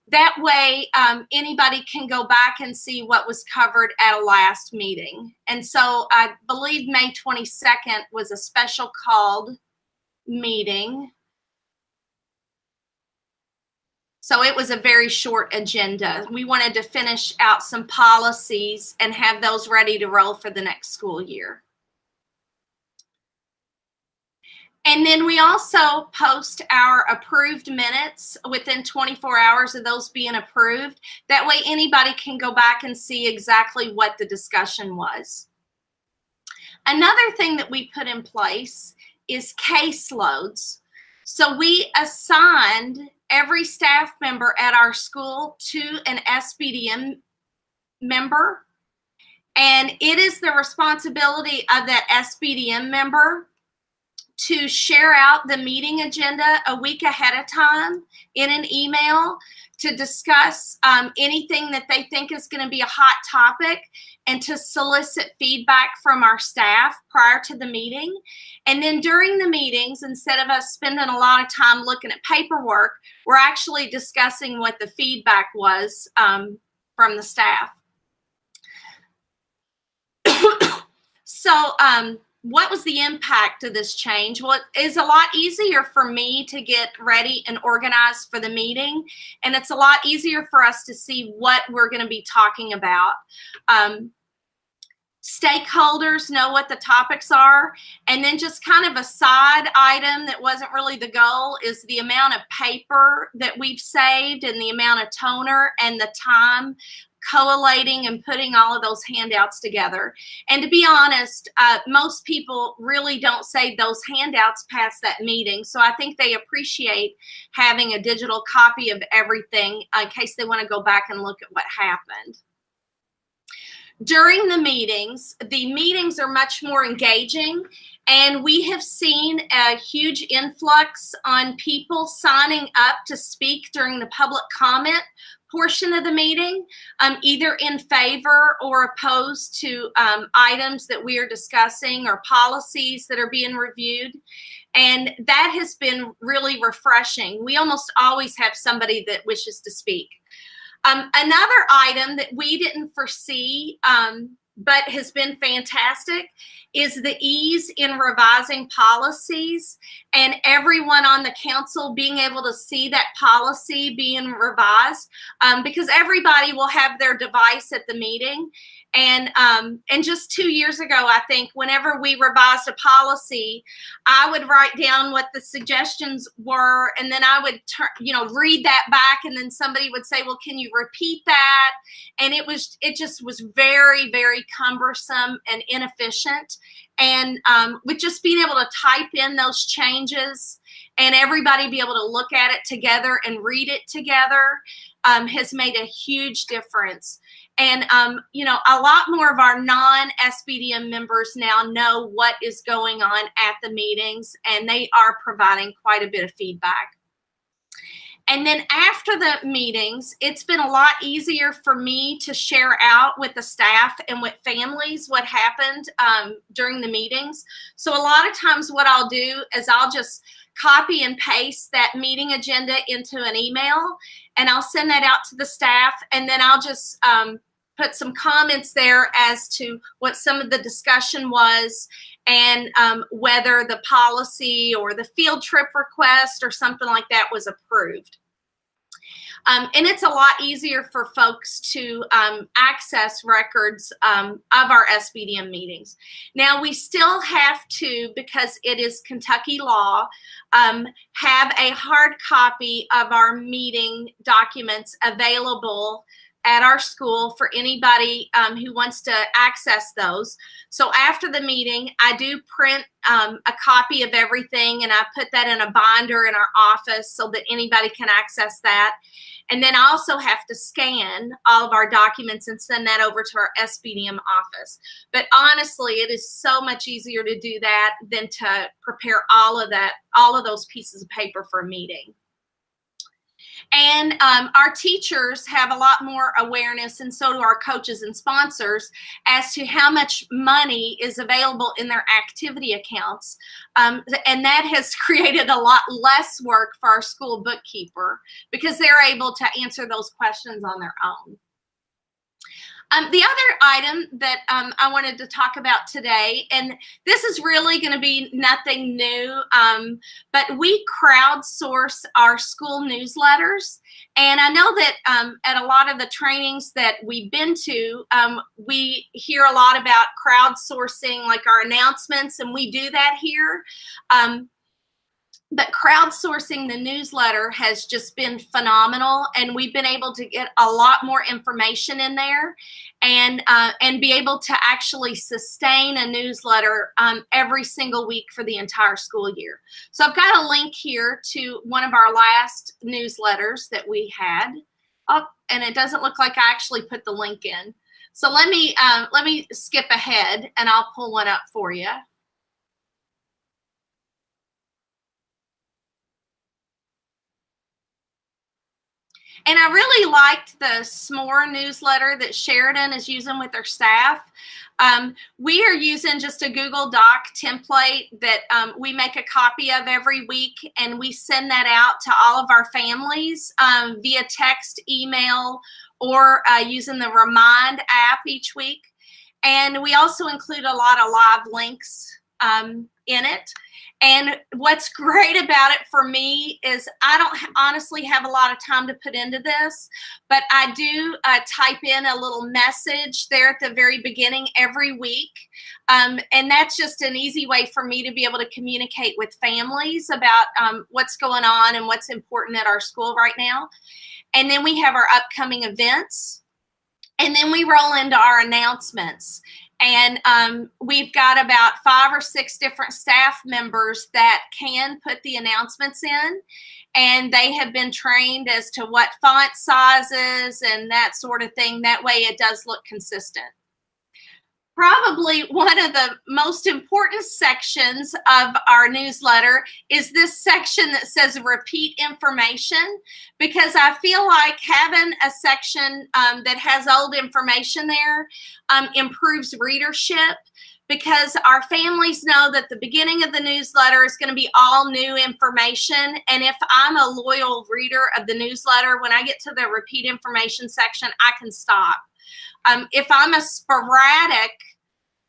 That way, anybody can go back and see what was covered at a last meeting. And so I believe May 22nd was a special called meeting. So it was a very short agenda. We wanted to finish out some policies and have those ready to roll for the next school year. And then we also post our approved minutes within 24 hours of those being approved. That way anybody can go back and see exactly what the discussion was. Another thing that we put in place is caseloads. So we assigned every staff member at our school to an Spdm member, and it is the responsibility of that Spdm member to share out the meeting agenda a week ahead of time in an email to discuss anything that they think is going to be a hot topic, and to solicit feedback from our staff prior to the meeting. And then during the meetings, instead of us spending a lot of time looking at paperwork, we're actually discussing what the feedback was from the staff. So what was the impact of this change? Well, it is a lot easier for me to get ready and organized for the meeting, and it's a lot easier for us to see what we're going to be talking about. Stakeholders know what the topics are, and then just kind of a side item that wasn't really the goal is the amount of paper that we've saved and the amount of toner and the time collating and putting all of those handouts together. And to be honest, most people really don't save those handouts past that meeting. So I think they appreciate having a digital copy of everything in case they want to go back and look at what happened. During the meetings are much more engaging, and we have seen a huge influx on people signing up to speak during the public comment portion of the meeting, either in favor or opposed to items that we are discussing or policies that are being reviewed. And that has been really refreshing. We almost always have somebody that wishes to speak. Another item that we didn't foresee, but has been fantastic, is the ease in revising policies and everyone on the council being able to see that policy being revised, because everybody will have their device at the meeting. And just 2 years ago, I think, whenever we revised a policy, I would write down what the suggestions were, and then I would read that back, and then somebody would say, well, can you repeat that? And it just was very, very cumbersome and inefficient. And with just being able to type in those changes and everybody be able to look at it together and read it together has made a huge difference. And, a lot more of our non-Spdm members now know what is going on at the meetings, and they are providing quite a bit of feedback. And then after the meetings, it's been a lot easier for me to share out with the staff and with families what happened during the meetings. So a lot of times what I'll do is I'll just copy and paste that meeting agenda into an email, and I'll send that out to the staff, and then I'll just put some comments there as to what some of the discussion was, and whether the policy or the field trip request or something like that was approved. And it's a lot easier for folks to access records of our SBDM meetings. Now, we still have to, because it is Kentucky law, have a hard copy of our meeting documents available at our school for anybody who wants to access those. So after the meeting, I do print a copy of everything, and I put that in a binder in our office so that anybody can access that. And then I also have to scan all of our documents and send that over to our SBDM office. But honestly, it is so much easier to do that than to prepare all of those pieces of paper for a meeting. And our teachers have a lot more awareness, and so do our coaches and sponsors, as to how much money is available in their activity accounts. And that has created a lot less work for our school bookkeeper, because they're able to answer those questions on their own. The other item that I wanted to talk about today, and this is really going to be nothing new, but we crowdsource our school newsletters. And I know that at a lot of the trainings that we've been to, we hear a lot about crowdsourcing, like our announcements, and we do that here. But crowdsourcing the newsletter has just been phenomenal, and we've been able to get a lot more information in there, and be able to actually sustain a newsletter every single week for the entire school year. So I've got a link here to one of our last newsletters that we had. Oh, and it doesn't look like I actually put the link in. So let me skip ahead, and I'll pull one up for you. And I really liked the SMORE newsletter that Sheridan is using with their staff. We are using just a Google Doc template that we make a copy of every week, and we send that out to all of our families via text, email, or using the Remind app each week. And we also include a lot of live links in it. And what's great about it for me is I don't honestly have a lot of time to put into this, but I do type in a little message there at the very beginning every week. And that's just an easy way for me to be able to communicate with families about what's going on and what's important at our school right now. And then we have our upcoming events. And then we roll into our announcements. And we've got about 5 or 6 different staff members that can put the announcements in. And they have been trained as to what font sizes and that sort of thing. That way it does look consistent. Probably one of the most important sections of our newsletter is this section that says repeat information, because I feel like having a section that has old information there improves readership, because our families know that the beginning of the newsletter is going to be all new information. And if I'm a loyal reader of the newsletter, when I get to the repeat information section, I can stop. If I'm a sporadic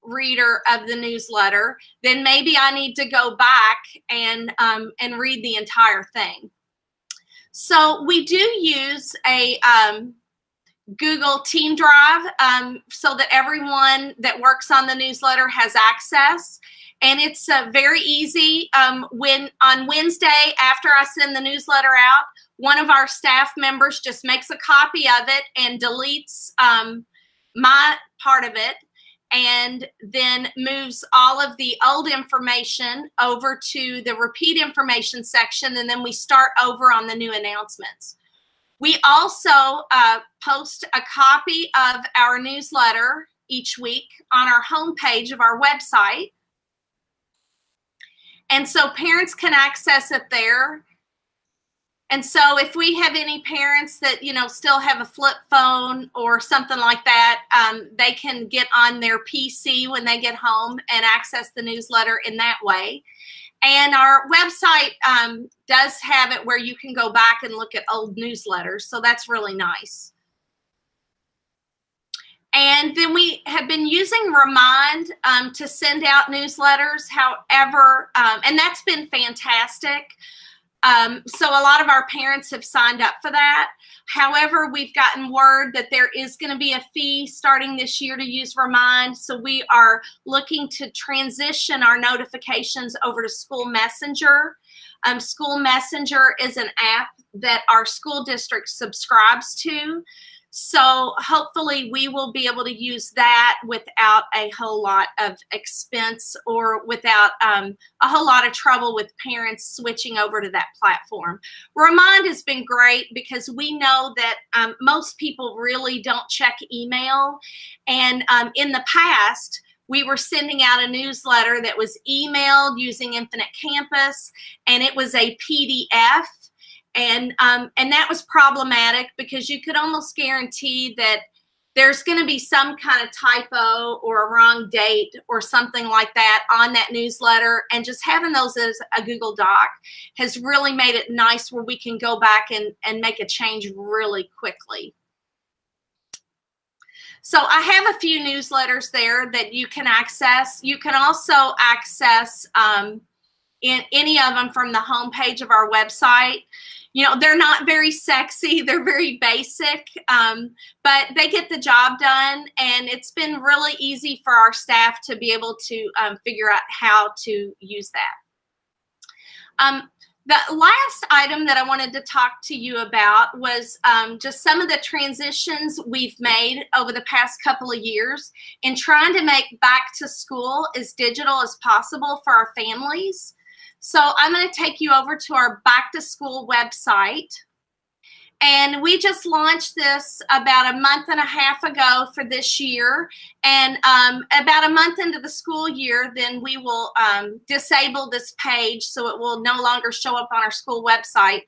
reader of the newsletter, then maybe I need to go back and read the entire thing. So we do use a Google Team Drive so that everyone that works on the newsletter has access. And it's very easy. When on Wednesday, after I send the newsletter out, one of our staff members just makes a copy of it and deletes my part of it, and then moves all of the old information over to the repeat information section, and then we start over on the new announcements. We also post a copy of our newsletter each week on our homepage of our website. And so parents can access it there. And so if we have any parents that, still have a flip phone or something like that, they can get on their PC when they get home and access the newsletter in that way. And our website does have it where you can go back and look at old newsletters. So that's really nice. And then we have been using Remind to send out newsletters. However, and that's been fantastic. So a lot of our parents have signed up for that. However, we've gotten word that there is going to be a fee starting this year to use Remind. So we are looking to transition our notifications over to School Messenger. School Messenger is an app that our school district subscribes to. So hopefully we will be able to use that without a whole lot of expense or without a whole lot of trouble with parents switching over to that platform. Remind has been great because we know that most people really don't check email. And in the past, we were sending out a newsletter that was emailed using Infinite Campus, and it was a PDF. And that was problematic because you could almost guarantee that there's going to be some kind of typo or a wrong date or something like that on that newsletter. And just having those as a Google Doc has really made it nice where we can go back and make a change really quickly. So I have a few newsletters there that you can access. You can also access in any of them from the homepage of our website. They're not very sexy. They're very basic, but they get the job done. And it's been really easy for our staff to be able to figure out how to use that. The last item that I wanted to talk to you about was just some of the transitions we've made over the past couple of years in trying to make back to school as digital as possible for our families. So I'm going to take you over to our back to school website. And we just launched this about a month and a half ago for this year. And about a month into the school year, then we will disable this page so it will no longer show up on our school website.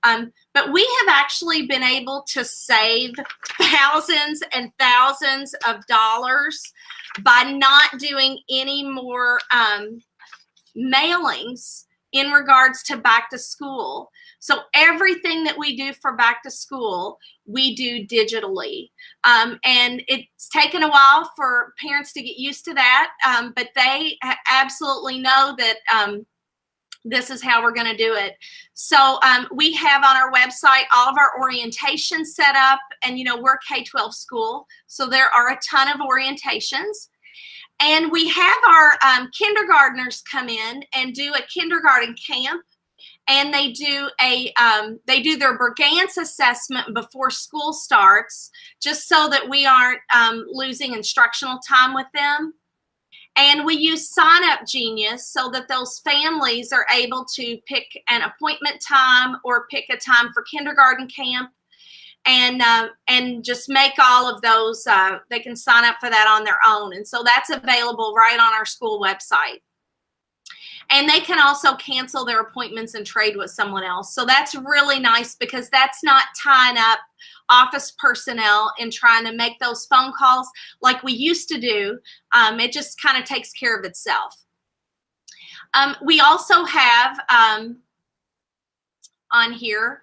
But we have actually been able to save thousands and thousands of dollars by not doing any more mailings in regards to back to school. So everything that we do for back to school, we do digitally. And it's taken a while for parents to get used to that, but they absolutely know that this is how we're going to do it. So we have on our website all of our orientations set up, and we're K-12 school, so there are a ton of orientations. And we have our kindergartners come in and do a kindergarten camp, and they do their Brigance assessment before school starts, just so that we aren't losing instructional time with them. And we use Sign Up Genius so that those families are able to pick an appointment time or pick a time for kindergarten camp. And just make all of those, they can sign up for that on their own. And so that's available right on our school website. And they can also cancel their appointments and trade with someone else. So that's really nice because that's not tying up office personnel and trying to make those phone calls like we used to do. It just kind of takes care of itself. We also have on here,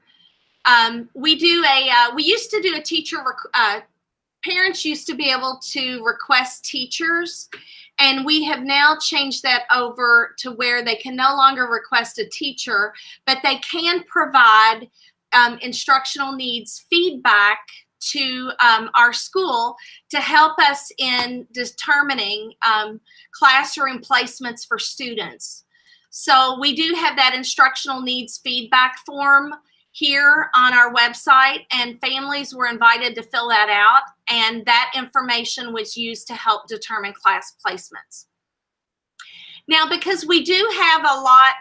we used to do a teacher, parents used to be able to request teachers, and we have now changed that over to where they can no longer request a teacher, but they can provide instructional needs feedback to our school to help us in determining classroom placements for students. So we do have that instructional needs feedback form here on our website, and families were invited to fill that out, and that information was used to help determine class placements. Now, because we do have a lot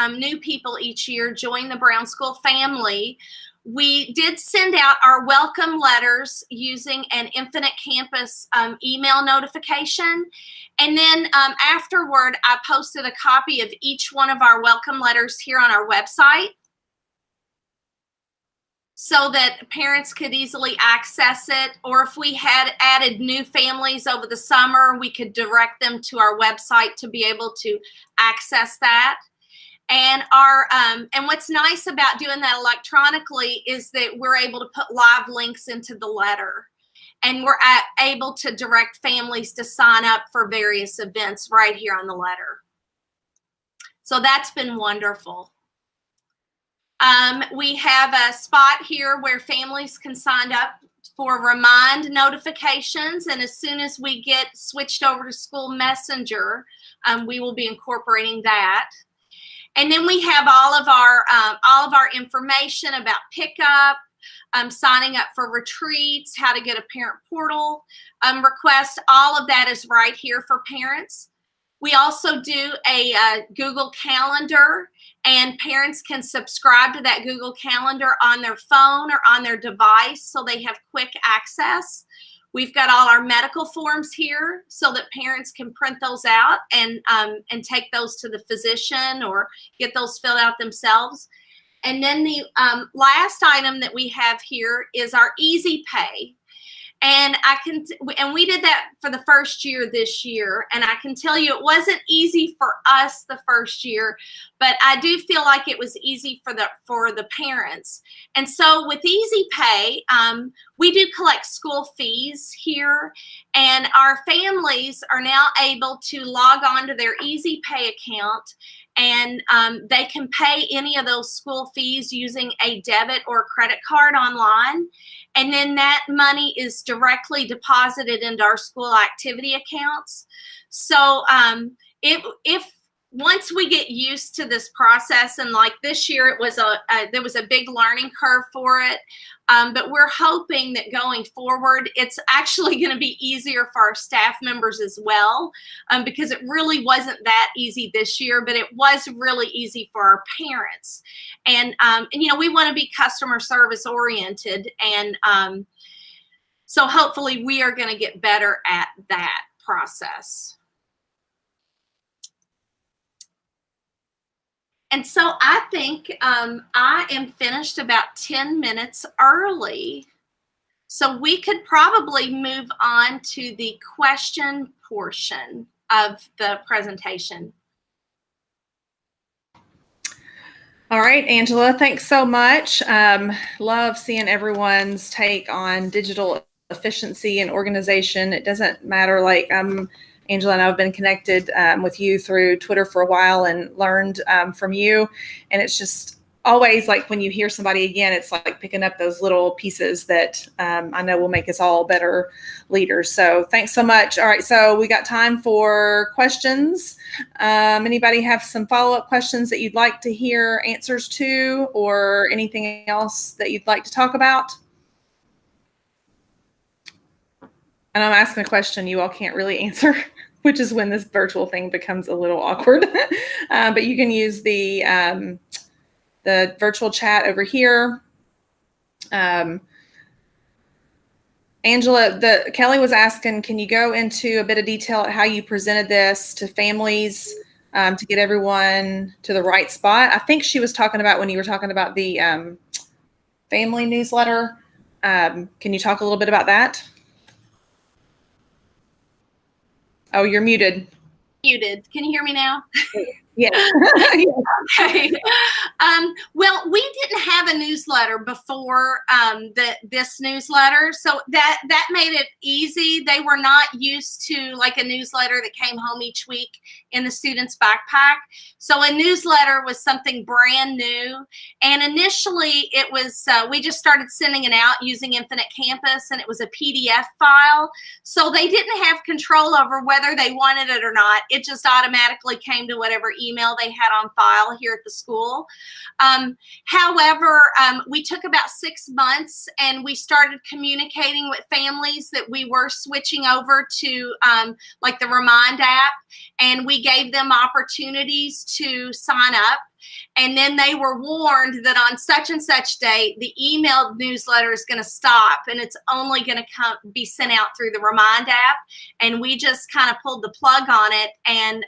of new people each year join the Brown School family, we did send out our welcome letters using an Infinite Campus email notification. And then afterward, I posted a copy of each one of our welcome letters here on our website. so that parents could easily access it. Or if we had added new families over the summer, we could direct them to our website to be able to access that. And and what's nice about doing that electronically is that we're able to put live links into the letter, and we're able to direct families to sign up for various events right here on the letter. So that's been wonderful. We have a spot here where families can sign up for remind notifications, and as soon as we get switched over to School Messenger, we will be incorporating that. And then we have all of our information about pickup, signing up for retreats, how to get a parent portal request. All of that is right here for parents. We also do a Google Calendar, and parents can subscribe to that Google Calendar on their phone or on their device so they have quick access. We've got all our medical forms here so that parents can print those out and take those to the physician or get those filled out themselves. And then the last item that we have here is our Easy Pay. And we did that for the first year this year. And I can tell you it wasn't easy for us the first year, but I do feel like it was easy for the parents. And so with Easy Pay, we do collect school fees here, and our families are now able to log on to their Easy Pay account, and they can pay any of those school fees using a debit or credit card online. And then that money is directly deposited into our school activity accounts. So if once we get used to this process, and like this year, it was there was a big learning curve for it. But we're hoping that going forward, it's actually going to be easier for our staff members as well, because it really wasn't that easy this year, but it was really easy for our parents. And you know, we want to be customer service oriented, and so hopefully we are going to get better at that process. And so I think I am finished about 10 minutes early. So we could probably move on to the question portion of the presentation. All right, Angela, thanks so much. Love seeing everyone's take on digital efficiency and organization. It doesn't matter, like Angela and I have been connected with you through Twitter for a while and learned from you. And it's just always like when you hear somebody again, it's like picking up those little pieces that I know will make us all better leaders. So thanks so much. All right, so we got time for questions. Anybody have some follow-up questions that you'd like to hear answers to, or anything else that you'd like to talk about? And I'm asking a question you all can't really answer, which is when this virtual thing becomes a little awkward. But you can use the virtual chat over here. Angela, Kelly was asking, can you go into a bit of detail at how you presented this to families to get everyone to the right spot? I think she was talking about when you were talking about the family newsletter. Can you talk a little bit about that? Oh, you're muted. Muted. Can you hear me now? Yeah. Okay. Well, we didn't have a newsletter before this newsletter, so that made it easy. They were not used to like a newsletter that came home each week in the student's backpack. So a newsletter was something brand new, and initially it was we just started sending it out using Infinite Campus, and it was a PDF file. So they didn't have control over whether they wanted it or not. It just automatically came to whatever email they had on file here at the school. However, we took about 6 months, and we started communicating with families that we were switching over to like the Remind app, and we gave them opportunities to sign up. And then they were warned that on such and such date, the email newsletter is going to stop, and it's only going to be sent out through the Remind app. And we just kind of pulled the plug on it. And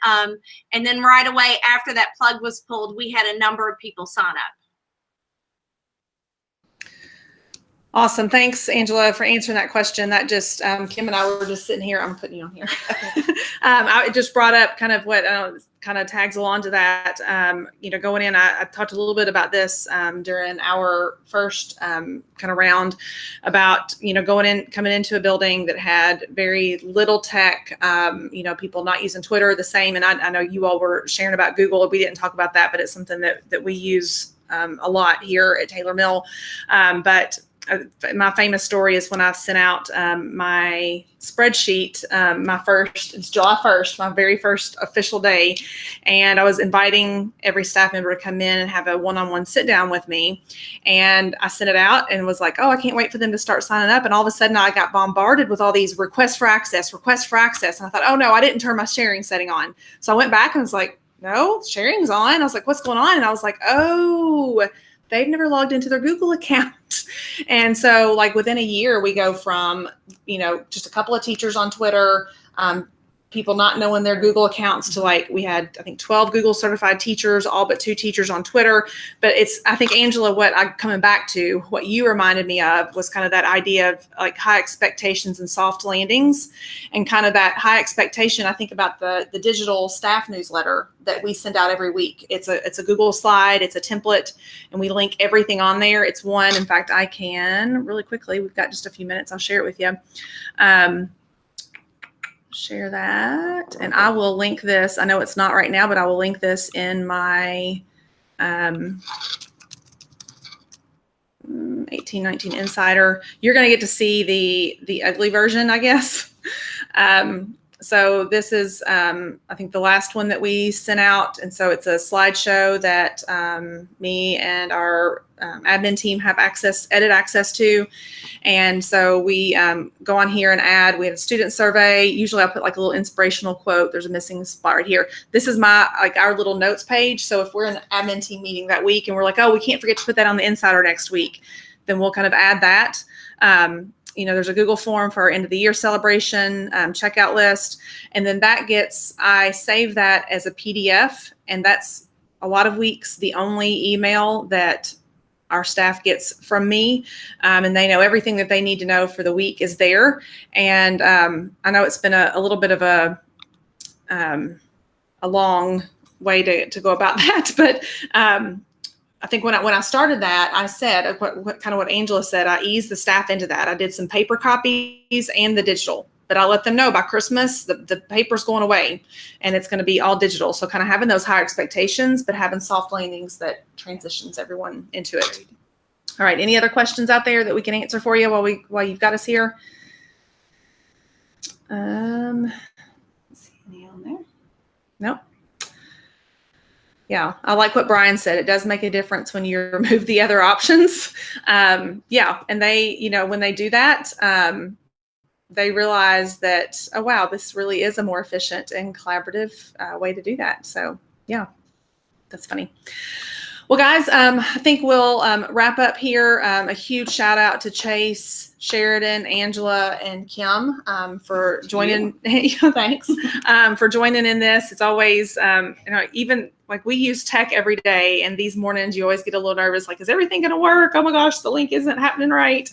then right away after that plug was pulled, we had a number of people sign up. Awesome. Thanks, Angela, for answering that question. That just, Kim and I were just sitting here. I'm putting you on here. I just brought up kind of what kind of tags along to that. Going in, I talked a little bit about this during our first kind of round about, coming into a building that had very little tech, people not using Twitter the same. And I know you all were sharing about Google. We didn't talk about that, but it's something that we use a lot here at Taylor Mill. But my famous story is when I sent out my spreadsheet, it's July 1st, my very first official day. And I was inviting every staff member to come in and have a one-on-one sit down with me. And I sent it out and was like, oh, I can't wait for them to start signing up. And all of a sudden I got bombarded with all these requests for access. And I thought, oh no, I didn't turn my sharing setting on. So I went back and was like, no, sharing's on. I was like, what's going on? And I was like, oh, they've never logged into their Google account. And so like within a year, we go from, just a couple of teachers on Twitter, people not knowing their Google accounts to like, we had, I think 12 Google certified teachers, all but 2 teachers on Twitter. But I think Angela, coming back to what you reminded me of was kind of that idea of like high expectations and soft landings, and kind of that high expectation. I think about the digital staff newsletter that we send out every week. It's a Google slide, it's a template, and we link everything on there. It's one, in fact, I can really quickly, we've got just a few minutes, I'll share it with you. Share that, and I will link this. I know it's not right now, but I will link this in my 1819 Insider. You're going to get to see the ugly version, I guess. So this is, I think, the last one that we sent out. And so it's a slideshow that me and our admin team have edit access to. And so we go on here and add, we have a student survey. Usually I'll put like a little inspirational quote. There's a missing spot right here. This is our little notes page. So if we're in an admin team meeting that week and we're like, oh, we can't forget to put that on the Insider next week, then we'll kind of add that. There's a Google form for our end of the year celebration, checkout list. And then I save that as a PDF. And that's a lot of weeks the only email that our staff gets from me. And they know everything that they need to know for the week is there. And I know it's been a little bit of a long way to go about that. But I think when I started that, I said what Angela said. I eased the staff into that. I did some paper copies and the digital, but I let them know by Christmas the paper's going away and it's going to be all digital. So kind of having those high expectations, but having soft landings that transitions everyone into it. All right. Any other questions out there that we can answer for you while you've got us here? Let's see, any on there? Nope. Yeah, I like what Brian said. It does make a difference when you remove the other options. And they, when they do that, they realize that, oh, wow, this really is a more efficient and collaborative way to do that. So, yeah, that's funny. Well, guys, I think we'll wrap up here. A huge shout out to Chase, Sheridan, Angela, and Kim for joining. Thanks for joining in this. It's always, even like we use tech every day, and these mornings you always get a little nervous, like, is everything going to work? Oh my gosh, the link isn't happening right.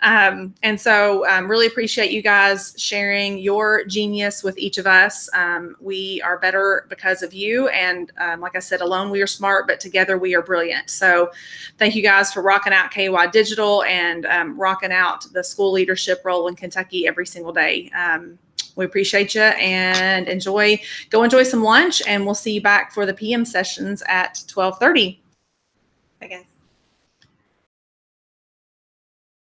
And so really appreciate you guys sharing your genius with each of us. We are better because of you. And like I said, alone we are smart, but together we are brilliant. So thank you guys for rocking out KY Digital and rocking out the school leadership role in Kentucky every single day. We appreciate you and go enjoy some lunch, and we'll see you back for the PM sessions at 12:30. Bye, guys.